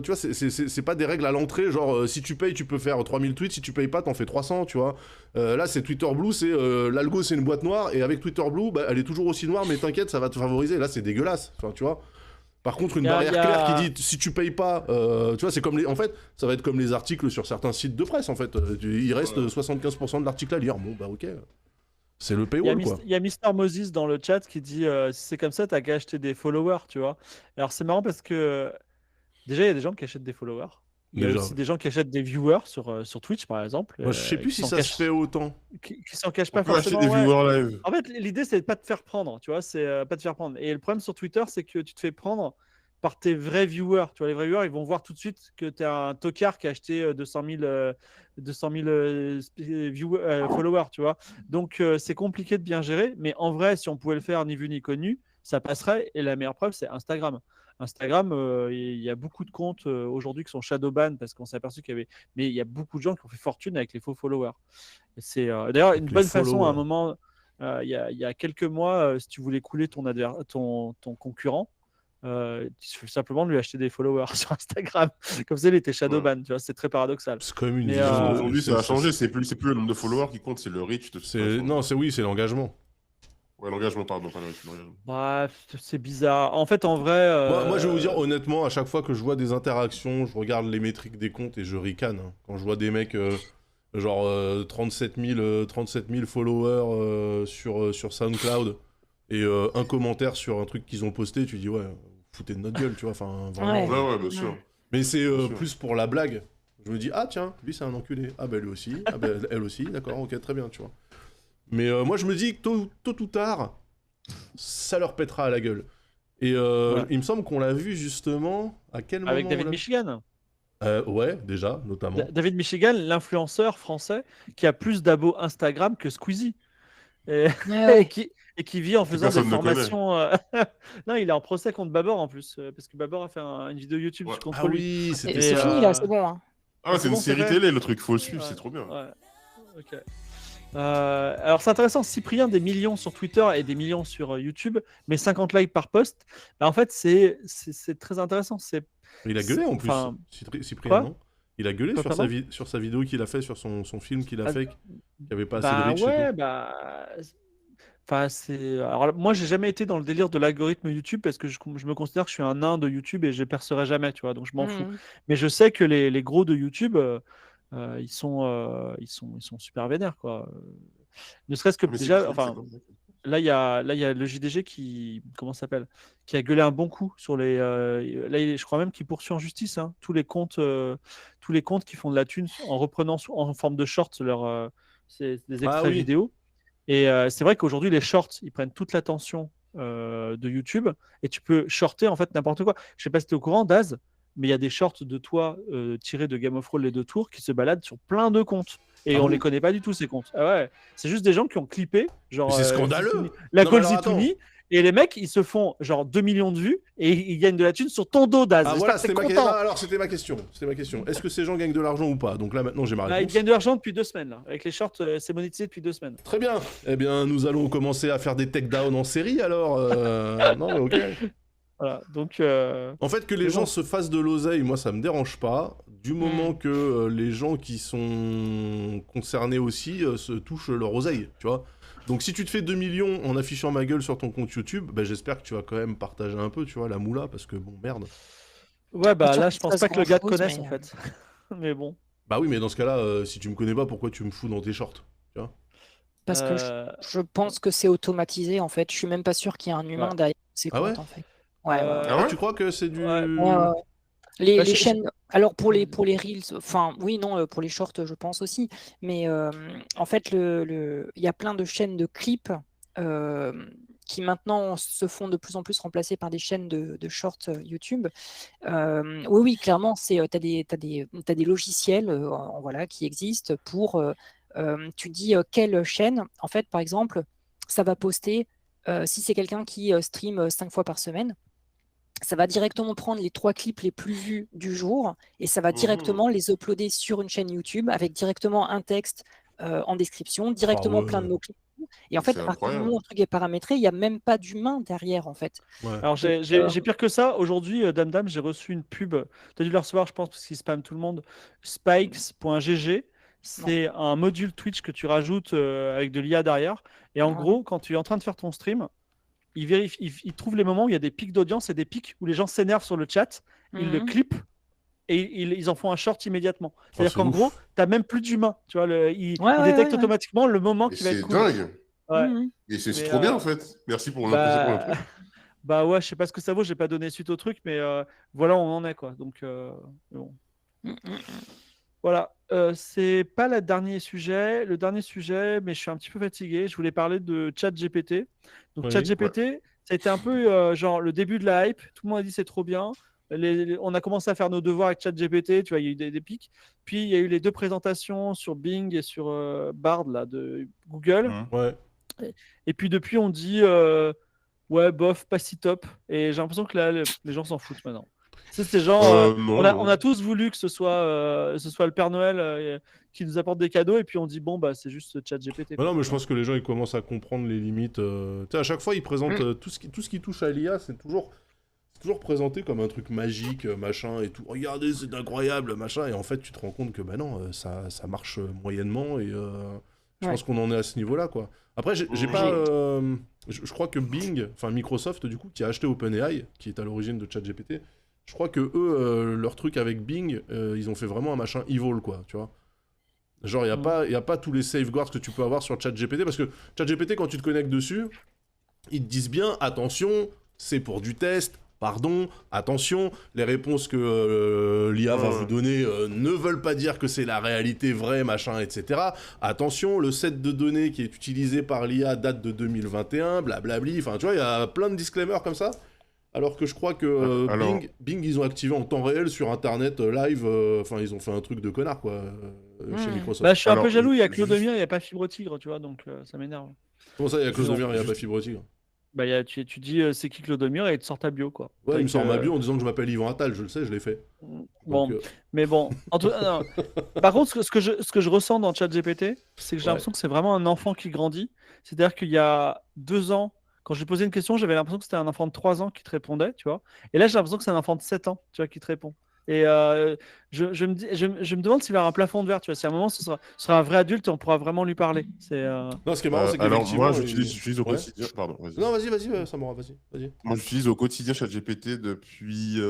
tu vois, c'est pas des règles à l'entrée, genre si tu payes, tu peux faire 3000 tweets, si tu payes pas, t'en fais 300, tu vois. Là, c'est Twitter Blue, c'est l'algo, c'est une boîte noire, et avec Twitter Blue, bah, elle est toujours aussi noire, mais t'inquiète, ça va te favoriser. Là, c'est dégueulasse, enfin, tu vois. Par contre, une barrière claire qui dit si tu payes pas, tu vois, c'est comme en fait, ça va être comme les articles sur certains sites de presse, en fait. Il reste 75% de l'article à lire. Bon, bah ok. C'est le il y a paywall, quoi. Il y a Mister Moses dans le chat qui dit si c'est comme ça, t'as qu'à acheter des followers, tu vois. Alors c'est marrant parce que déjà, il y a des gens qui achètent des followers. Il y a Déjà. aussi des gens qui achètent des viewers sur Twitch, par exemple. Moi, je sais plus qui si s'en ça cachent- se fait autant. qui s'en cachent On pas peut acheter forcément. des Ouais. viewers live. En fait, l'idée, c'est de pas te faire prendre, tu vois, c'est pas te faire prendre. Et le problème sur Twitter, c'est que tu te fais prendre par tes vrais viewers. Tu vois, les vrais viewers, ils vont voir tout de suite que tu es un tocard qui a acheté 200 000 followers, tu vois. Donc, c'est compliqué de bien gérer. Mais en vrai, si on pouvait le faire ni vu ni connu, ça passerait. Et la meilleure preuve, c'est Instagram. Instagram, il y a beaucoup de comptes aujourd'hui qui sont shadowban parce qu'on s'est aperçu qu'il y avait. Mais il y a beaucoup de gens qui ont fait fortune avec les faux followers. Et c'est d'ailleurs une les bonne façon à un followers. moment. Il y a quelques mois, si tu voulais couler ton concurrent, tu fais simplement lui acheter des followers sur Instagram. Comme ça, il était shadowban. Tu vois, c'est très paradoxal. C'est quand même une Mais, vision. Aujourd'hui, ça a changé. C'est plus le nombre de followers qui compte, c'est le reach. De toute façon. Non, c'est l'engagement. Ouais, l'engagement, pardon, pas l'engagement. Bref, c'est bizarre. En fait, en vrai. Moi, je vais vous dire honnêtement, à chaque fois que je vois des interactions, je regarde les métriques des comptes et je ricane. Hein. Quand je vois des mecs, genre 37 000 followers sur SoundCloud et un commentaire sur un truc qu'ils ont posté, tu dis, ouais, foutez de notre gueule, tu vois. Enfin, vraiment. Ouais, bien sûr. Mais c'est Bien sûr. plus pour la blague. Je me dis, ah tiens, lui c'est un enculé. Ah bah lui aussi. Ah bah elle aussi. D'accord, ok, très bien, tu vois. Mais moi je me dis que tôt ou tard, ça leur pètera à la gueule. Et Ouais. il me semble qu'on l'a vu justement. À quel moment Avec David on l'a- Michigan. Ouais, déjà, notamment. David Michigan, l'influenceur français qui a plus d'abos Instagram que Squeezie. Et, Ouais. et qui vit en faisant des personne ne connaît. formations. Non, il est en procès contre Babor en plus, parce que Babor a fait une vidéo YouTube Ouais. contre Ah lui. oui, Et c'était c'est ça. fini là, c'est bon. Hein. Ah, c'est une bon, série c'est télé, le truc, faut le suivre, Ouais, c'est trop bien. ouais. Ok. Alors c'est intéressant, Cyprien, des millions sur Twitter et des millions sur YouTube, mais 50 likes par post. Bah, en fait, c'est très intéressant. Il a gueulé en plus, Enfin, Cyprien, quoi non? Il a gueulé Quoi, sur pardon sur sa vidéo qu'il a fait, sur son film qu'il a Ah, fait, qui avait pas assez de Bah reach et ouais, tout. bah. Enfin, alors moi, j'ai jamais été dans le délire de l'algorithme YouTube parce que je me considère que je suis un nain de YouTube et je percerai jamais, tu vois, donc je m'en fous. Mhm. Mais je sais que les gros de YouTube, ils sont super vénères, quoi. Ne serait-ce que Mais c'est déjà, cool, c'est enfin, comme ça. là, il y a le JDG qui, comment ça s'appelle, qui a gueulé un bon coup sur les. Là, je crois même qu'il poursuit en justice, hein, tous les comptes qui font de la thune en reprenant en forme de shorts des Ah extraits oui. vidéo. Et c'est vrai qu'aujourd'hui, les shorts, ils prennent toute l'attention de YouTube et tu peux shorter en fait n'importe quoi. Je sais pas si tu es au courant, Daz, mais il y a des shorts de toi tirés de Game of Thrones les deux tours qui se baladent sur plein de comptes. Et Ah on bon les connaît pas du tout, ces comptes. Ah ouais, c'est juste des gens qui ont clippé, Mais genre c'est scandaleux! la Non mais alors attends. Golzitouni, et les mecs, ils se font genre 2 millions de vues et ils gagnent de la thune sur ton dos, Daz. Ah J'espère voilà, que t'es c'était ma content. alors c'était ma question. C'était ma question. Est-ce que ces gens gagnent de l'argent ou pas? Donc là maintenant j'ai ma Ils réponse. gagnent de l'argent depuis 2 semaines. Là. Avec les shorts, c'est monétisé depuis 2 semaines. Très bien. Eh bien, nous allons commencer à faire des takedowns en série alors. Non mais ok. Voilà, donc. En fait, que les Mais gens bon. se fassent de l'oseille, moi ça me dérange pas. Du moment Mm. que les gens qui sont concernés aussi se touchent leur oseille, tu vois. Donc si tu te fais 2 millions en affichant ma gueule sur ton compte YouTube, bah, j'espère que tu vas quand même partager un peu, tu vois, la moula, parce que bon, merde. Ouais, bah Pas sûr là, qu'il je se pense passe pas que le gars te grand-chose, connaisse mais, en fait. Mais bon. Bah oui, mais dans ce cas-là, si tu me connais pas, pourquoi tu me fous dans tes shorts, tu vois? Parce que je pense que c'est automatisé en fait. Je suis même pas sûr qu'il y ait un humain Ouais. derrière ces Ah ouais? comptes en fait. Ouais. Ah Ah, ouais? tu crois que c'est du... Ouais. Ouais, ouais. Les Bah, chaînes. Alors pour les reels, enfin oui, non, pour les shorts, je pense aussi. Mais en fait, il y a plein de chaînes de clips qui maintenant se font de plus en plus remplacer par des chaînes de shorts YouTube. Oui, clairement, t'as des logiciels voilà, qui existent pour. Tu dis quelle chaîne, en fait, par exemple, ça va poster, si c'est quelqu'un qui stream 5 fois par semaine, ça va directement prendre les 3 clips les plus vus du jour et ça va directement les uploader sur une chaîne YouTube avec directement un texte en description, directement ouais. plein de mots-clés. Et en fait, C'est à partir du incroyable. moment où un truc est paramétré, il n'y a même pas d'humain derrière, en fait. Ouais. Alors j'ai pire que ça. Aujourd'hui, Dame, j'ai reçu une pub. Tu as dû la recevoir, je pense, parce qu'il spam tout le monde. Spikes.gg. C'est un module Twitch que tu rajoutes avec de l'IA derrière. Et en Ouais. gros, quand tu es en train de faire ton stream, il trouve les moments où il y a des pics d'audience et des pics où les gens s'énervent sur le chat. Ils le Mhm. clippent et ils en font un short immédiatement. C'est-à-dire c'est qu'en ouf. gros, tu n'as même plus d'humain. Tu vois, il Ouais, détecte ouais. automatiquement le moment Et qui va être c'est cool. dingue. Ouais. Mhm. Et c'est Mais, trop bien en fait. Merci pour le Bah... truc. bah ouais, je sais pas ce que ça vaut, j'ai pas donné suite au truc, mais voilà, on en est quoi. Donc bon. Mhm. Voilà, c'est pas le dernier sujet, mais je suis un petit peu fatigué. Je voulais parler de ChatGPT. Donc Oui. ChatGPT, ça a été un peu genre le début de la hype. Tout le monde a dit c'est trop bien. On a commencé à faire nos devoirs avec ChatGPT, tu vois, il y a eu des pics. Puis il y a eu les 2 présentations sur Bing et sur Bard là, de Google. Ouais. Et puis depuis, on dit ouais, bof, pas si top. Et j'ai l'impression que là, les gens s'en foutent maintenant. C'est genre, Non, on non. a tous voulu que ce soit le Père Noël qui nous apporte des cadeaux, et puis on dit bon, bah c'est juste ChatGPT. Bah non, mais je pense que les gens ils commencent à comprendre les limites. Tu sais, à chaque fois ils présentent tout ce qui touche à l'IA, c'est toujours présenté comme un truc magique, machin et tout. Regardez, c'est incroyable, machin. Et en fait, tu te rends compte que bah non, ça marche moyennement et Je pense qu'on en est à ce niveau-là, quoi. Après, j'ai pas... je crois que Bing, enfin Microsoft, du coup, qui a acheté OpenAI, qui est à l'origine de ChatGPT, je crois que eux, leur truc avec Bing, ils ont fait vraiment un machin evil, quoi, tu vois. Genre, il n'y a pas tous les safeguards que tu peux avoir sur ChatGPT, parce que ChatGPT, quand tu te connectes dessus, ils te disent bien, attention, c'est pour du test, pardon, attention, les réponses que l'IA va vous donner ne veulent pas dire que c'est la réalité vraie, machin, etc. Attention, le set de données qui est utilisé par l'IA date de 2021, blablabli, enfin, tu vois, il y a plein de disclaimers comme ça. Alors que je crois que Bing, ils ont activé en temps réel sur Internet live, enfin, ils ont fait un truc de connard, quoi, chez Microsoft. Bah, je suis un peu jaloux, il y a Clodomir, il n'y a pas Fibre Tigre, tu vois, donc ça m'énerve. Comment ça, il y a Clodomir, il n'y a pas Fibre Tigre? Bah, tu dis c'est qui Clodomir et il te sort ta bio, quoi. Ouais, il me sort ma bio en disant que je m'appelle Yvan Attal, je le sais, je l'ai fait. Bon, donc, mais bon. Par contre, ce que je ressens dans ChatGPT, c'est que j'ai l'impression que c'est vraiment un enfant qui grandit. C'est-à-dire qu'il y a 2 ans, quand j'ai posé une question, j'avais l'impression que c'était un enfant de 3 ans qui te répondait, tu vois. Et là, j'ai l'impression que c'est un enfant de 7 ans, tu vois, qui te répond. Et je me demande s'il va y avoir un plafond de verre, tu vois. Si à un moment, ce sera un vrai adulte, on pourra vraiment lui parler. Non, ce qui est marrant, c'est qu'effectivement... Alors, moi, j'utilise au quotidien... Pardon, vas-y. Non, vas-y, Samora, vas-y. Moi, j'utilise au quotidien ChatGPT depuis...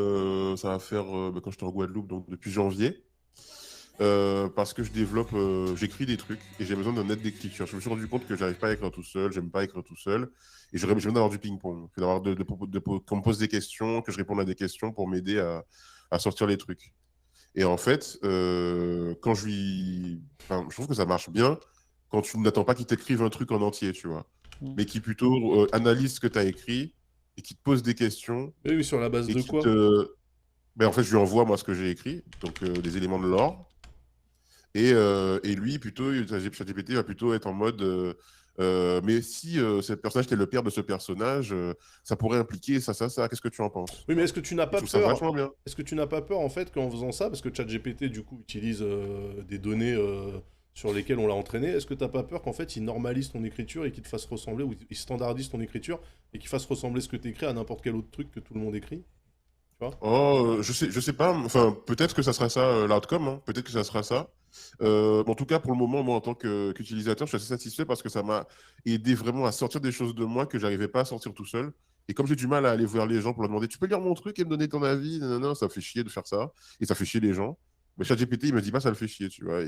ça va faire... quand j'étais en Guadeloupe, donc depuis janvier. Parce que je développe... j'écris des trucs et j'ai besoin d'un aide d'écriture. Je me suis rendu compte que j'arrive pas à écrire tout seul, j'aime pas écrire tout seul. Et j'ai besoin d'avoir du ping-pong. D'avoir qu'on me pose des questions, que je réponde à des questions pour m'aider à sortir les trucs. Et en fait, quand je trouve que ça marche bien quand tu n'attends pas qu'il t'écrive un truc en entier, tu vois. Mais qui plutôt analyse ce que tu as écrit et qui te pose des questions. Oui, sur la base de quoi Ben, en fait, je lui envoie moi ce que j'ai écrit, donc des éléments de lore. Et lui, plutôt, ChatGPT va plutôt être en mode... mais si ce personnage était le père de ce personnage, ça pourrait impliquer ça, qu'est-ce que tu en penses? Oui, mais est-ce que tu n'as pas peur vachement bien. Est-ce que tu n'as pas peur en fait qu'en faisant ça, parce que ChatGPT du coup utilise des données sur lesquelles on l'a entraîné, est-ce que tu n'as pas peur qu'en fait il normalise ton écriture et qu'il te fasse ressembler, ou il standardise ton écriture et qu'il fasse ressembler ce que tu écris à n'importe quel autre truc que tout le monde écrit? Je sais pas. Enfin, peut-être que ça sera ça l'outcome. Hein. Peut-être que ça sera ça. En tout cas, pour le moment, moi, en tant qu'utilisateur, je suis assez satisfait parce que ça m'a aidé vraiment à sortir des choses de moi que j'arrivais pas à sortir tout seul. Et comme j'ai du mal à aller voir les gens pour leur demander, tu peux lire mon truc et me donner ton avis? Non, ça fait chier de faire ça. Et ça fait chier les gens. Mais ChatGPT, il me dit pas, ça le fait chier, tu vois.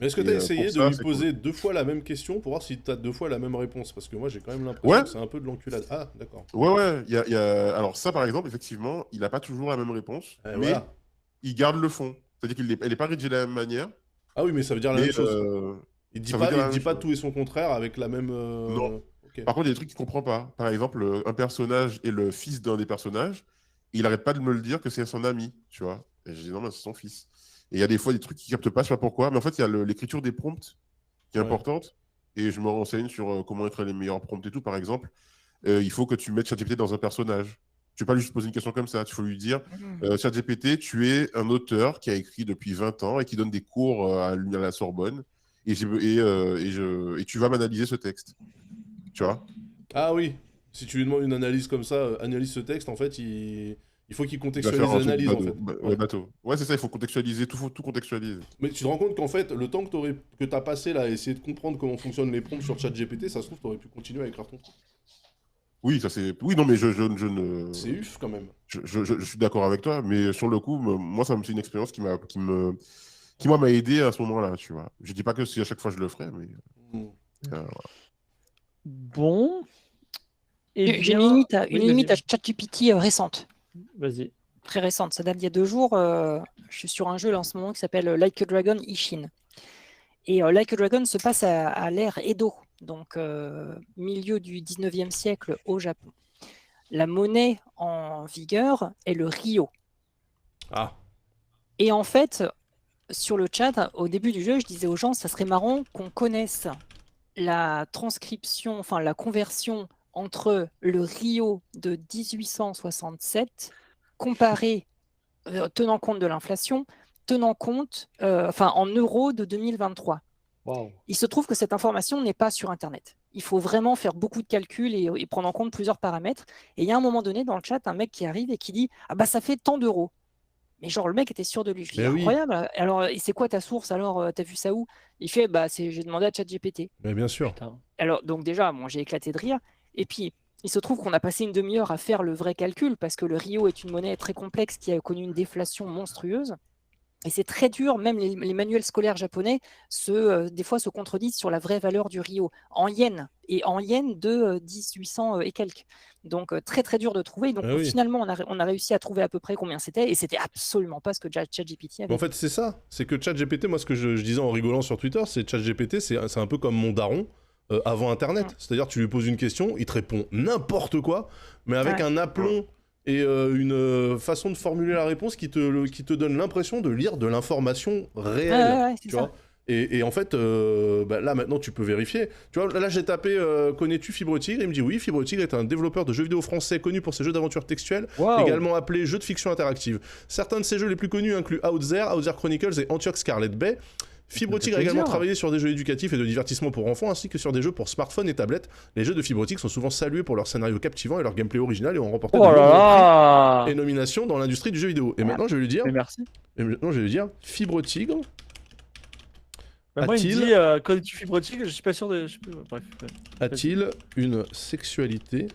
Mais est-ce que tu as essayé de lui poser 2 fois la même question pour voir si tu as 2 fois la même réponse? Parce que moi, j'ai quand même l'impression que c'est un peu de l'enculade. Ah, d'accord. Ouais. Alors ça, par exemple, effectivement, il n'a pas toujours la même réponse, mais il garde le fond. C'est-à-dire qu'elle n'est pas rédigée de la même manière. Ah oui, mais ça veut dire la même chose. Il dit pas tout et son contraire avec la même... Non. Okay. Par contre, il y a des trucs qu'il ne comprend pas. Par exemple, un personnage est le fils d'un des personnages, et il n'arrête pas de me le dire que c'est son ami, tu vois. Et je dis non, mais c'est son fils. Et il y a des fois des trucs qui ne captent pas, je ne sais pas pourquoi, mais en fait, il y a l'écriture des prompts qui est importante, et je me renseigne sur comment écrire les meilleurs prompts et tout. Par exemple, il faut que tu mettes ChatGPT dans un personnage. Tu ne peux pas juste poser une question comme ça. Il faut lui dire ChatGPT, tu es un auteur qui a écrit depuis 20 ans et qui donne des cours à la Sorbonne, et tu vas m'analyser ce texte. Tu vois? Ah oui. Si tu lui demandes une analyse comme ça, analyse ce texte, en fait, il faut qu'il contextualise l'analyse, en fait. Bateau. Ouais, c'est ça, il faut contextualiser, tout contextualiser. Mais tu te rends compte qu'en fait, le temps que tu as passé là à essayer de comprendre comment fonctionnent les prompts sur ChatGPT, ça se trouve, tu aurais pu continuer à écrire ton truc. Oui, ça c'est. Oui, non, mais je ne. C'est uf quand même. Je suis d'accord avec toi, mais sur le coup, moi, c'est une expérience qui m'a aidé à ce moment-là, tu vois. Je dis pas que si à chaque fois je le ferais, mais. Bon. J'ai une limite à ChatGPT récente. Vas-y. Très récente, ça date d'il y a 2 jours. Je suis sur un jeu là en ce moment qui s'appelle Like a Dragon Ishin. Et Like a Dragon se passe à l'ère Edo, donc milieu du 19e siècle au Japon. La monnaie en vigueur est le ryo. Ah. Et en fait, sur le chat, au début du jeu, je disais aux gens, ça serait marrant qu'on connaisse la transcription, enfin la conversion entre le ryo de 1867 comparé, tenant compte de l'inflation, tenant compte en euros de 2023. Wow. Il se trouve que cette information n'est pas sur Internet. Il faut vraiment faire beaucoup de calculs et prendre en compte plusieurs paramètres. Et il y a un moment donné dans le chat, un mec qui arrive et qui dit « Ah bah ça fait tant d'euros ». Mais genre, le mec était sûr de lui. Je lui dis, oui. incroyable. Alors, et c'est quoi ta source alors? T'as vu ça où? Il fait, j'ai demandé à ChatGPT. Mais bien sûr. Putain. Alors, donc déjà, moi, j'ai éclaté de rire. Et puis, il se trouve qu'on a passé une demi-heure à faire le vrai calcul parce que le Rio est une monnaie très complexe qui a connu une déflation monstrueuse. Et c'est très dur, même les manuels scolaires japonais des fois se contredisent sur la vraie valeur du Rio en yens, et en yens de 1800 et quelques. Donc très très dur de trouver. Donc finalement, on a réussi à trouver à peu près combien c'était, et c'était absolument pas ce que ChatGPT avait. En fait, c'est ça. C'est que ChatGPT, moi, ce que je disais en rigolant sur Twitter, c'est ChatGPT, c'est un peu comme mon daron avant Internet. C'est-à-dire, tu lui poses une question, il te répond n'importe quoi, mais avec un aplomb et une façon de formuler la réponse qui te donne l'impression de lire de l'information réelle. Tu vois. Et en fait, là maintenant tu peux vérifier. Tu vois, là j'ai tapé connais-tu Fibre Tigre? Il me dit oui, Fibre Tigre est un développeur de jeux vidéo français connu pour ses jeux d'aventure textuelle, également appelé jeux de fiction interactive. Certains de ses jeux les plus connus incluent Outzer Chronicles et Antioch Scarlet Bay. Fibre Tigre a également travaillé sur des jeux éducatifs et de divertissement pour enfants, ainsi que sur des jeux pour smartphones et tablettes. Les jeux de Fibre Tigre sont souvent salués pour leur scénario captivant et leur gameplay original et ont remporté de nombreux prix et nominations dans l'industrie du jeu vidéo. Et maintenant je vais lui dire... Merci. Et maintenant je vais lui dire, Fibre Tigre... Moi, il me dit, connais-tu Fibre Tigre? Je suis pas sûr de... Bref. A-t-il une sexualité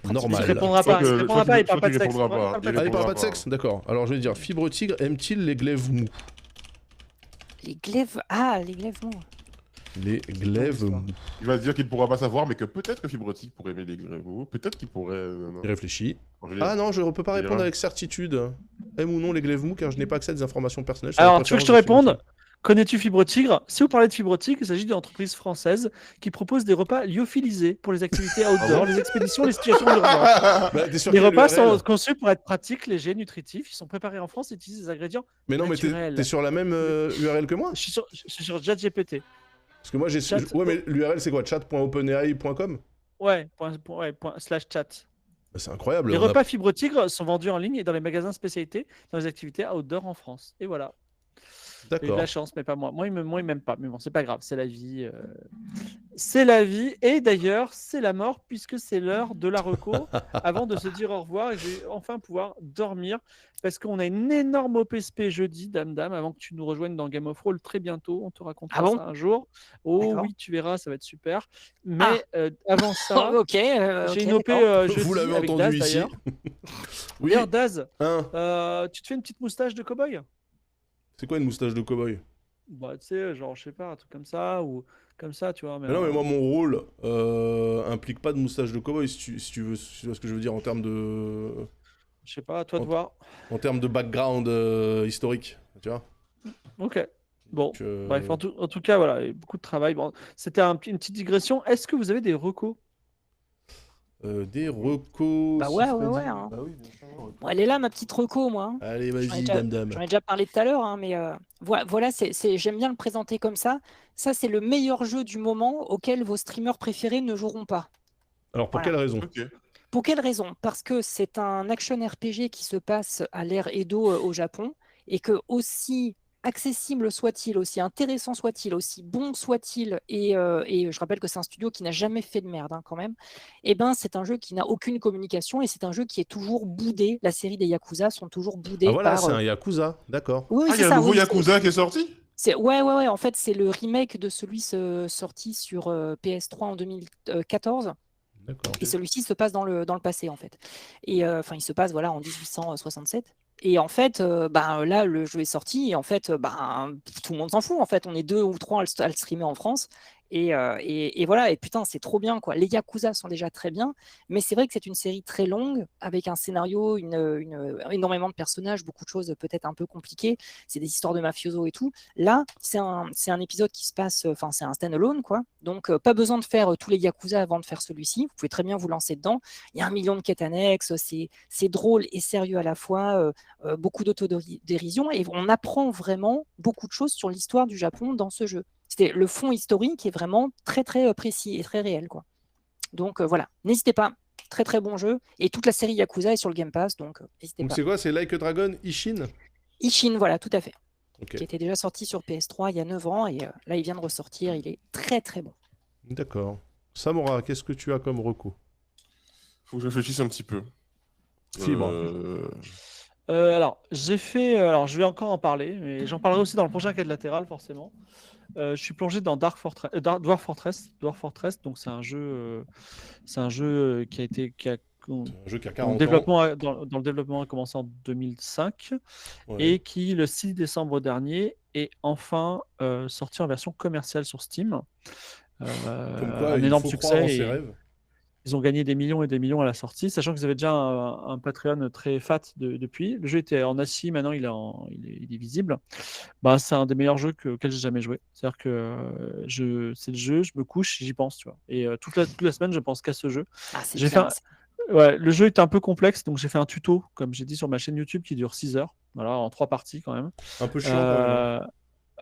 normale? Il répondra pas, il parle pas de sexe. Il parle pas de sexe, d'accord. Alors je vais dire, Fibre Tigre aime-t-il les glaives mous? Les glaives... Ah, les glaives mous. Les glaives mous. Il va se dire qu'il ne pourra pas savoir, mais que peut-être que Fibre Tigre pourrait aimer les glaives mous. Peut-être qu'il pourrait... Il réfléchit. Ah non, je ne peux pas répondre avec certitude. Aime ou non les glaives mous, car je n'ai pas accès à des informations personnelles. Alors, tu veux que je te réponde? Connais-tu Fibre Tigre? Si vous parlez de Fibre Tigre, il s'agit d'une entreprise française qui propose des repas lyophilisés pour les activités outdoor, les expéditions, les situations d'urgence. Les repas sont conçus pour être pratiques, légers, nutritifs. Ils sont préparés en France et utilisent des ingrédients naturels. Mais t'es sur la même URL que moi? Je suis sur ChatGPT. Parce que moi j'ai... Ouais, mais l'URL c'est quoi? chat.openai.com? Ouais, /chat. C'est incroyable. Les repas Fibre Tigre sont vendus en ligne et dans les magasins spécialités dans les activités outdoor en France. Et voilà. J'ai eu de la chance, mais pas moi. Moi, il m'aime pas. Mais bon, c'est pas grave, c'est la vie. C'est la vie. Et d'ailleurs, c'est la mort, puisque c'est l'heure de la reco. Avant de se dire au revoir, et je vais enfin pouvoir dormir. Parce qu'on a une énorme OPSP jeudi, Dame, avant que tu nous rejoignes dans Game of Thrones très bientôt. On te racontera ça un jour. Oh oui, tu verras, ça va être super. Mais avant ça, j'ai une OP jeudi. Vous l'avez avec entendu Daz, ici. Oui. D'ailleurs, Daz, tu te fais une petite moustache de cow-boy? C'est quoi une moustache de cow-boy? Bah, tu sais, genre, je sais pas, un truc comme ça, ou comme ça, tu vois. Mais non, mais moi, mon rôle implique pas de moustache de cow-boy, si tu vois ce que je veux dire en termes de... Je sais pas, à toi de voir. En termes de background historique, tu vois. Ok. Bon, bref, en tout cas, voilà, il y a beaucoup de travail. Bon, c'était une petite digression. Est-ce que vous avez des recos? Des recos... Bah ouais. Hein. Bah oui, bien sûr. Bon, elle est là, ma petite reco, moi. Hein. Allez, vas-y, Dame. J'en ai déjà parlé tout à l'heure, hein, mais voilà, j'aime bien le présenter comme ça. Ça, c'est le meilleur jeu du moment auquel vos streamers préférés ne joueront pas. Alors, pour quelle raison? Pour quelle raison? Parce que c'est un action RPG qui se passe à l'ère Edo au Japon, et que aussi accessible soit-il, aussi intéressant soit-il, aussi bon soit-il, et je rappelle que c'est un studio qui n'a jamais fait de merde quand même, et ben c'est un jeu qui n'a aucune communication, et c'est un jeu qui est toujours boudé. La série des Yakuza sont toujours boudés par... c'est un Yakuza, d'accord. Oui, il y a un nouveau Yakuza qui est sorti? Ouais, en fait c'est le remake de celui sorti sur PS3 en 2014. Et celui-ci se passe dans le passé en fait. Et il se passe en 1867. Et en fait, là, le jeu est sorti et en fait, tout le monde s'en fout. En fait, on est 2 ou 3 à le streamer en France. Et voilà, et putain, c'est trop bien, quoi. Les Yakuza sont déjà très bien, mais c'est vrai que c'est une série très longue, avec un scénario, énormément de personnages, beaucoup de choses peut-être un peu compliquées. C'est des histoires de mafioso et tout. Là, c'est un épisode qui se passe, c'est un stand-alone, quoi. Donc, pas besoin de faire tous les Yakuza avant de faire celui-ci. Vous pouvez très bien vous lancer dedans. Il y a 1 million de quêtes annexes, c'est drôle et sérieux à la fois, beaucoup d'autodérision, et on apprend vraiment beaucoup de choses sur l'histoire du Japon dans ce jeu. C'était le fond historique qui est vraiment très très précis et très réel, quoi. Donc voilà, n'hésitez pas, très très bon jeu, et toute la série Yakuza est sur le Game Pass, donc n'hésitez pas. Donc c'est quoi, c'est Like a Dragon Ishin? Ishin, voilà, tout à fait. Qui était déjà sorti sur PS3 il y a 9 ans, et là il vient de ressortir, il est très très bon. D'accord. Samora, qu'est-ce que tu as comme reco? Faut que je réfléchisse un petit peu. Fibre. Alors, j'ai fait. Alors, je vais encore en parler, mais j'en parlerai aussi dans le prochain quai de latéral, forcément. Je suis plongé dans Dwarf Fortress, donc c'est un jeu C'est un jeu qui a dont le 40 ans. développement, dans le développement a commencé en 2005 Ouais. et qui, le 6 décembre dernier, est enfin sorti en version commerciale sur Steam. Comme quoi, Un il énorme faut croire en succès ses et rêves. ils ont gagné des millions et des millions à la sortie, sachant qu'ils avaient déjà un Patreon très fat depuis. Le jeu était en assis, maintenant il est visible. Bah, c'est un des meilleurs jeux auxquels j'ai jamais joué. C'est-à-dire que c'est le jeu, je me couche, j'y pense, tu vois. Et toute la semaine, je pense qu'à ce jeu. Ah, c'est J'ai fait bien. ouais, le jeu est un peu complexe, donc j'ai fait un tuto, comme j'ai dit sur ma chaîne YouTube, qui dure 6 heures, voilà, en 3 parties quand même. Un peu chiant quand même, hein.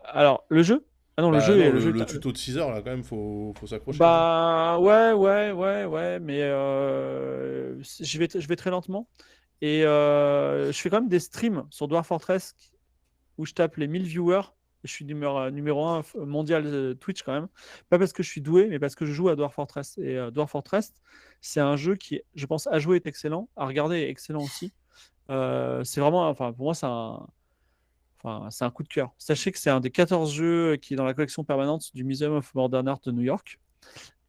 Alors, le jeu? Ah non, Bah non, le jeu le tuto de 6 heures, là, quand même, faut s'accrocher, hein. bah ouais, mais je vais très lentement. Et je fais quand même des streams sur Dwarf Fortress où je tape les 1000 viewers. Je suis numéro 1 mondial Twitch quand même. Pas parce que je suis doué, mais parce que je joue à Dwarf Fortress. Et Dwarf Fortress, c'est un jeu qui, je pense, à jouer est excellent, à regarder est excellent aussi. C'est vraiment, enfin, pour moi, c'est un coup de cœur. Sachez que c'est un des 14 jeux qui est dans la collection permanente du Museum of Modern Art de New York.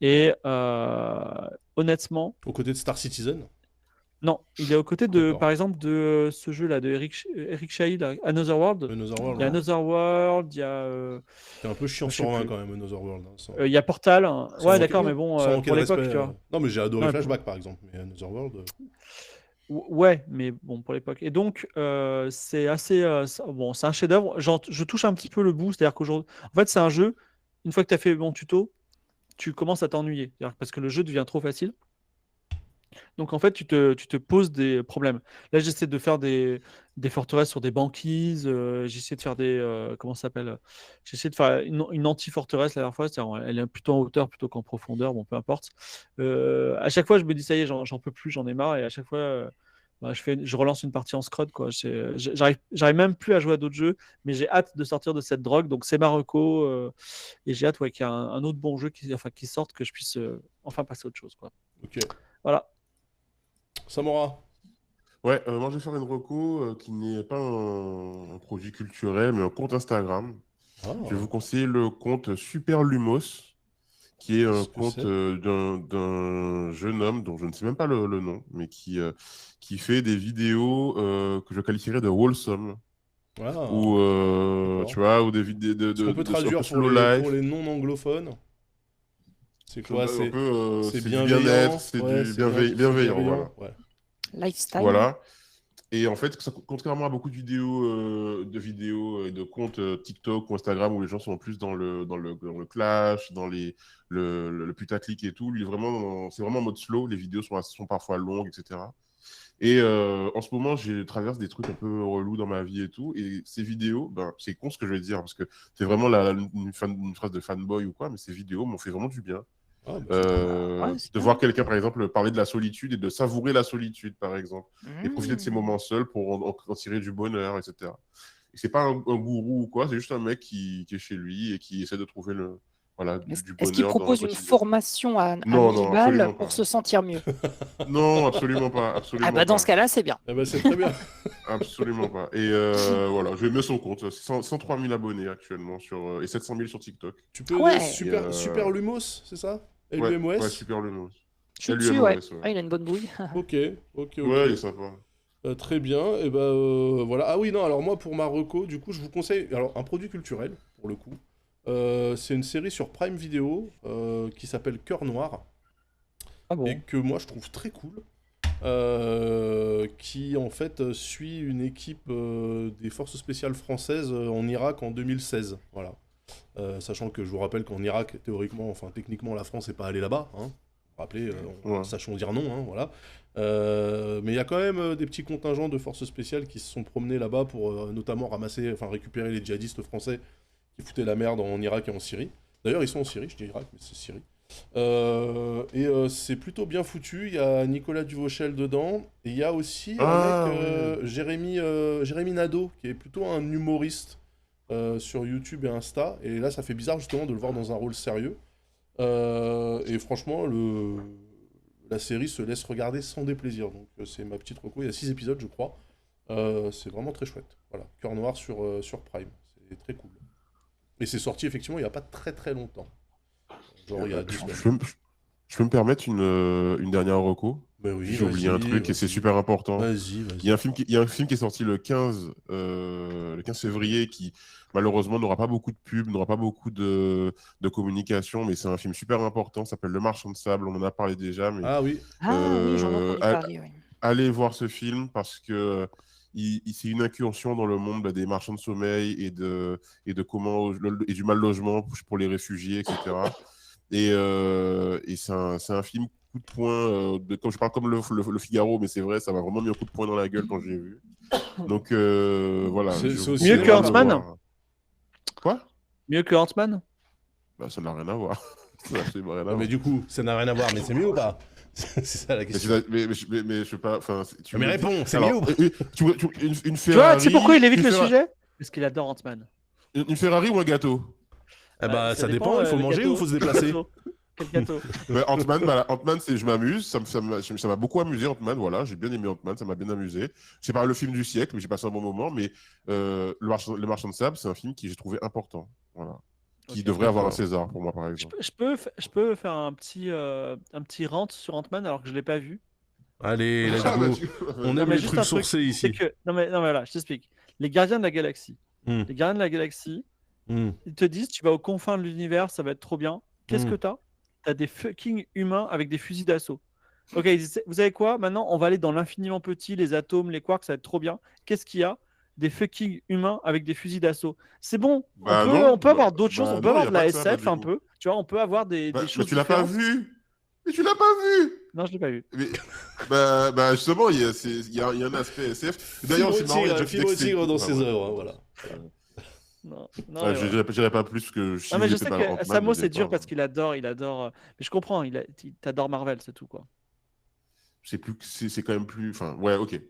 Et honnêtement, Aux côtés de Star Citizen. non, il est aux côtés D'accord. par exemple, de ce jeu-là, de Eric Chahi, là, Another World. Another World, Il y a ouais. Another World, il y a. C'est un peu chiant Je sais sur 20 plus. quand même, Another World, hein, Il y a Portal, hein. Ouais, d'accord, mais sans bon, manquer pour de respect. l'époque, tu vois. Non, mais j'ai adoré Non, Flashback, par exemple, mais Another World... ouais, mais bon, pour l'époque. Et donc, c'est assez. Bon, c'est un chef-d'œuvre. Je touche un petit peu le bout, c'est-à-dire qu'aujourd'hui. En fait, c'est un jeu, une fois que tu as fait mon tuto, tu commences à t'ennuyer. C'est-à-dire parce que le jeu devient trop facile. Donc en fait, tu te poses des problèmes. Là, j'essaie de faire des forteresses sur des banquises. J'essaie de faire comment ça s'appelle? J'essaie de faire une anti-forteresse la dernière fois. C'est-à-dire, elle est plutôt en hauteur plutôt qu'en profondeur. Bon, peu importe. À chaque fois, je me dis, ça y est, j'en peux plus, j'en ai marre. Et à chaque fois, bah, je relance une partie en scrod, quoi. J'arrive même plus à jouer à d'autres jeux, mais j'ai hâte de sortir de cette drogue. Donc c'est Marocco. Et j'ai hâte, ouais, qu'il y ait un autre bon jeu qui sorte, que je puisse enfin passer à autre chose, quoi. Ok. Voilà. Samora. Ouais, moi je vais faire une reco qui n'est pas un produit culturel, mais un compte Instagram. Ah, Je vais vous conseiller le compte Super Lumos, qui est un qu'est-ce que compte c'est? d'un jeune homme dont je ne sais même pas le nom, mais qui fait des vidéos que je qualifierais de wholesome, Ah, ou tu d'accord. vois, ou des vidéos Est-ce qu'on peut un traduire peu slow life. pour les non-anglophones? C'est quoi? Un peu, C'est c'est du bien-être, bienveillant? c'est Ouais, du c'est bienveillant, bienveillant? voilà. Ouais. Lifestyle. Voilà. Et en fait, contrairement à beaucoup de vidéos et de comptes TikTok ou Instagram où les gens sont plus dans le clash, dans le putaclic et tout, lui, c'est vraiment en mode slow. Les vidéos sont parfois longues, etc. Et en ce moment, je traverse des trucs un peu relous dans ma vie et tout. Et ces vidéos, ben, c'est con ce que je vais dire, parce que c'est vraiment une phrase de fanboy ou quoi, mais ces vidéos m'ont fait vraiment du bien. Ah, bah, c'est cool. Ouais, c'est De bien. voir quelqu'un, par exemple, parler de la solitude et de savourer la solitude, par exemple, et profiter de ces Mmh. moments seuls pour en tirer du bonheur, etc. Et c'est pas un gourou ou quoi, c'est juste un mec qui est chez lui et qui essaie de trouver du Est-ce qu'il bonheur dans le propose une quotidien. formation à Non, non, 1000 balles absolument pour pas. se sentir mieux? Non, absolument pas, Ah absolument bah dans ce pas. cas-là, c'est bien. Eh ben, c'est très bien. Absolument pas. Et voilà, je vais mettre son compte. 103 000 abonnés actuellement et 700 000 sur TikTok. Tu Ah peux dire ouais, Et, Super Lumos, c'est ça? ouais, LUMOS? super le mot. je suis dessus, ouais. LUMOS, Ah, ouais. il a une bonne bouille. Ok, ok, ok. Ouais, il est sympa. Très bien, et ben voilà. Ah oui, non, alors moi pour Marocco, du coup, je vous conseille alors un produit culturel, pour le coup. C'est une série sur Prime Video qui s'appelle Cœur Noir, Ah et bon? que moi je trouve très cool. Qui en fait suit une équipe des forces spéciales françaises en Irak en 2016. Voilà. Sachant que je vous rappelle qu'en Irak, théoriquement, enfin techniquement, la France n'est pas allée là-bas. Hein. Rappelez, Ouais. sachons dire non, hein, voilà. Mais il y a quand même des petits contingents de forces spéciales qui se sont promenés là-bas pour notamment récupérer les djihadistes français qui foutaient la merde en Irak et en Syrie. D'ailleurs, ils sont en Syrie, je dis Irak, mais c'est Syrie. C'est plutôt bien foutu. Il y a Nicolas Duvauchel dedans. Et il y a aussi un Ah, mec, ouais. Jérémy Nadeau, qui est plutôt un humoriste sur YouTube et Insta. Et là, ça fait bizarre justement de le voir dans un rôle sérieux. Et franchement, la série se laisse regarder sans déplaisir. Donc, c'est ma petite reco. Il y a 6 épisodes, je crois. C'est vraiment très chouette. Voilà, Cœur Noir sur Prime. C'est très cool. Et c'est sorti effectivement il n'y a pas très très longtemps. Genre il y a 2 semaines. Je peux me permettre une dernière reco? Bah oui, j'ai oublié un truc et c'est super important. Vas-y. Il y a un film qui est sorti le 15 février qui malheureusement n'aura pas beaucoup de pub, n'aura pas beaucoup de communication, mais c'est un film super important, ça s'appelle Le Marchand de Sable, on en a parlé déjà. Mais, ah oui. Oui, j'en ai entendu parler, oui. Allez voir ce film parce que c'est une incursion dans le monde des marchands de sommeil et de comment et du mal logement pour les réfugiés, etc. Et c'est un film coup de poing, quand je parle comme le Figaro, mais c'est vrai, ça m'a vraiment mis un coup de poing dans la gueule quand j'ai vu. Donc voilà. C'est aussi mieux que Ant-Man. Quoi? Mieux que Ant-Man? Bah, ça n'a rien à voir. Ça n'a absolument rien à voir. Mais du coup, ça n'a rien à voir, mais c'est mieux ou pas? C'est ça la question. Mais je sais pas. Mais réponds, c'est mieux ou pas? Une Ferrari. Tu vois, tu sais pourquoi il évite le sujet? Parce qu'il adore Ant-Man. Une Ferrari ou un gâteau? Eh bah, ça dépend, il faut manger ou il faut se déplacer? Quel gâteau? Ant-Man, je m'amuse, ça m'a beaucoup amusé, Ant-Man, voilà, j'ai bien aimé Ant-Man, ça m'a bien amusé. C'est pas le film du siècle, mais j'ai passé un bon moment, mais le Marchand de Sable, c'est un film qui j'ai trouvé important, voilà. Qui devrait avoir un César, pour moi, par exemple. Je peux faire un petit rant sur Ant-Man alors que je l'ai pas vu. Allez, let's go. On aime les trucs sourcés ici. Non mais voilà, je t'explique. Les Gardiens de la Galaxie. Les Gardiens de la Galaxie, ils te disent, tu vas aux confins de l'univers, ça va être trop bien. Qu'est-ce que t'as? T'as des fucking humains avec des fusils d'assaut. Ok, ils disent, vous savez quoi? Maintenant, on va aller dans l'infiniment petit, les atomes, les quarks, ça va être trop bien. Qu'est-ce qu'il y a? Des fucking humains avec des fusils d'assaut. C'est bon. On peut avoir d'autres choses. On peut avoir de la SF un peu. Tu vois, on peut avoir des choses. Mais tu l'as pas vu. Mais tu l'as pas vu. Non, je l'ai pas vu. Mais, justement, il y a un aspect SF. D'ailleurs, c'est marrant. Fibre tigre dans ses œuvres, voilà. Non, je dirais pas plus que non, mais je sais que Samo c'est dur parce qu'il adore. Mais je comprends, t'adores Marvel, c'est tout quoi. C'est quand même plus. Enfin, ouais, ok.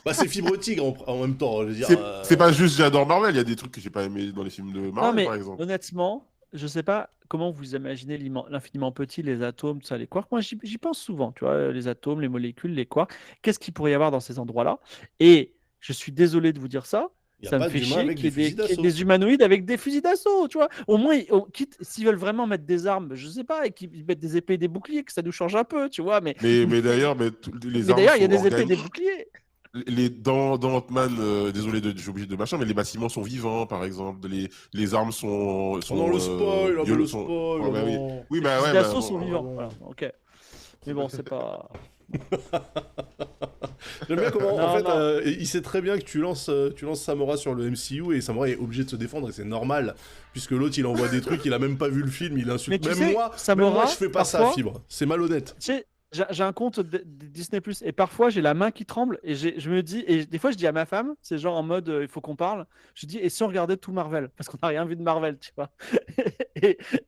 Bah, c'est Fibre Tigre en même temps. Je veux dire, c'est pas juste j'adore Marvel, il y a des trucs que j'ai pas aimé dans les films de Marvel, non, mais par exemple. Honnêtement, je sais pas comment vous imaginez l'infiniment petit, les atomes, tout ça, les quarks. Moi, j'y pense souvent, tu vois, les atomes, les molécules, les quarks. Qu'est-ce qu'il pourrait y avoir dans ces endroits-là? Et je suis désolé de vous dire ça. Ça me fait chier qu'il y ait des humanoïdes avec des fusils d'assaut, tu vois. Au moins, quitte s'ils veulent vraiment mettre des armes, je sais pas, et qu'ils mettent des épées et des boucliers, que ça nous change un peu, tu vois. Mais d'ailleurs, les armes il y a des épées et des boucliers. Dans Ant-Man, désolé, je suis obligé de machin, mais les bâtiments sont vivants, par exemple. Les armes sont dans le spoil, le spoil. Oui, bah ouais. Les assauts sont vivants. Voilà, ok. Mais bon, c'est pas. J'aime bien comment, en fait, il sait très bien que tu lances Samora sur le MCU et Samora est obligé de se défendre et c'est normal, puisque l'autre il envoie des trucs, il a même pas vu le film, il insulte. Même moi, je fais pas ça, Fibre. C'est malhonnête. Tu sais, j'ai un compte Disney+, et parfois j'ai la main qui tremble, et je me dis, et des fois je dis à ma femme, c'est genre en mode, il faut qu'on parle, je dis, et si on regardait tout Marvel, parce qu'on n'a rien vu de Marvel, tu vois.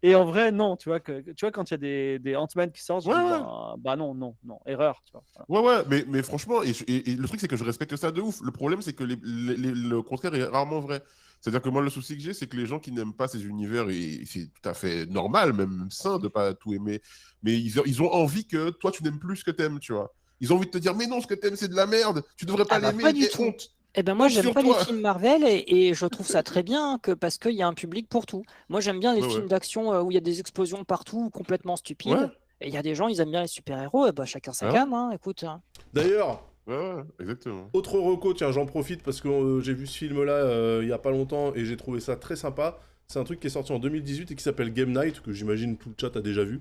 et en vrai, non, tu vois, quand il y a des Ant-Man qui sortent, je dis, bah non, erreur, tu vois. Voilà. Ouais, mais franchement, et le truc c'est que je respecte ça de ouf. Le problème c'est que le contraire est rarement vrai. C'est-à-dire que moi, le souci que j'ai, c'est que les gens qui n'aiment pas ces univers, et c'est tout à fait normal, même sain de ne pas tout aimer, mais ils ont envie que toi, tu n'aimes plus ce que tu aimes, tu vois. Ils ont envie de te dire, mais non, ce que tu aimes, c'est de la merde, tu devrais pas l'aimer. Pas du tout. Eh ben moi, j'aime pas les films Marvel et je trouve ça très bien parce qu'il y a un public pour tout. Moi, j'aime bien les films d'action où il y a des explosions partout, complètement stupides. Ouais. Et il y a des gens, ils aiment bien les super-héros, et bah, chacun sa gamme, hein, écoute. D'ailleurs, ouais, exactement. Autre reco, tiens, j'en profite parce que j'ai vu ce film-là il y a pas longtemps et j'ai trouvé ça très sympa. C'est un truc qui est sorti en 2018 et qui s'appelle Game Night, que j'imagine tout le chat a déjà vu.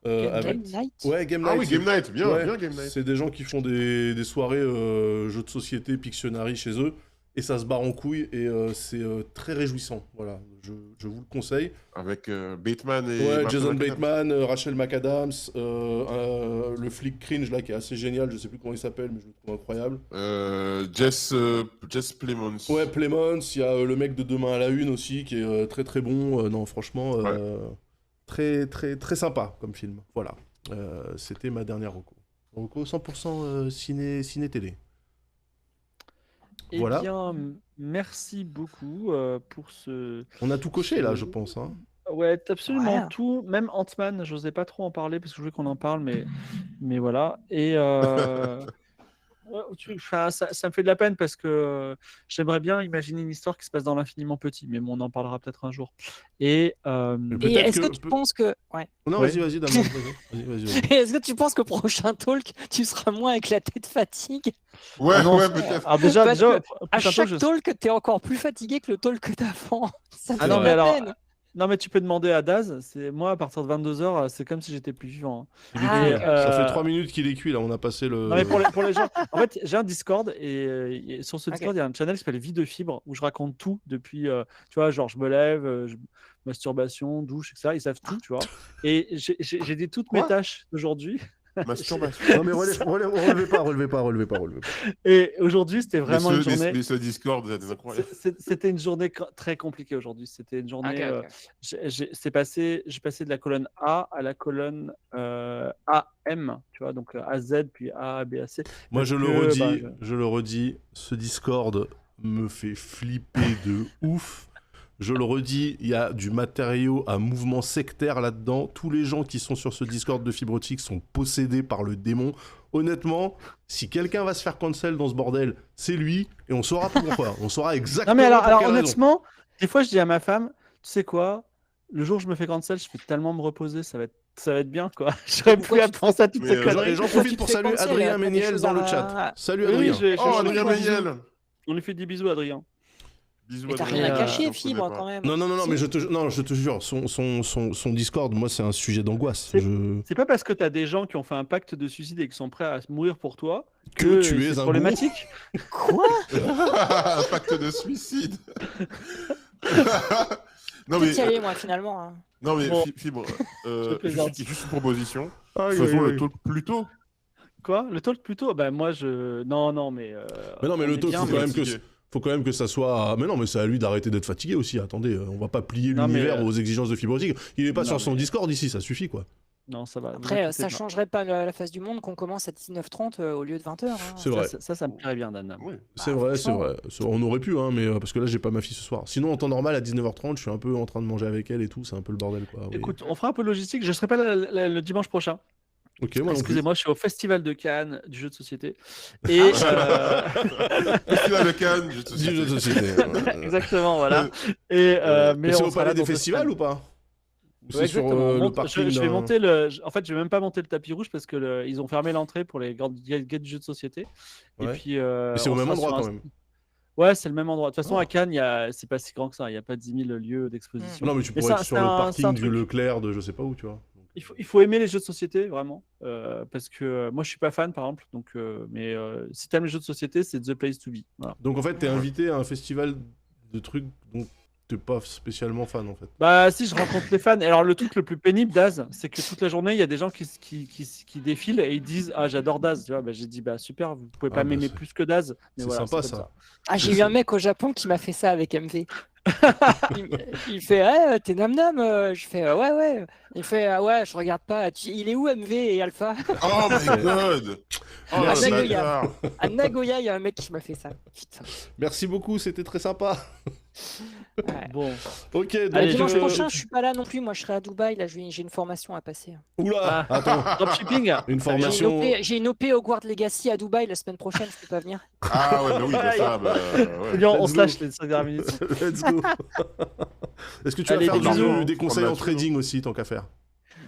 Game Night. Ouais, Game Night. Ah oui, Game Night, bien Game Night. C'est des gens qui font des soirées jeux de société, Pictionary chez eux, et ça se barre en couille, et c'est très réjouissant. Voilà, je vous le conseille. Avec Bateman et... Ouais, Jason Bateman, Rachel McAdams, le flic cringe là qui est assez génial, je sais plus comment il s'appelle, mais je le trouve incroyable. Jess Plemons. Ouais, Plemons, il y a le mec de Demain à la Une aussi, qui est très très bon. Non, franchement... Très, très, très sympa comme film. Voilà. C'était ma dernière reco. Reco 100% ciné-télé. Voilà. Eh bien, merci beaucoup pour ce... On a tout coché là, je pense. Hein. Ouais, absolument Ouais. tout, même Ant-Man, j'osais pas trop en parler parce que je voulais qu'on en parle, mais voilà. Et ouais, ça me fait de la peine parce que j'aimerais bien imaginer une histoire qui se passe dans l'infiniment petit, mais bon, on en parlera peut-être un jour. Et Mais Et peut-être est-ce que que... tu penses que. Ouais. Non, ouais. vas-y, Damien. Vas-y. Est-ce que tu penses que prochain talk, tu seras moins éclaté de fatigue? Ouais, Ah non, ouais, peut-être. alors déjà, Parce que à prochain chaque talk, talk, t'es encore plus fatigué que le talk d'avant. Ça me Ah fait non, de mais la alors, peine. non, mais tu peux demander à Daz. C'est moi à partir de 22h, c'est comme si j'étais plus vivant, hein. Il est Ah, cuit, ok, là. ok. Ça fait 3 minutes qu'il est cuit, là. On a passé le... Non, mais pour les gens, en fait, j'ai un Discord et sur ce Ok. Discord, il y a un channel qui s'appelle Vie de Fibre où je raconte tout depuis, tu vois, genre je me lève, masturbation, douche, etc. Ils savent tout, tu vois. Et j'ai dit toutes mes Quoi tâches d'aujourd'hui. Masturbation. Non, mais relevez pas. Et aujourd'hui, c'était Mais vraiment une journée. ce Discord, c'est incroyable. C'était une journée très compliquée aujourd'hui. C'était une journée. Ok. J'ai passé de la colonne A à la colonne AM, tu vois, donc A Z puis A B A C. Moi, Parce je le que, redis, je le redis, ce Discord me fait flipper de ouf. Je le redis, il y a du matériau à mouvement sectaire là-dedans. Tous les gens qui sont sur ce Discord de fibre optique sont possédés par le démon. Honnêtement, si quelqu'un va se faire cancel dans ce bordel, c'est lui, et on saura pourquoi. On saura exactement Non mais alors pour quelle raison. honnêtement, des fois je dis à ma femme, tu sais quoi, le jour où je me fais cancel, je vais tellement me reposer, ça va être bien quoi. J'aurais plus à penser à toutes ces Mais, conneries. Et j'en profite pour saluer Adrien Méniel dans le chat. Salut Oui, Adrien. je- Oh, je- Adrien Méniel. On lui fait des bisous, Adrien. Bisous, Mais t'as Adrien. rien à Euh, cacher, je Fibre, connais pas. quand même. Non, mais je te jure, son Discord, moi, c'est un sujet d'angoisse. C'est- Je... C'est pas parce que t'as des gens qui ont fait un pacte de suicide et qui sont prêts à mourir pour toi Que tu es c'est un problématique. Quoi? Un pacte de suicide. Non mais, Peut-être y aller, moi, finalement. Hein. non mais Bon. Fibre, te plaisante. juste une proposition. Aïe, Faisons aïe, le aïe. talk plus tôt. Quoi? Le talk plutôt? Ben moi je. Non, mais. Mais non, mais on le est talk, bien, faut mais- quand même que ça soit... Mais non, mais c'est à lui d'arrêter d'être fatigué aussi, attendez, on va pas plier Non, mais, l'univers aux exigences de fibre optique. Il est pas non, sur son mais- Discord ici, ça suffit, quoi. Non, ça va. vous Après, inquiétez ça pas. changerait pas la face du monde qu'on commence à 19h30 au lieu de 20h. C'est vrai. Ça me plairait bien, Dan. Oui. C'est Bah, vrai. franchement. On aurait pu, hein, mais parce que là, j'ai pas ma fille ce soir. Sinon, en temps normal, à 19h30, je suis un peu en train de manger avec elle et tout, c'est un peu le bordel, quoi. Oui. Écoute, on fera un peu de logistique. Je serai pas là le dimanche prochain. Ok, moi non plus. Excusez-moi, je suis au Festival de Cannes du jeu de société. Et Festival de Cannes, je te Du jeu de société. exactement, voilà. Et Mais c'est on au sera là palais des dans 2 festivals semaines. ou pas Ou Ouais, c'est sur exactement. le parking je vais d'un- monter en fait, je vais même pas monter le tapis rouge parce que ils ont fermé l'entrée pour les gays du jeu de société. Et Ouais. puis, Mais c'est au on même sera endroit sur quand un- même. Ouais, c'est le même endroit. De toute façon, Oh. à Cannes, c'est pas si grand que ça. Il n'y a pas 10 000 lieux d'exposition. Non, mais tu Mais pourrais ça, être sur c'est le un parking du truc. Leclerc de je sais pas où, tu vois. Il faut aimer les jeux de société, vraiment. Parce que moi, je suis pas fan, par exemple. Donc, mais si t'aimes les jeux de société, c'est the place to be. Voilà. Donc en fait, t'es invité à un festival de trucs dont t'es pas spécialement fan, en fait. Bah, si, je rencontre les fans. Et alors, le truc le plus pénible, Daz, c'est que toute la journée, il y a des gens qui défilent et ils disent ah, j'adore Daz. Tu vois, bah, j'ai dit bah super, vous pouvez pas Ah, bah, m'aimer c'est- plus que Daz. Mais C'est voilà, sympa, comme ça. Ah, j'ai eu un mec au Japon qui m'a fait ça avec MV. Il fait ouais, t'es nam nam. Je fais ouais. Il fait ah ouais, je regarde pas. Il est où MV et Alpha? Oh my god. Oh Ah, le Nagoya. bâtard. À Nagoya, il y a un mec qui m'a fait ça. Putain. Merci beaucoup, c'était très sympa. Ouais. Bon. Ok, donc... Allez, Dimanche prochain, je suis pas là non plus. Moi, je serai à Dubaï. Là, j'ai une formation à passer. Oula, Ah. attends, Dropshipping. une J'ai formation... une OP Hogwarts Legacy à Dubaï la semaine prochaine. Je peux pas venir. Ah ouais, bah oui, bah ça, bah, ouais. Bien, on Let's se go. lâche les 5 dernières minutes. Let's go. Est-ce que tu vas Allez, faire des bisous. des conseils en Prendre trading aussi, tant qu'à faire?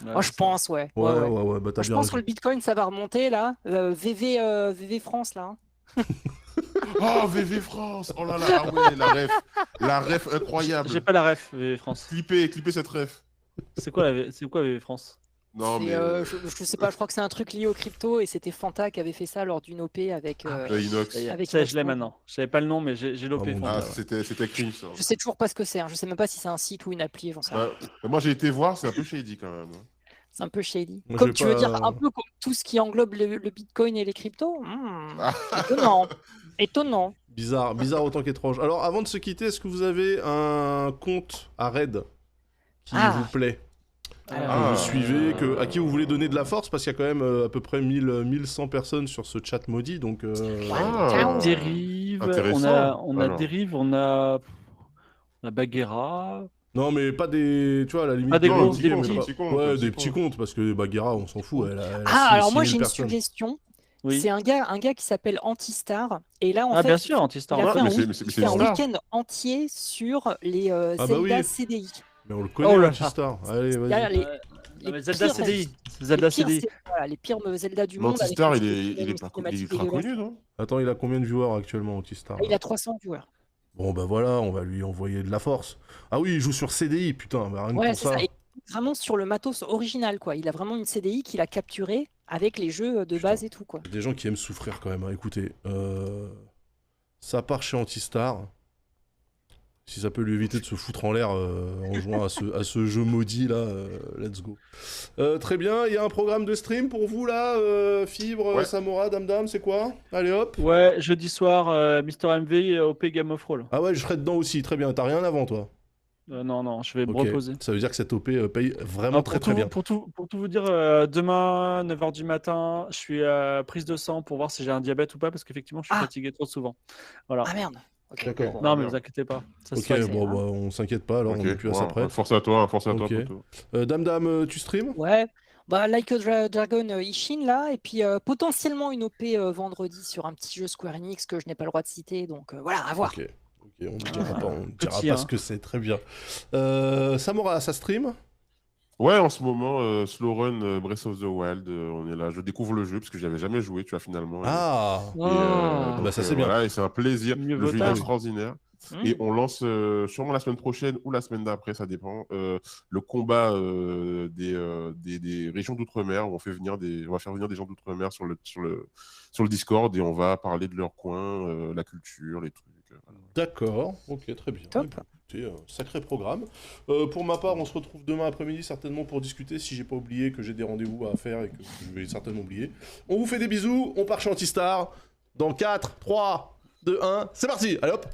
Moi, je pense, ouais. Ouais, bah t'as Je bien pense que raison. le Bitcoin, ça va remonter là. VV France là. Hein. Oh, VV France. Oh là là, ah ouais, la ref incroyable. J'ai pas la ref, VV France. Clippez cette ref. C'est quoi VV France? Non, C'est, mais je sais pas, je crois que c'est un truc lié au crypto et c'était Fanta qui avait fait ça lors d'une OP avec. Inox. Avec Ça, je l'ai Inox. maintenant. Je savais pas le nom, mais j'ai l'OP. Ah bon, Fanta, Ah, ouais. c'était cringe ça. Je sais toujours pas ce que c'est. Hein. Je sais même pas si c'est un site ou une appli. J'en sais rien. Ouais. Moi j'ai été voir, c'est un peu shady quand même. C'est un peu shady. Moi, Comme j'ai tu veux pas- dire, un peu comme tout ce qui englobe le Bitcoin et les cryptos. Étonnant. Étonnant. Bizarre autant qu'étrange. Alors, avant de se quitter, est-ce que vous avez un compte à Raid qui Ah. vous plaît que Ah. vous suivez, à qui vous voulez donner de la force, parce qu'il y a quand même à peu près 1100 personnes sur ce chat maudit, donc... Ah. Dérive, Intéressant. on a Alors. Dérive, on a Bagheera, Non, mais pas des. Tu vois, à la limite. Pas des Non, gros, un petit des compte, petits. un petit compte, Ouais, un des petit petits compte. comptes, parce que Bagheera, on s'en fout. Elle a Ah, alors moi 6 j'ai 000 une personnes. suggestion. Oui. C'est un gars qui s'appelle Antistar. Et là, en Ah, fait, bien sûr, Antistar. il a Ouais, fait mais un, c'est- week- mais c'est- mais il c'est fait une un star. week-end entier sur les Ah bah Zelda oui. CDI. Mais on le connaît, Oh là là. Antistar. Allez, C'est-à-dire vas-y. Non, mais Zelda pires- CDI. les Zelda pires, CDI. voilà, les pires Zelda du monde. avec Mantistar, un il jeu est une pas il est cinématique ultra dégueulasse. connu, non? Attends, il a combien de viewers actuellement, Antistar? Ah, il a 300 viewers. Bon, bah voilà, on va lui envoyer de la force. Ah oui, il joue sur CDI, putain, bah rien que Ouais, pour c'est ça. ça. Et vraiment sur le matos original, quoi. Il a vraiment une CDI qu'il a capturée avec les jeux de Putain. base et tout, quoi. Il y a des gens qui aiment souffrir quand même, hein. Écoutez, ça part chez Antistar. Si ça peut lui éviter de se foutre en l'air en jouant à ce jeu maudit là, let's go. Très bien, il y a un programme de stream pour vous là, Fibre, Ouais. Samora, Damdam, c'est quoi? Allez hop. Ouais, jeudi soir, Mister MV OP Game of Roll. Ah ouais, je serai dedans aussi, très bien. T'as rien avant toi? Non, je vais me Ok. reposer. Ça veut dire que cette OP paye vraiment Non, très très bien. Pour tout vous dire, demain, 9h du matin, je suis à prise de sang pour voir si j'ai un diabète ou pas, parce qu'effectivement, je suis Ah. fatigué trop souvent. Voilà. Ah merde. Ok. D'accord. Bon, Non, mais merde. vous inquiétez pas. Ça se Ok, fait. bon, bah, on s'inquiète pas alors, on est plus à ça près. Force à toi, Ok. poteau. Damdam, tu stream? Ouais. Bah, Like a Dragon Ishin là, et puis potentiellement une OP vendredi sur un petit jeu Square Enix que je n'ai pas le droit de citer, donc voilà, à voir. Ok, on ne dira pas, on ne dira Petit, pas hein. ce que c'est, très bien. Samora, ça stream? Ouais, en ce moment, Slow Run Breath of the Wild, on est là. Je découvre le jeu parce que je n'avais jamais joué, tu vois, finalement. Ah, Donc, bah ça, c'est bien. Voilà, et c'est un plaisir. Mieux Le jeu est vaut extraordinaire. Mmh. Et on lance sûrement la semaine prochaine ou la semaine d'après, ça dépend, le combat des régions d'outre-mer. Où on va faire venir des gens d'outre-mer sur le Discord et on va parler de leur coin, la culture, les trucs. Voilà. D'accord, ok, très bien. Top. Écoutez, sacré programme. Pour ma part, on se retrouve demain après-midi certainement pour discuter, si j'ai pas oublié que j'ai des rendez-vous à faire et que je vais certainement oublier. On vous fait des bisous, on part chez Antistar dans 4, 3, 2, 1, c'est parti. Allez hop.